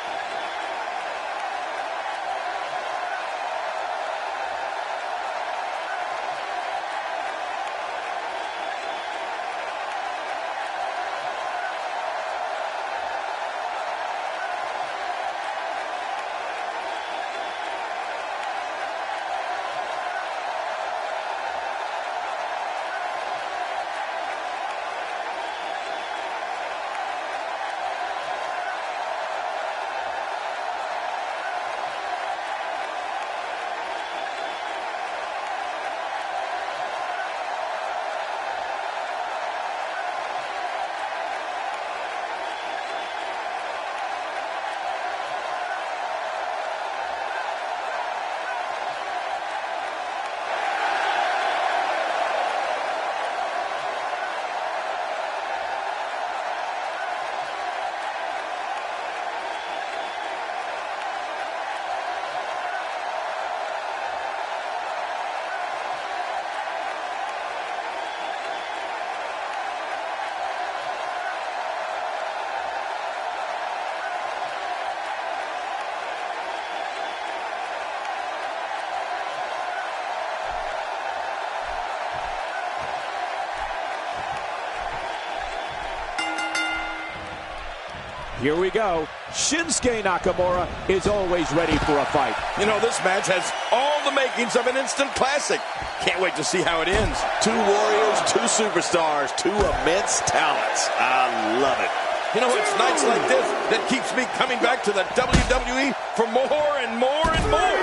Here we go. Shinsuke Nakamura is always ready for a fight. You know, this match has all the makings of an instant classic. Can't wait to see how it ends. Two warriors, two superstars, two immense talents. I love it. You know, it's nights like this that keeps me coming back to the WWE for more and more and more.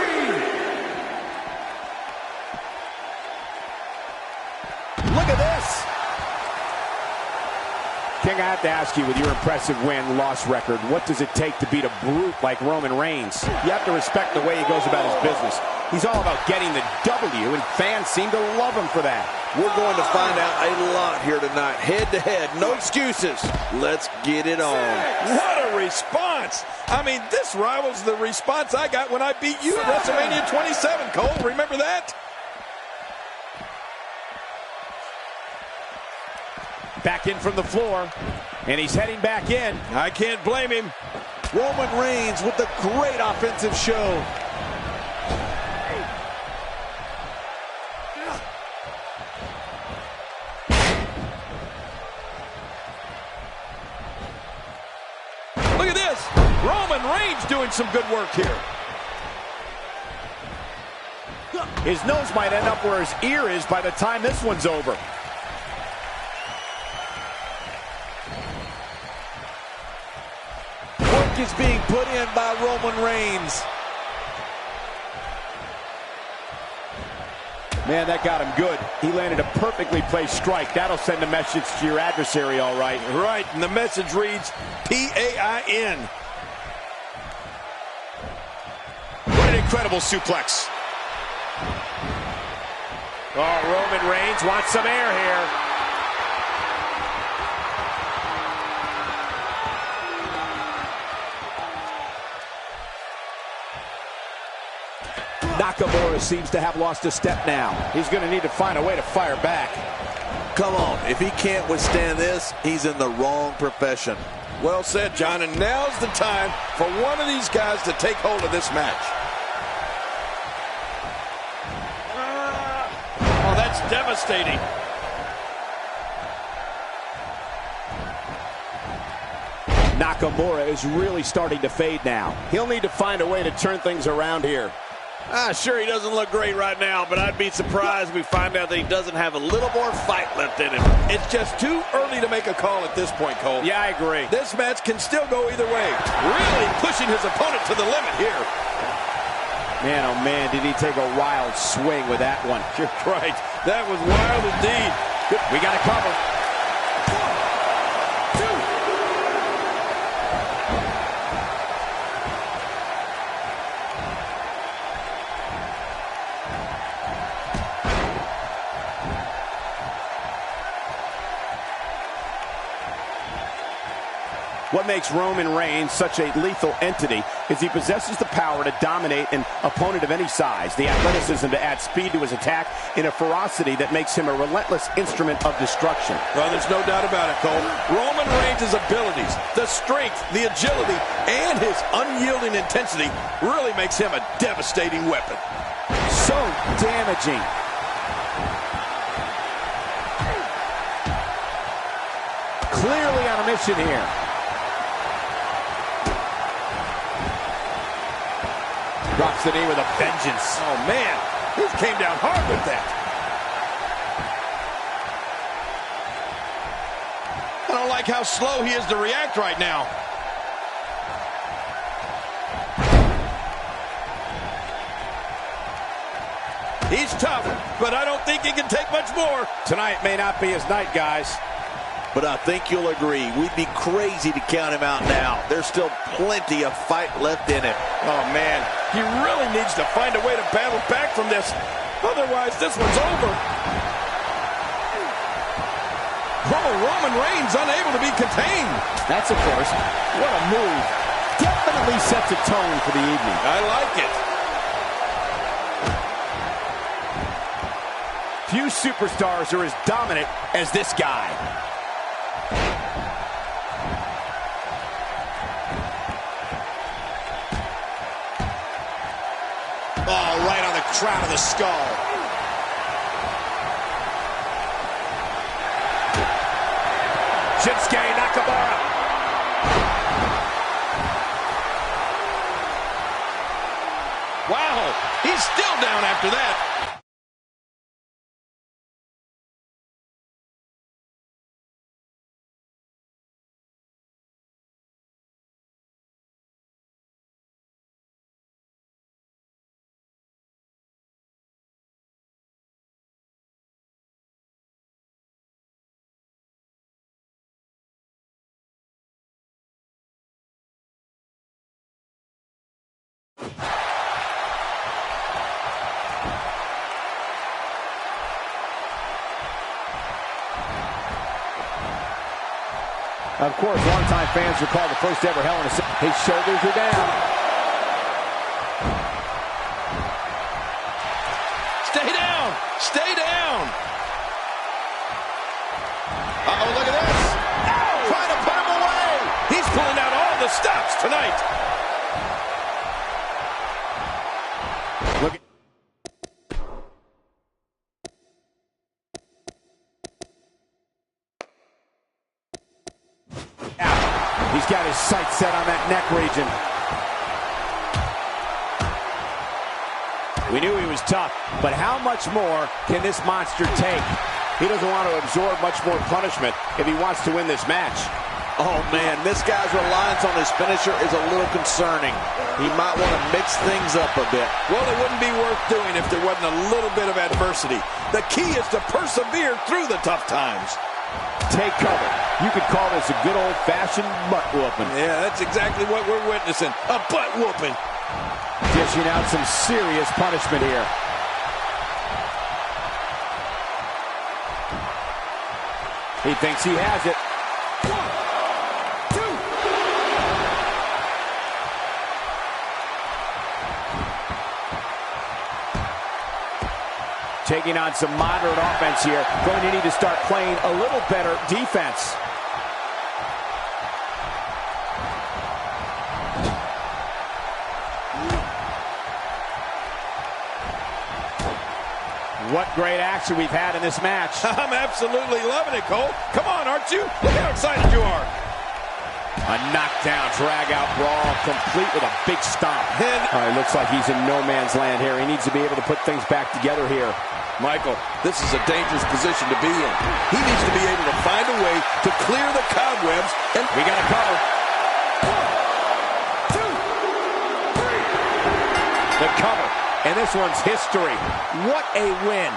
Look at this. thing I have to ask you with your impressive win-loss record, what does it take to beat a brute like Roman Reigns? You have to respect the way he goes about his business. He's all about getting the W, and fans seem to love him for that. We're going to find out a lot here tonight. Head-to-head, no excuses. Let's get it on. What a response. I mean, this rivals the response I got when I beat you at WrestleMania 27, Cole. Remember that? Back in from the floor, and he's heading back in. I can't blame him. Roman Reigns with a great offensive show. Look at this. Roman Reigns doing some good work here. His nose might end up where his ear is by the time this one's over. Work is being put in by Roman Reigns. Man, that got him good. He landed a perfectly placed strike. That'll send a message to your adversary, all right. Right, and the message reads P-A-I-N. What an incredible suplex. Oh, Roman Reigns wants some air here. Nakamura seems to have lost a step now. He's going to need to find a way to fire back. Come on, if he can't withstand this, he's in the wrong profession. Well said, John, and now's the time for one of these guys to take hold of this match. Oh, that's devastating. Nakamura is really starting to fade now. He'll need to find a way to turn things around here. Sure, he doesn't look great right now, but I'd be surprised if we find out that he doesn't have a little more fight left in him. It's just too early to make a call at this point, Cole. Yeah, I agree. This match can still go either way. Really pushing his opponent to the limit here. Man, oh man, did he take a wild swing with that one. You're right. That was wild indeed. We got to cover. What makes Roman Reigns such a lethal entity is he possesses the power to dominate an opponent of any size, the athleticism to add speed to his attack, and a ferocity that makes him a relentless instrument of destruction. Well, there's no doubt about it, Cole. Roman Reigns' abilities, the strength, the agility, and his unyielding intensity really makes him a devastating weapon. So damaging. Clearly on a mission here. Drops the knee with a vengeance. Oh, man. He came down hard with that. I don't like how slow he is to react right now. He's tough, but I don't think he can take much more. Tonight may not be his night, guys. But I think you'll agree, we'd be crazy to count him out now. There's still plenty of fight left in him. Oh, man. He really needs to find a way to battle back from this. Otherwise, this one's over. Oh, Roman Reigns unable to be contained. That's a first. What a move. Definitely sets a tone for the evening. I like it. Few superstars are as dominant as this guy. Oh, right on the crown of the skull. Shinsuke Nakamura. Wow, he's still down after that. Of course, longtime fans recall the first ever Hell in a Cell. His shoulders are down. Stay down! Stay down! Uh-oh, look at this! Oh! Trying to put him away! He's pulling out all the stops tonight! Look at He's got his sights set on that neck region. We knew he was tough, but how much more can this monster take? He doesn't want to absorb much more punishment if he wants to win this match. Oh, man, this guy's reliance on his finisher is a little concerning. He might want to mix things up a bit. Well, it wouldn't be worth doing if there wasn't a little bit of adversity. The key is to persevere through the tough times. Take cover. You could call this a good old-fashioned butt whooping. Yeah, that's exactly what we're witnessing. A butt whooping. Dishing out some serious punishment here. He thinks he has it. 1, 2. Taking on some moderate offense here. Going to need to start playing a little better defense. What great action we've had in this match. I'm absolutely loving it, Cole. Come on, aren't you? Look how excited you are. A knockdown, drag-out brawl, complete with a big stomp. It looks like he's in no man's land here. He needs to be able to put things back together here. Michael, this is a dangerous position to be in. He needs to be able to find a way to clear the cobwebs. And we got to cover. 1, 2, 3. The cover. And this one's history. What a win.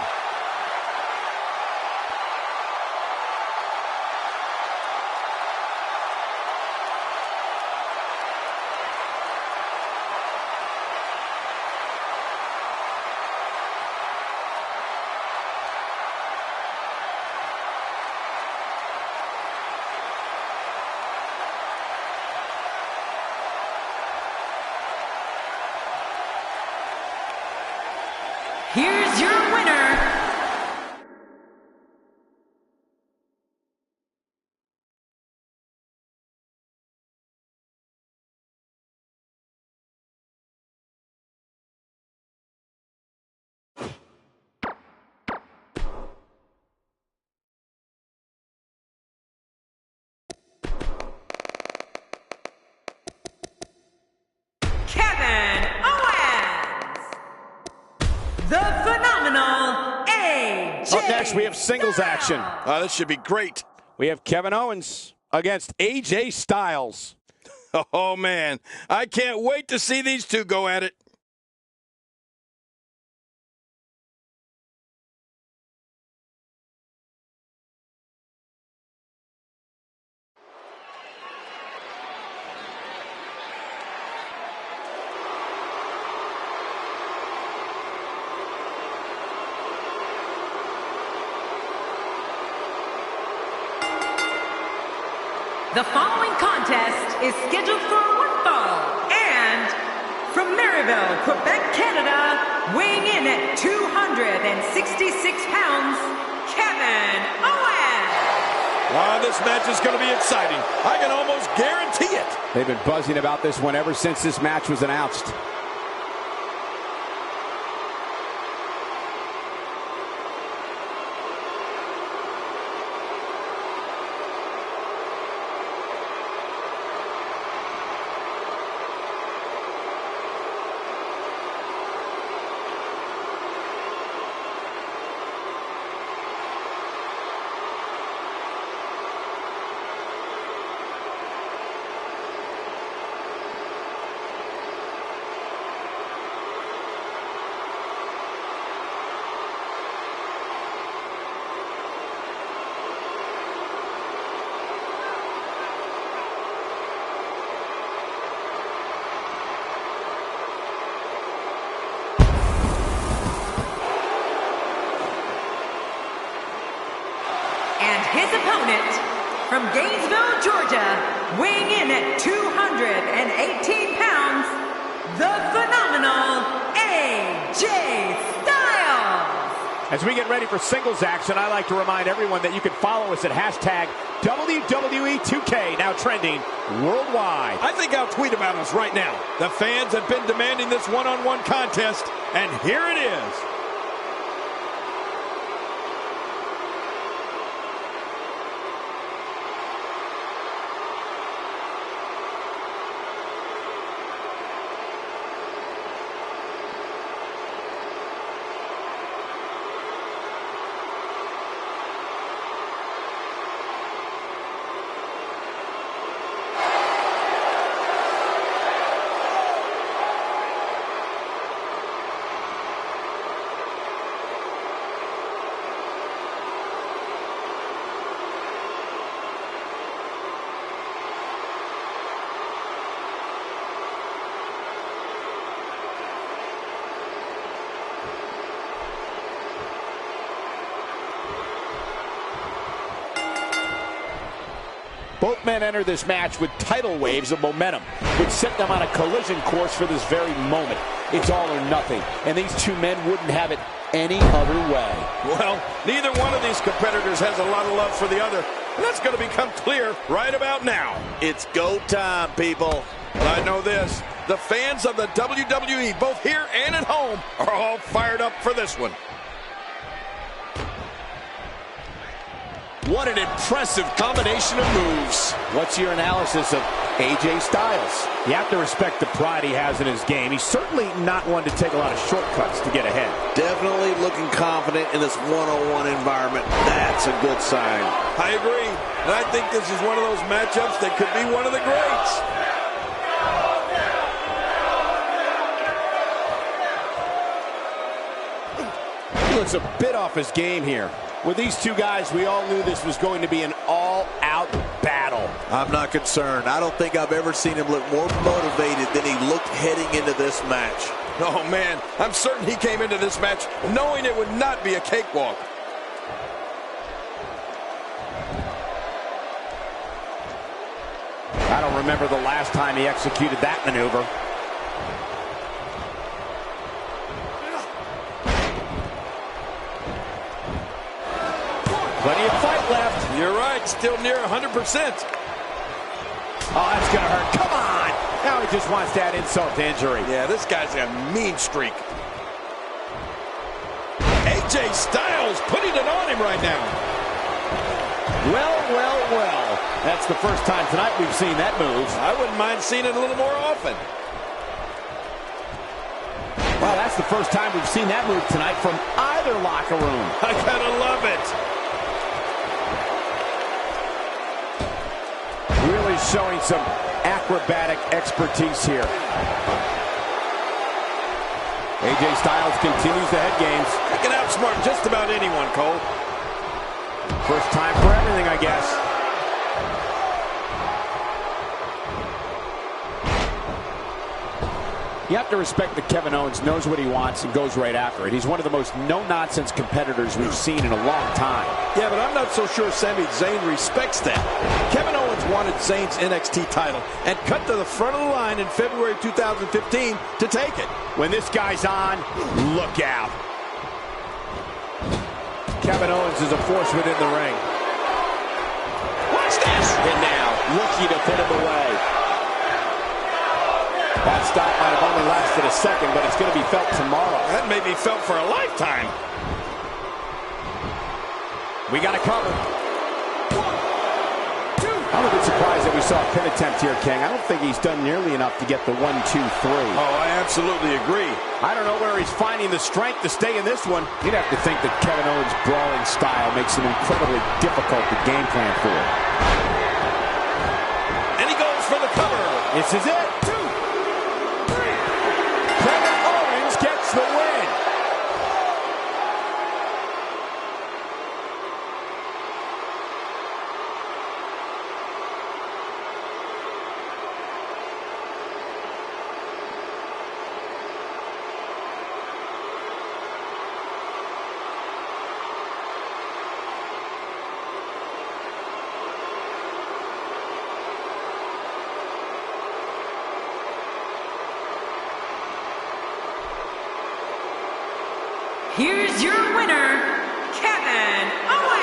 Here's your winner, Kevin Owens, the phenomenal AJ. Up next, we have singles action. this should be great. We have Kevin Owens against AJ Styles. Oh, man. I can't wait to see these two go at it. The following contest is scheduled for one fall, and from Maryville, Quebec, Canada, weighing in at 266 pounds, Kevin Owens. This match is going to be exciting. I can almost guarantee it. They've been buzzing about this one ever since this match was announced. his opponent, from Gainesville, Georgia, weighing in at 218 pounds, the phenomenal AJ Styles. As we get ready for singles action, I like to remind everyone that you can follow us at hashtag WWE2K, now trending worldwide. I think I'll tweet about us right now. The fans have been demanding this one-on-one contest, and here it is. Both men enter this match with tidal waves of momentum, which set them on a collision course for this very moment. It's all or nothing, and these two men wouldn't have it any other way. Well, neither one of these competitors has a lot of love for the other, and that's going to become clear right about now. It's go time, people. But I know this, the fans of the WWE, both here and at home, are all fired up for this one. What an impressive combination of moves. What's your analysis of AJ Styles? You have to respect the pride he has in his game. He's certainly not one to take a lot of shortcuts to get ahead. Definitely looking confident in this one-on-one environment. That's a good sign. I agree, and I think this is one of those matchups that could be one of the greats. He looks a bit off his game here. With these two guys, we all knew this was going to be an all-out battle. I'm not concerned. I don't think I've ever seen him look more motivated than he looked heading into this match. Oh, man, I'm certain he came into this match knowing it would not be a cakewalk. I don't remember the last time he executed that maneuver. Plenty of fight left. You're right, still near 100%. Oh, that's going to hurt. Come on. Now he just wants to add insult to injury. Yeah, this guy's a mean streak. AJ Styles putting it on him right now. Well, well, well. That's the first time tonight we've seen that move. I wouldn't mind seeing it a little more often. Well, that's the first time we've seen that move tonight from either locker room. I gotta love it. Really showing some acrobatic expertise here. AJ Styles continues the head games. He can outsmart just about anyone, Cole. First time for everything, I guess. You have to respect that Kevin Owens knows what he wants and goes right after it. He's one of the most no-nonsense competitors we've seen in a long time. Yeah, but I'm not so sure Sami Zayn respects that. Kevin Owens wanted Zayn's NXT title and cut to the front of the line in February 2015 to take it. When this guy's on, look out. Kevin Owens is a force within the ring. Watch this. And now, looking to put him away. That stop might have only lasted a second, but it's going to be felt tomorrow. That may be felt for a lifetime. We got it covered. I'm a bit surprised that we saw a pin attempt here, King. I don't think he's done nearly enough to get the 1, 2, 3. Oh, I absolutely agree. I don't know where he's finding the strength to stay in this one. You'd have to think that Kevin Owens' brawling style makes him incredibly difficult to game plan for. And he goes for the cover. This is it. 2, 3. Kevin Owens gets the win. here's your winner, Kevin Owens.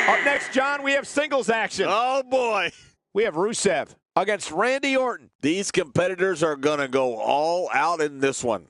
Up next, John, we have singles action. Oh, boy. We have Rusev against Randy Orton. These competitors are going to go all out in this one.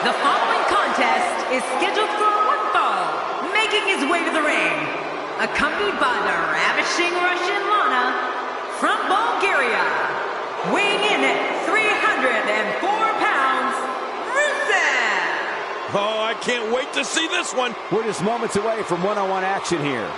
The following contest is scheduled for one fall, making his way to the ring, accompanied by the ravishing Russian Lana from Bulgaria, weighing in at 304 pounds, Rusev. Oh, I can't wait to see this one. We're just moments away from one-on-one action here.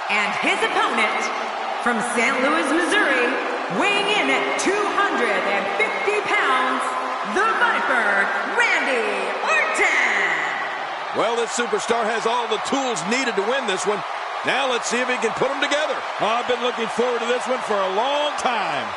And his opponent, from St. Louis, Missouri, weighing in at 250 pounds, the Viper, Randy Orton. Well, this superstar has all the tools needed to win this one. Now let's see if he can put them together. Oh, I've been looking forward to this one for a long time.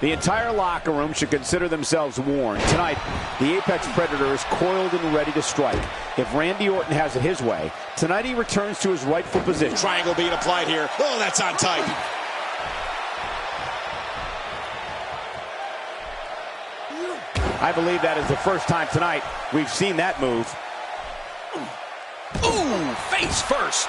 The entire locker room should consider themselves warned. Tonight, the Apex Predator is coiled and ready to strike. If Randy Orton has it his way, tonight he returns to his rightful position. Triangle being applied here. Oh, that's on tight. I believe that is the first time tonight we've seen that move. Ooh, face first.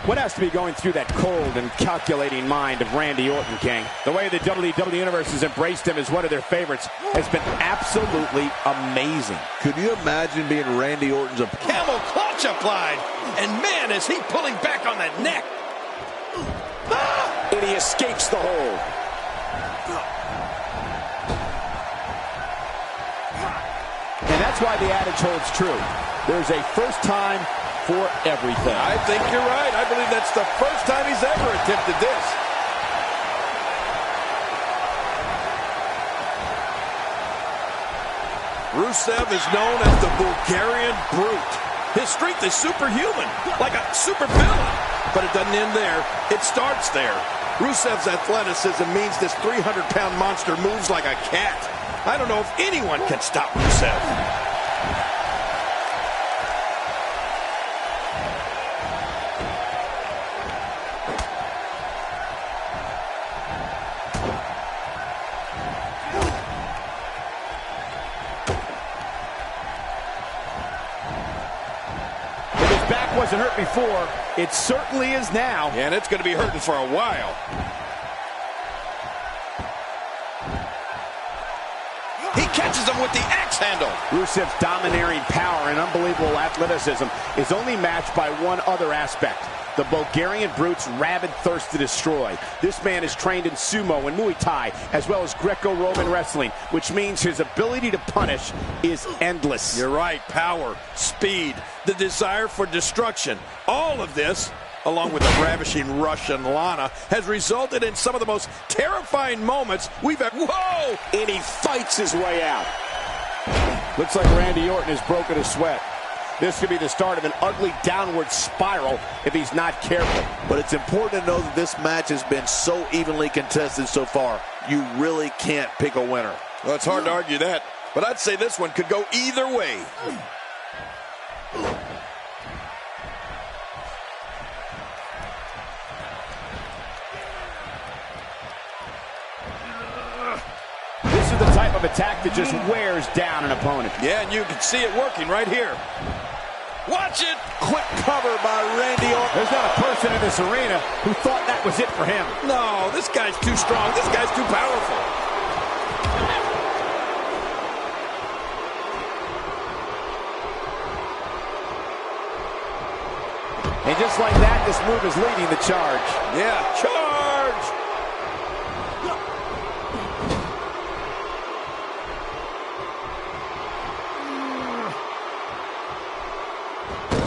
What has to be going through that cold and calculating mind of Randy Orton, King? The way the WWE Universe has embraced him as one of their favorites has been absolutely amazing. Could you imagine being Randy Orton's Camel clutch applied. And man, is he pulling back on that neck. And he escapes the hold. And that's why the adage holds true. There's a first time for everything. I think you're right. I believe that's the first time he's ever attempted this. Rusev is known as the Bulgarian Brute. His strength is superhuman, like a supervillain. But it doesn't end there. It starts there. Rusev's athleticism means this 300-pound monster moves like a cat. I don't know if anyone can stop Rusev. Back wasn't hurt before. It certainly is now. And it's going to be hurting for a while. He catches him with the axe handle. Rusev's domineering power and unbelievable athleticism is only matched by one other aspect: the Bulgarian Brute's rabid thirst to destroy. This man is trained in sumo and Muay Thai, as well as Greco-Roman wrestling, which means his ability to punish is endless. You're right. Power, speed, the desire for destruction. All of this, along with the ravishing Russian Lana, has resulted in some of the most terrifying moments we've had. Whoa! And he fights his way out. Looks like Randy Orton has broken a sweat. This could be the start of an ugly downward spiral if he's not careful. But it's important to know that this match has been so evenly contested so far. You really can't pick a winner. Well, it's hard to argue that, but I'd say this one could go either way. This is the type of attack that just wears down an opponent. Yeah, and you can see it working right here. Watch it! Quick cover by Randy Orton. There's not a person in this arena who thought that was it for him. No, this guy's too strong. This guy's too powerful. And just like that, this move is leading the charge. Yeah, charge!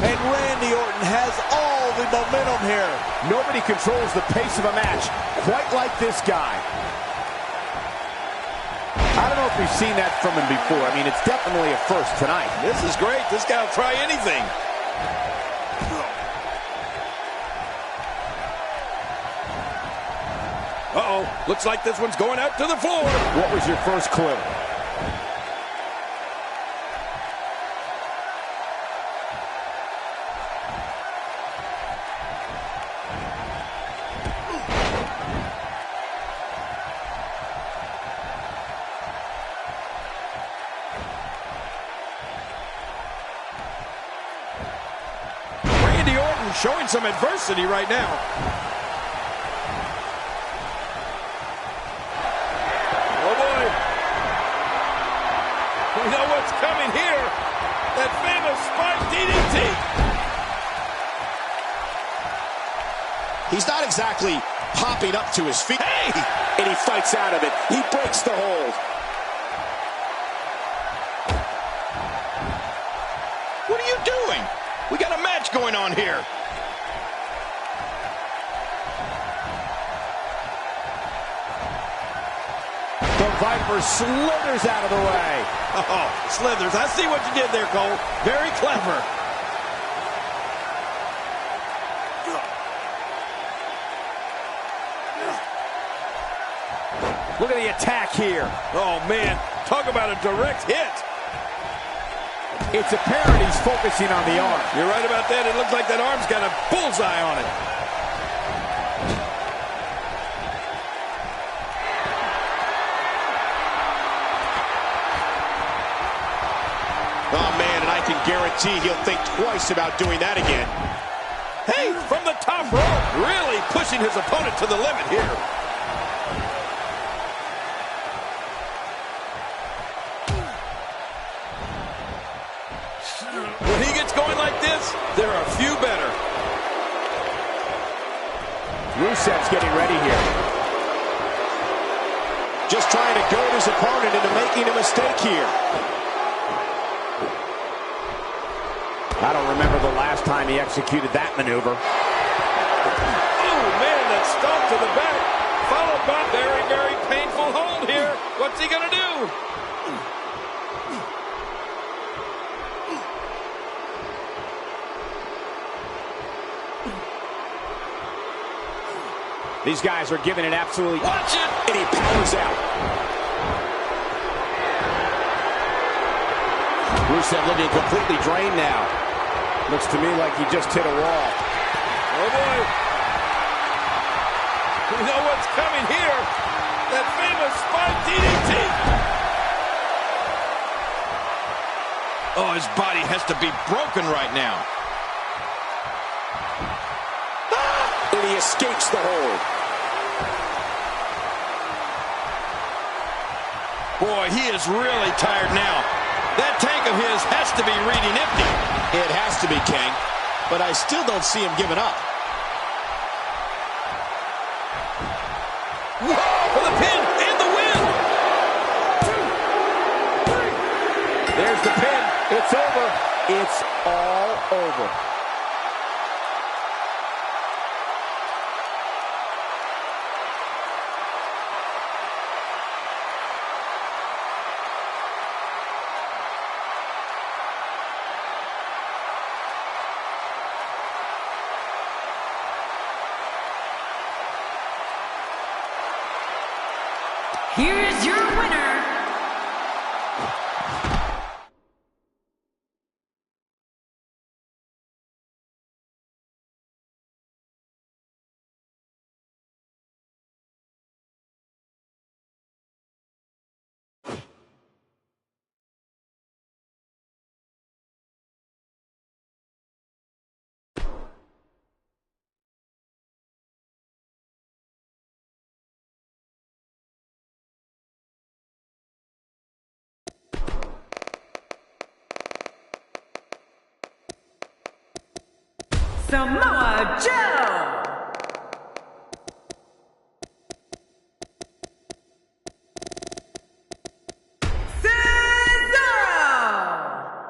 And Randy Orton has all the momentum here. Nobody controls the pace of a match quite like this guy. I don't know if we've seen that from him before. I mean, it's definitely a first tonight. This is great. This guy will try anything. Uh-oh. Looks like this one's going out to the floor. What was your first clue? Randy Orton showing some adversity right now. Oh boy. We know what's coming here. That famous spike DDT. He's not exactly popping up to his feet. Hey! And he fights out of it. He breaks the hold. What are you doing? We got a match going on here. The Viper slithers out of the way. Oh, slithers. I see what you did there, Cole. Very clever. Look at the attack here. Oh, man. Talk about a direct hit. It's apparent he's focusing on the arm. You're right about that. It looks like that arm's got a bullseye on it. Oh, man, and I can guarantee he'll think twice about doing that again. Hey, from the top rope. Really pushing his opponent to the limit here. When he gets going like this, there are few better. Rusev's getting ready here. Just trying to goad his opponent into making a mistake here. I don't remember the last time he executed that maneuver. Oh, man, that stomp to the back, followed by very, very painful hold here. What's he going to do? These guys are giving it absolutely... Watch it! And he powers out. Rusev looking completely drained now. Looks to me like he just hit a wall. Oh, boy. We know what's coming here. That famous spike DDT. Oh, his body has to be broken right now. And he escapes the hold. Boy, he is really tired now. That tank of his has to be reading empty. It has to be, King. But I still don't see him giving up. Whoa, for the pin and the win. There's the pin. It's over. It's all over. Here is your winner, Samoa Joe. Cesaro.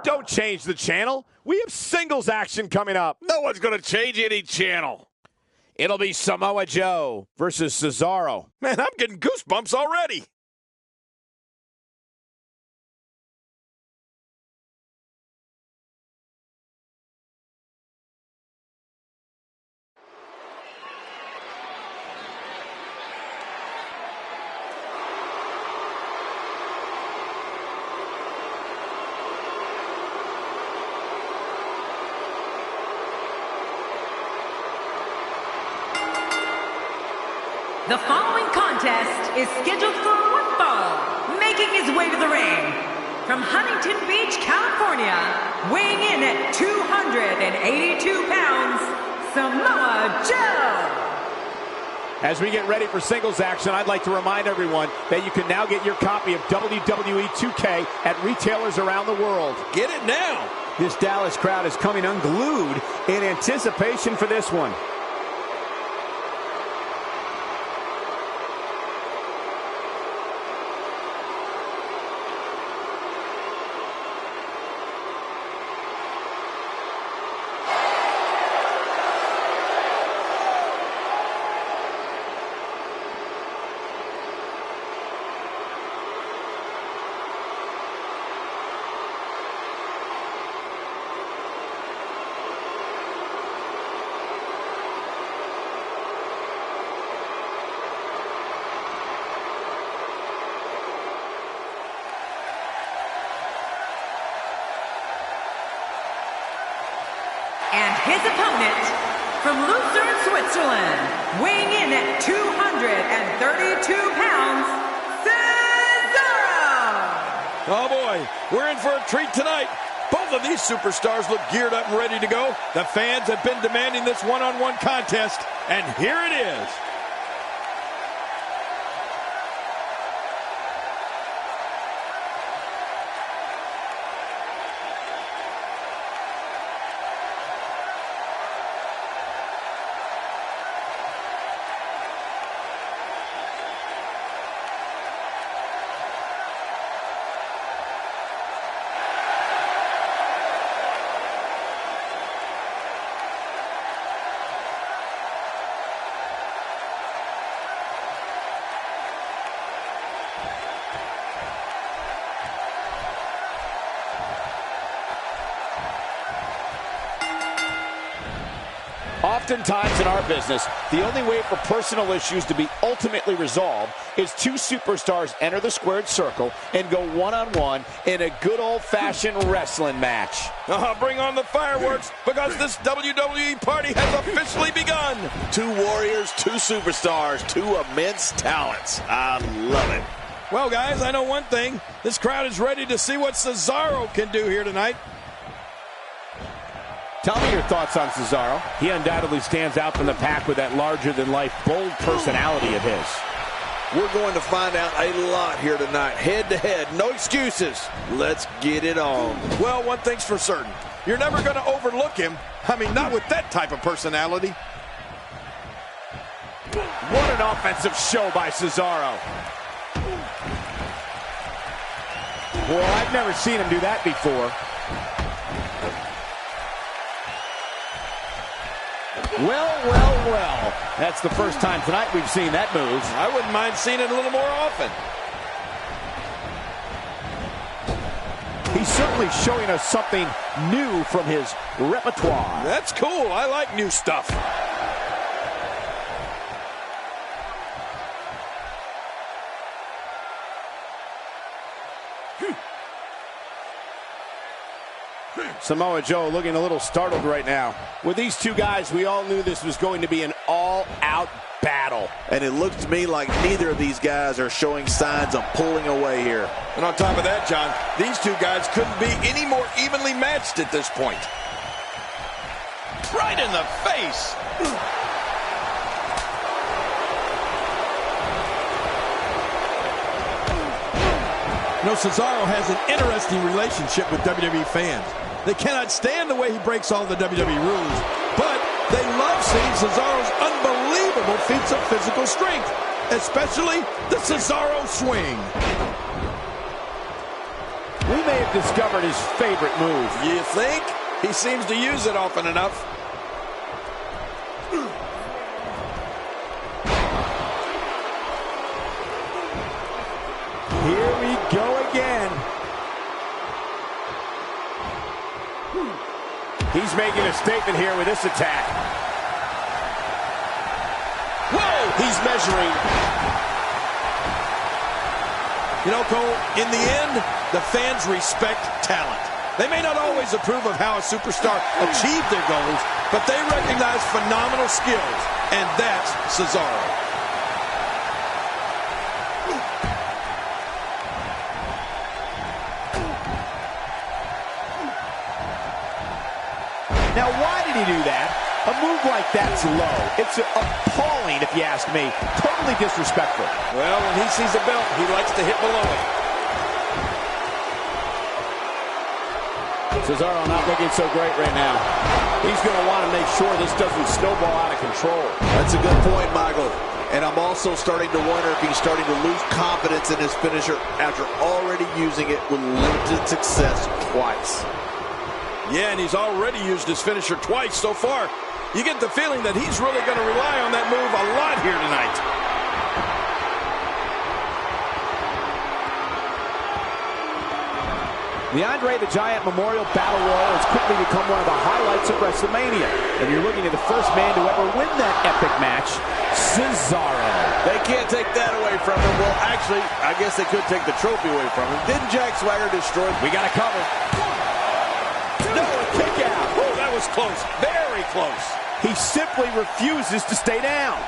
Don't change the channel. We have singles action coming up. No one's going to change any channel. It'll be Samoa Joe versus Cesaro. Man, I'm getting goosebumps already. The following contest is scheduled for one fall. Making his way to the ring from Huntington Beach, California, weighing in at 282 pounds, Samoa Joe. As we get ready for singles action, I'd like to remind everyone that you can now get your copy of WWE 2K at retailers around the world. Get it now. This Dallas crowd is coming unglued in anticipation for this one. And his opponent from Lucerne, Switzerland, weighing in at 232 pounds, Cesaro. Oh, boy, we're in for a treat tonight. Both of these superstars look geared up and ready to go. The fans have been demanding this one-on-one contest, and here it is. Oftentimes in our business, the only way for personal issues to be ultimately resolved is two superstars enter the squared circle and go one-on-one in a good old-fashioned wrestling match. Bring on the fireworks, because this WWE party has officially begun. Two warriors, two superstars, two immense talents. I love it. Well, guys, I know one thing. This crowd is ready to see what Cesaro can do here tonight. Tell me your thoughts on Cesaro. He undoubtedly stands out from the pack with that larger-than-life, bold personality of his. We're going to find out a lot here tonight. Head-to-head, no excuses. Let's get it on. Well, one thing's for certain. You're never going to overlook him. I mean, not with that type of personality. What an offensive show by Cesaro. Well, I've never seen him do that before. Well. That's the first time tonight we've seen that move. I wouldn't mind seeing it a little more often. He's certainly showing us something new from his repertoire. That's cool. I like new stuff. Samoa Joe looking a little startled right now. With these two guys, we all knew this was going to be an all-out battle. And it looks to me like neither of these guys are showing signs of pulling away here. And on top of that, John, these two guys couldn't be any more evenly matched at this point. Right in the face. You know, Cesaro has an interesting relationship with WWE fans. They cannot stand the way he breaks all the WWE rules, but they love seeing Cesaro's unbelievable feats of physical strength, especially the Cesaro swing. We may have discovered his favorite move. You think? He seems to use it often enough. Here we go again. He's making a statement here with this attack. Whoa! He's measuring. You know, Cole, in the end, the fans respect talent. They may not always approve of how a superstar achieved their goals, but they recognize phenomenal skills, and that's Cesaro. Now, why did he do that? A move like that's low. It's appalling, if you ask me. Totally disrespectful. Well, when he sees a belt, he likes to hit below it. Cesaro not looking so great right now. He's going to want to make sure this doesn't snowball out of control. That's a good point, Michael. And I'm also starting to wonder if he's starting to lose confidence in his finisher after already using it with limited success twice. Yeah, and he's already used his finisher twice so far. You get the feeling that he's really going to rely on that move a lot here tonight. The Andre the Giant Memorial Battle Royal has quickly become one of the highlights of WrestleMania. And you're looking at the first man to ever win that epic match, Cesaro. They can't take that away from him. Well, actually, I guess they could take the trophy away from him. Didn't Jack Swagger destroy him? We got to cover. No, a kick out. Oh, that was close. Very close. He simply refuses to stay down.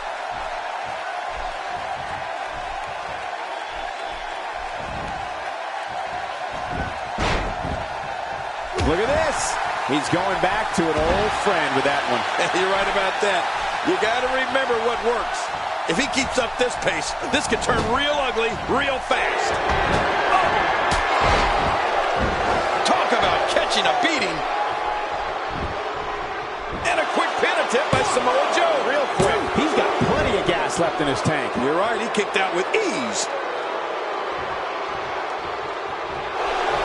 Look at this. He's going back to an old friend with that one. You're right about that. You got to remember what works. If he keeps up this pace, this could turn real ugly real fast. Oh! Talk about catching a beating. And a quick pin attempt by Samoa Joe. Real quick. He's got plenty of gas left in his tank. You're right. He kicked out with ease.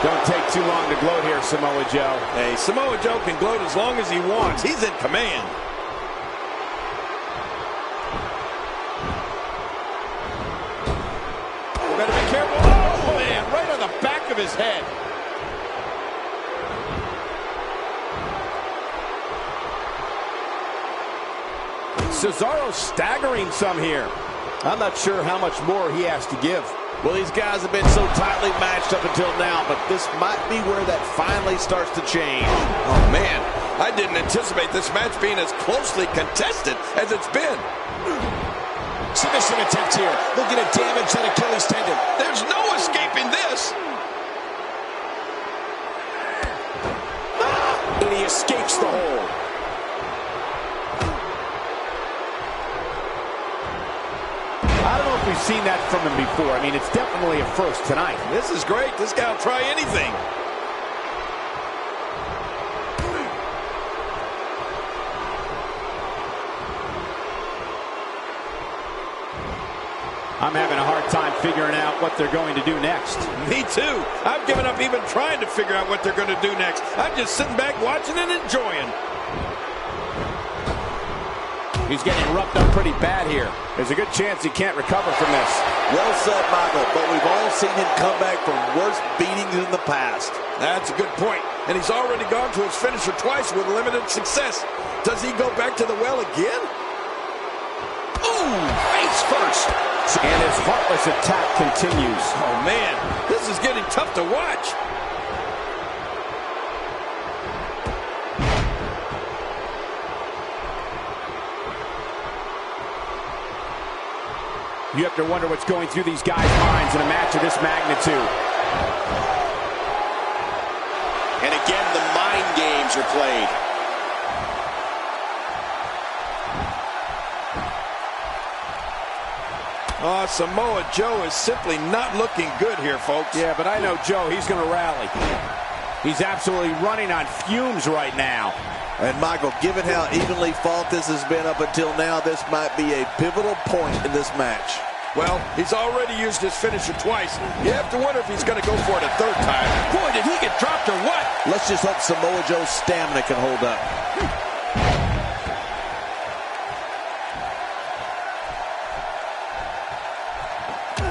Don't take too long to gloat here, Samoa Joe. Hey, Samoa Joe can gloat as long as he wants. He's in command. We better be careful. Oh, man, right on the back of his head. Cesaro's staggering some here. I'm not sure how much more he has to give. Well, these guys have been so tightly matched up until now, but this might be where that finally starts to change. Oh, man, I didn't anticipate this match being as closely contested as it's been. Submission attempt here. Looking to damage that Achilles tendon. There's no escaping this. And he escapes the hold. I don't know if we've seen that from him before. I mean, it's definitely a first tonight. This is great. This guy will try anything. I'm having a hard time figuring out what they're going to do next. Me too. I've given up even trying to figure out what they're going to do next. I'm just sitting back watching and enjoying. He's getting roughed up pretty bad here. There's a good chance he can't recover from this. Well said, Michael, but we've all seen him come back from worse beatings in the past. That's a good point. And he's already gone to his finisher twice with limited success. Does he go back to the well again? Ooh, face first. And his heartless attack continues. Oh, man, this is getting tough to watch. You have to wonder what's going through these guys' minds in a match of this magnitude. And again, the mind games are played. Oh, Samoa Joe is simply not looking good here, folks. Yeah, but I know Joe, he's going to rally. He's absolutely running on fumes right now. And Michael, given how evenly fought this has been up until now, this might be a pivotal point in this match. Well, he's already used his finisher twice. You have to wonder if he's going to go for it a third time. Boy, did he get dropped or what? Let's just hope Samoa Joe's stamina can hold up.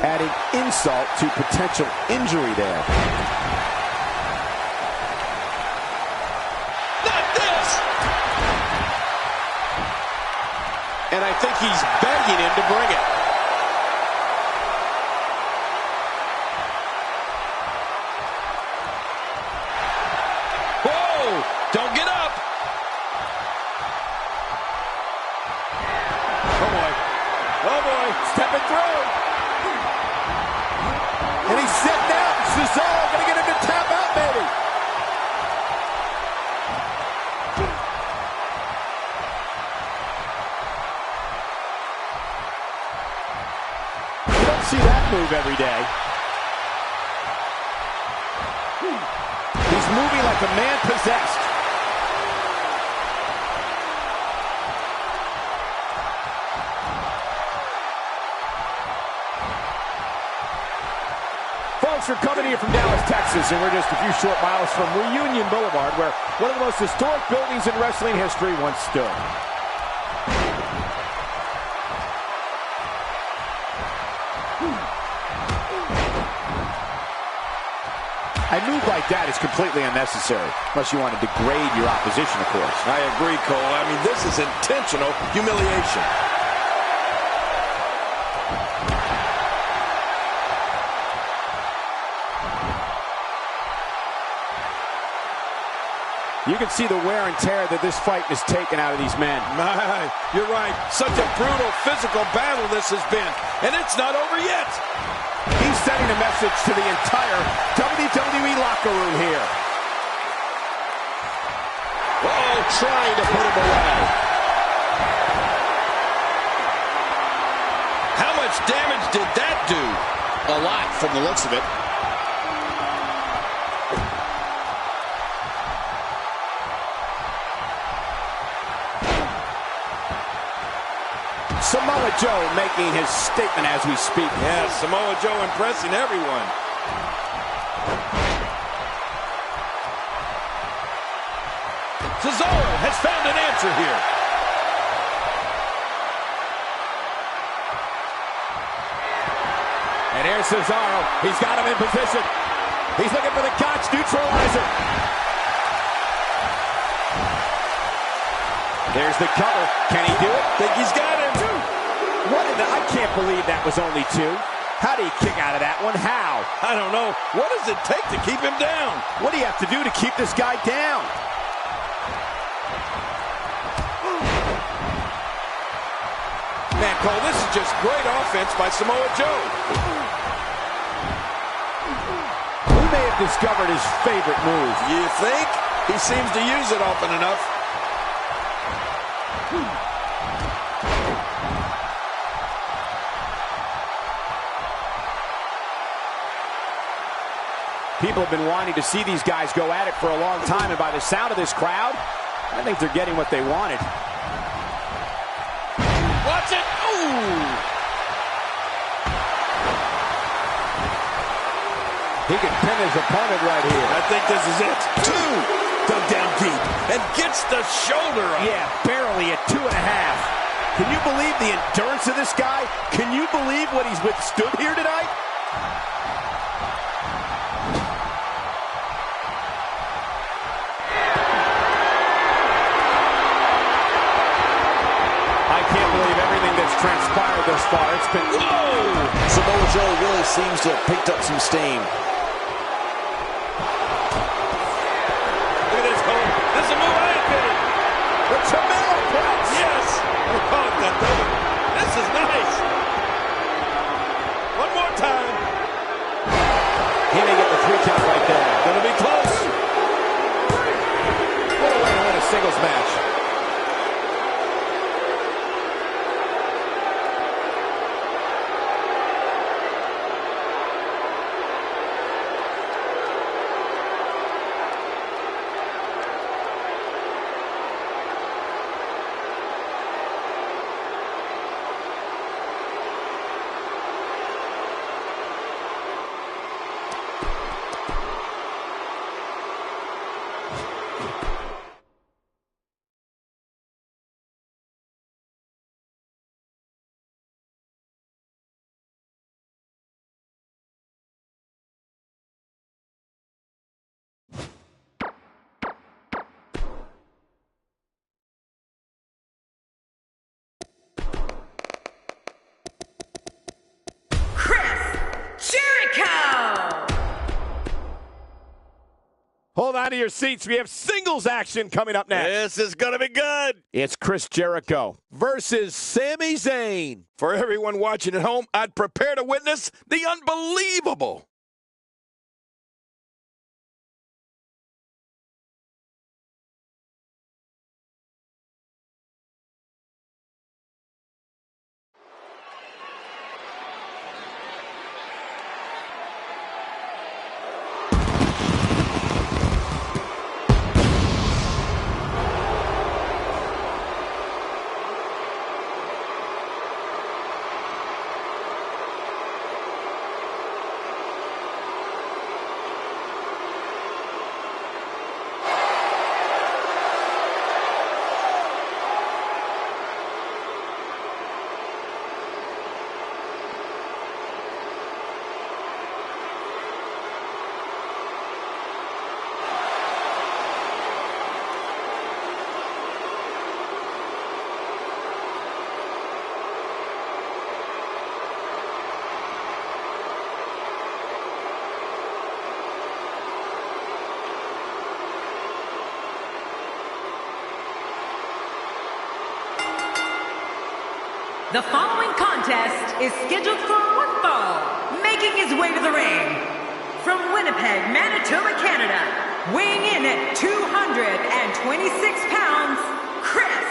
Adding insult to potential injury there. Not this! And I think he's begging him to bring it. Whoa! Don't get up! Oh boy. Oh boy. Stepping through. And he's sitting out. Cesaro going to get him to tap out, maybe. You don't see that move every day. He's moving like a man possessed. Folks, we're coming here from Dallas, Texas, and we're just a few short miles from Reunion Boulevard, where one of the most historic buildings in wrestling history once stood. A move like that is completely unnecessary, unless you want to degrade your opposition, of course. I agree, Cole. I mean, this is intentional humiliation. You can see the wear and tear that this fight has taken out of these men. My, you're right. Such a brutal physical battle this has been. And it's not over yet. He's sending a message to the entire WWE locker room here. trying to put him away. How much damage did that do? A lot from the looks of it. Samoa Joe making his statement as we speak. Yeah, Samoa Joe impressing everyone. Cesaro has found an answer here. And here's Cesaro. He's got him in position. He's looking for the Gotch neutralizer. There's the cover. Can he do it? Think he's got him. I can't believe that was only 2. How do you kick out of that one? How? I don't know. What does it take to keep him down? What do you have to do to keep this guy down? Man, Cole, this is just great offense by Samoa Joe. He may have discovered his favorite move. You think? He seems to use it often enough. People have been wanting to see these guys go at it for a long time, and by the sound of this crowd, I think they're getting what they wanted. Watch it! Ooh! He can pin his opponent right here. I think this is it. 2! Dug down deep and gets the shoulder up. Yeah, barely at 2.5. Can you believe the endurance of this guy? Can you believe what he's withstood here tonight? Transpired thus far. It's been... Whoa! Samoa Joe really seems to have picked up some steam. Look at this, Cole. This is a move I ain't getting. The Chamber press. Yes. We'll call it that, though. This is nice. One more time. He may get the 3 count right there. Gonna be close. What a way to win a singles match. Hold on to your seats. We have singles action coming up next. This is going to be good. It's Chris Jericho Versus Sami Zayn. For everyone watching at home, I'd prepare to witness the unbelievable. The following contest is scheduled for one fall. Making his way to the ring from Winnipeg, Manitoba, Canada, weighing in at 226 pounds, Chris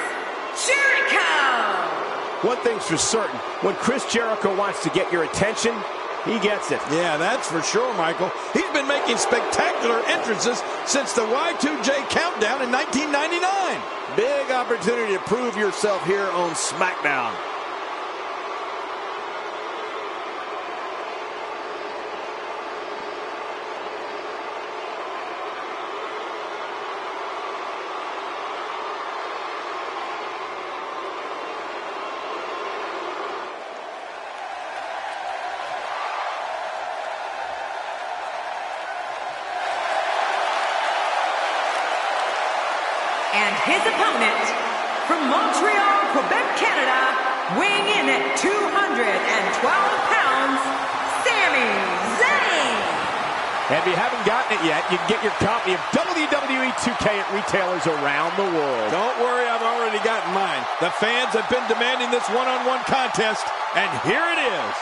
Jericho. One thing's for certain, when Chris Jericho wants to get your attention, he gets it. Yeah, that's for sure, Michael. He's been making spectacular entrances since the Y2J Countdown in 1999. Big opportunity to prove yourself here on SmackDown. And his opponent, from Montreal, Quebec, Canada, weighing in at 212 pounds, Sami Zayn. And if you haven't gotten it yet, you can get your copy of WWE 2K at retailers around the world. Don't worry, I've already gotten mine. The fans have been demanding this one-on-one contest, and here it is.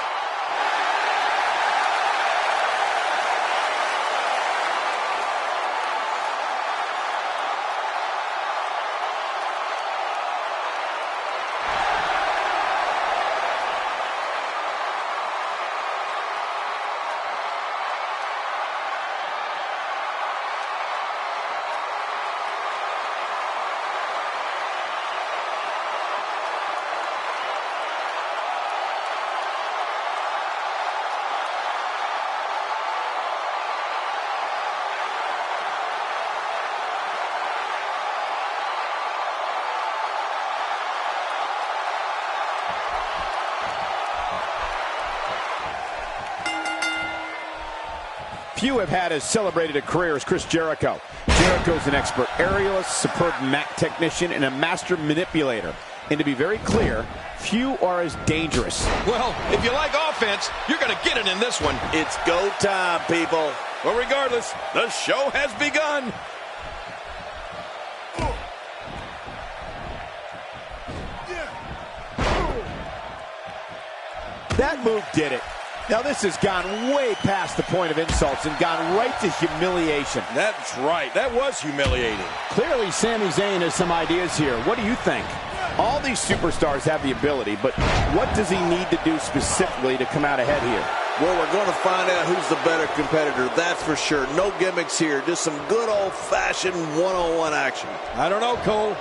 Few have had as celebrated a career as Chris Jericho. Jericho's an expert aerialist, superb mat technician, and a master manipulator. And to be very clear, few are as dangerous. Well, if you like offense, you're going to get it in this one. It's go time, people. Well, regardless, the show has begun. That move did it. Now this has gone way past the point of insults and gone right to humiliation. That's right. That was humiliating. Clearly, Sami Zayn has some ideas here. What do you think? All these superstars have the ability, but what does he need to do specifically to come out ahead here? Well, we're going to find out who's the better competitor, that's for sure. No gimmicks here, just some good old-fashioned one-on-one action. I don't know, Cole.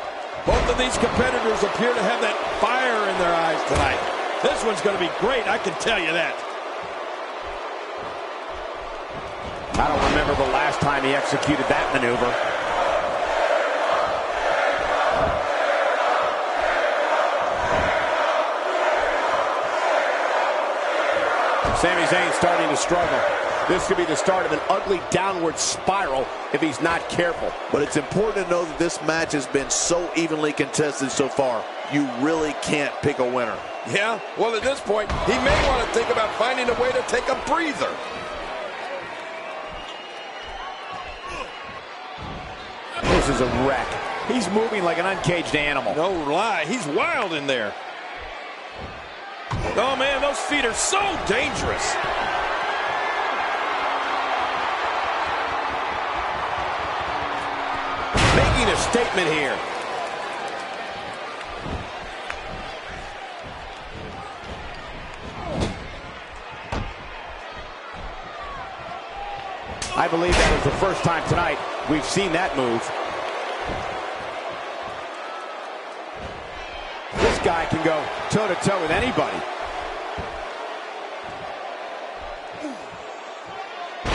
Both of these competitors appear to have that fire in their eyes tonight. This one's going to be great, I can tell you that. I don't remember the last time he executed that maneuver. Sami Zayn starting to struggle. This could be the start of an ugly downward spiral if he's not careful. But it's important to know that this match has been so evenly contested so far. You really can't pick a winner. Yeah, well, at this point, he may want to think about finding a way to take a breather. This is a wreck. He's moving like an uncaged animal. No lie, he's wild in there. Oh, man, those feet are so dangerous. Making a statement here. I believe that was the first time tonight we've seen that move. This guy can go toe-to-toe with anybody.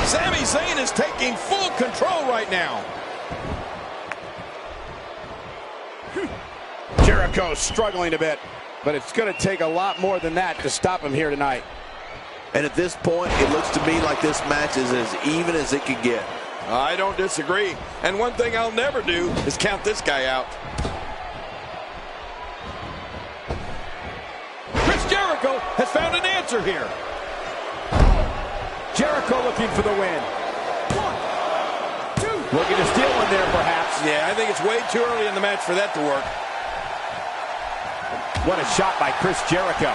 Sami Zayn is taking full control right now. Jericho's struggling a bit, but it's going to take a lot more than that to stop him here tonight. And at this point, it looks to me like this match is as even as it could get. I don't disagree. And one thing I'll never do is count this guy out. Chris Jericho has found an answer here. Jericho looking for the win. 1, 2. Looking to steal one there, perhaps. Yeah, I think it's way too early in the match for that to work. What a shot by Chris Jericho.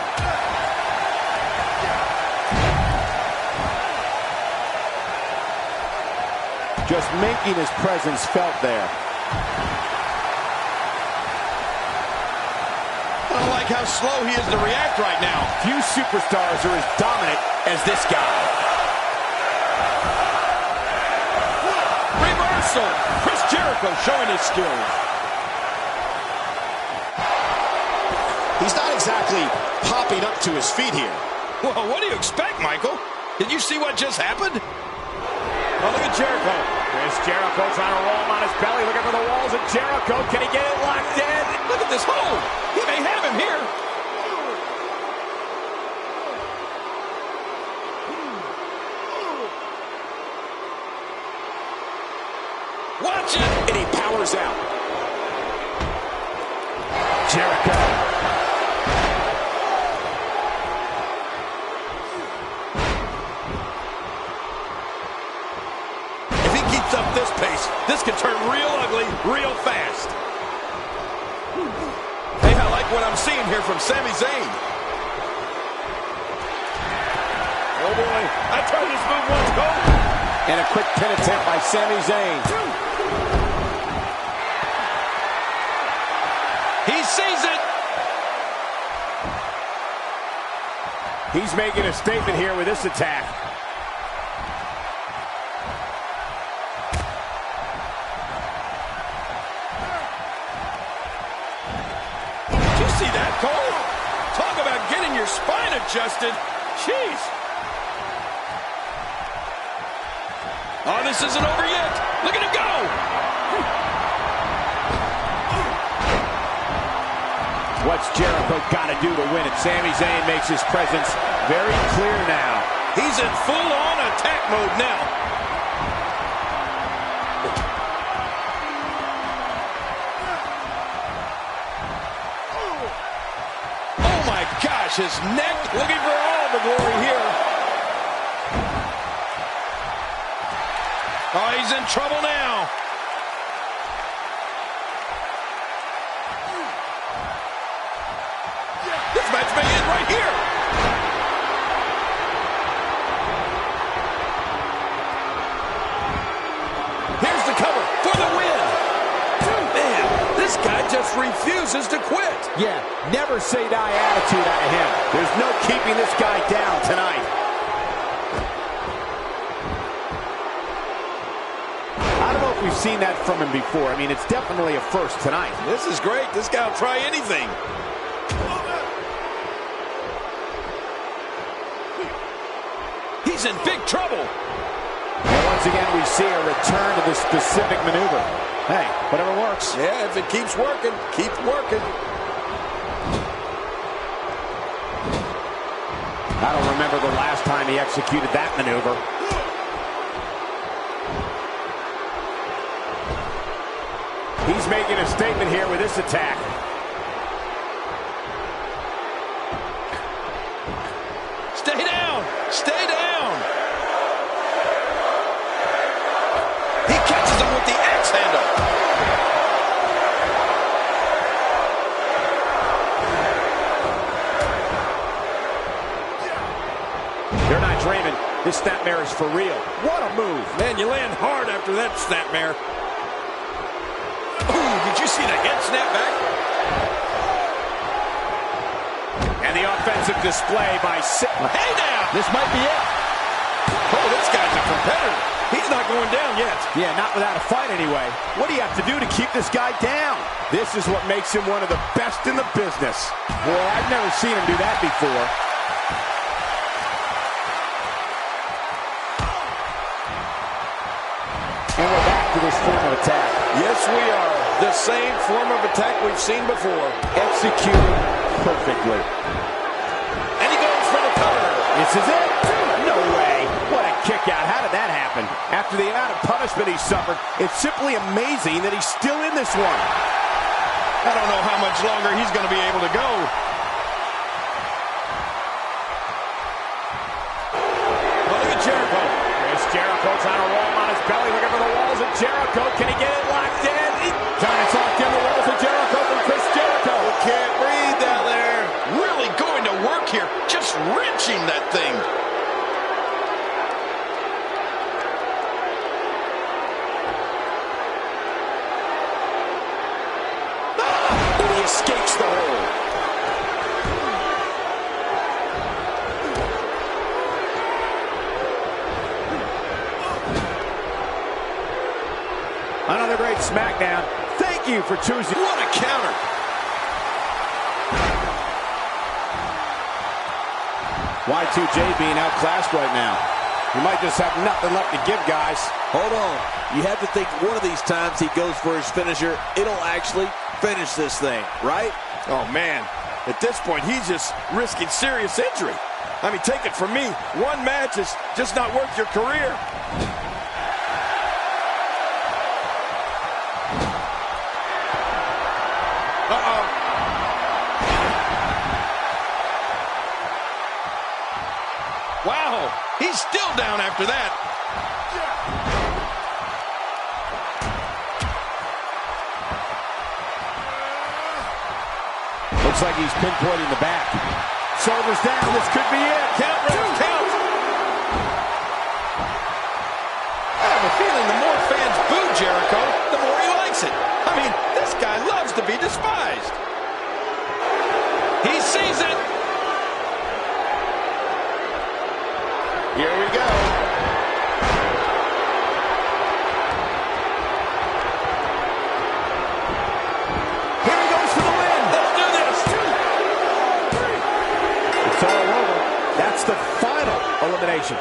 just making his presence felt there. I don't like how slow he is to react right now. Few superstars are as dominant as this guy. Reversal. Chris Jericho showing his skills. He's not exactly popping up to his feet here. Well, what do you expect, Michael? Did you see what just happened? Oh, look at Jericho. Chris Jericho trying to roll him on his belly, looking for the walls of Jericho. Can he get it locked in? Look at this hold. He may have him here. Watch it. And he powers out. Jericho. If he keeps up this pace, this could turn real ugly real fast. Hey, I like what I'm seeing here from Sami Zayn. Oh, boy. I tried this move once. Go. And a quick pin attempt by Sami Zayn. He sees it. He's making a statement here with this attack. Did you see that, Cole? Talk about getting your spine adjusted. Jeez. Oh, this isn't over yet. Look at him go. What's Jericho got to do to win it? Sami Zayn makes his presence very clear now. He's in full-on attack mode now. Oh, my gosh, his neck looking for all the glory here. Oh, he's in trouble now. This match may end right here. Here's the cover for the win. Man, this guy just refuses to quit. Yeah, never say die attitude out of him. There's no keeping this guy down tonight. I don't know if we've seen that from him before. I mean, it's definitely a first tonight. This is great. This guy will try anything. He's in big trouble. And once again, we see a return to this specific maneuver. Hey, whatever works. Yeah, if it keeps working, keep working. I don't remember the last time he executed that maneuver. He's making a statement here with this attack. Stay down! Stay down! He catches him with the axe handle. You're not dreaming. This snapmare is for real. What a move. Man, you land hard after that snapmare. Ooh, did you see the head snap back? And the offensive display by Hey now! This might be it. Oh, this guy's a competitor. He's not going down yet. Yeah, not without a fight anyway. What do you have to do to keep this guy down? This is what makes him one of the best in the business. Boy, I've never seen him do that before. And we're back to this form of attack. Yes, we are. The same form of attack we've seen before. Executed perfectly. And he goes for the cover. This is it. No way. What a kick out. How did that happen? After the amount of punishment he suffered, it's simply amazing that he's still in this one. I don't know how much longer he's going to be able to go. Oh, look at Jericho. Chris Jericho trying to roll him on his belly, looking for the walls of Jericho. Can he get it locked in? Trying to talk in the walls of Jericho from Chris Jericho. Can't breathe down there. Really going to work here. Just wrenching that thing. Another great SmackDown. Thank you for choosing. What a counter. Y2J being outclassed right now. He might just have nothing left to give, guys. Hold on. You have to think one of these times he goes for his finisher, it'll actually finish this thing, right? Oh, man. At this point, he's just risking serious injury. I mean, take it from me. One match is just not worth your career. Uh-oh. Wow. He's still down after that. Looks like he's pinpointing the back. Shoulders down. This could be it. Count, Ref, count. I have a feeling the more fans boo Jericho, the more he likes it. I mean, this guy loves to be despised. He sees it. Here we go. Here he goes for the win. Let's do this. 2, 3. It's all over. That's the final elimination.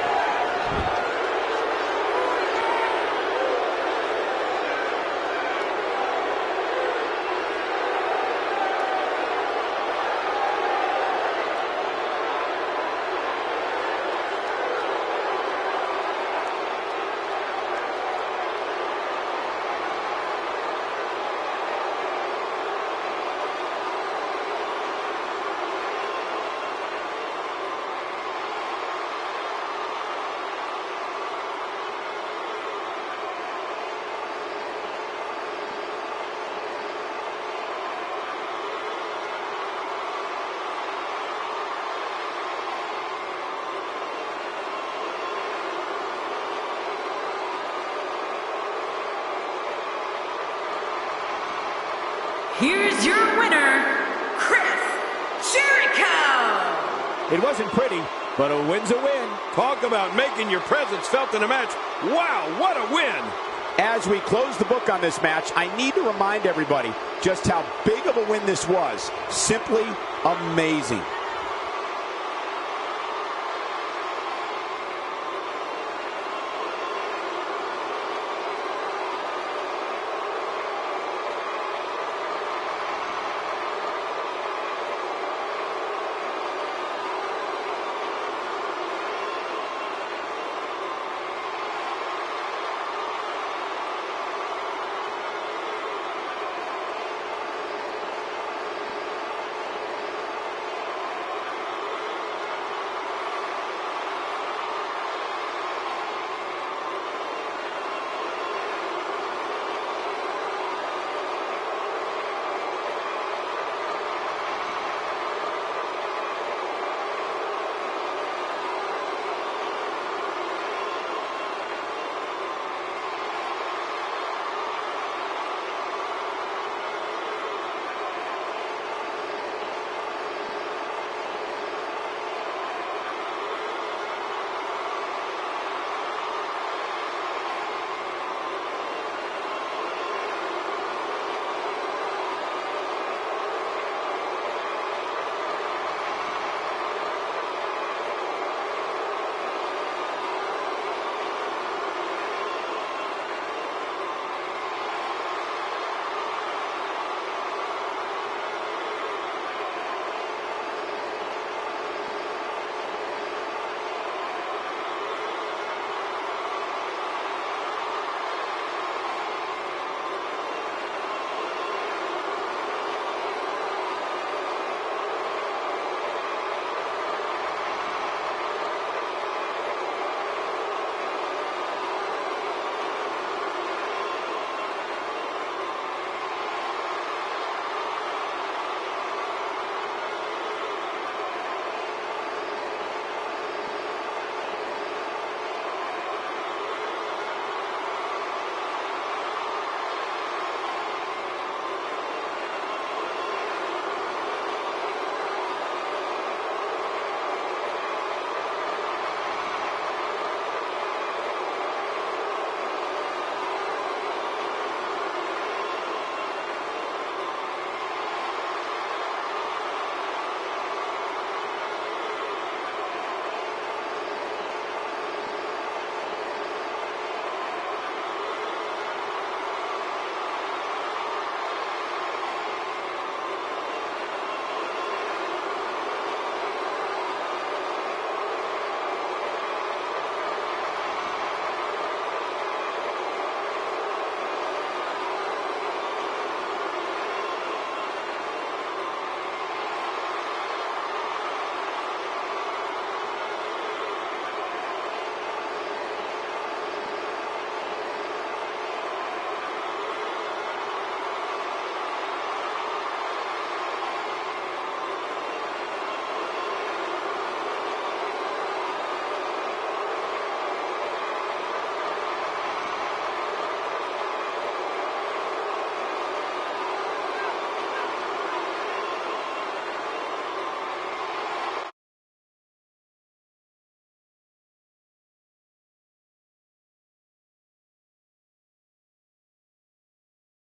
Here's your winner, Chris Jericho! It wasn't pretty, but a win's a win. Talk about making your presence felt in a match. Wow, what a win! As we close the book on this match, I need to remind everybody just how big of a win this was. Simply amazing.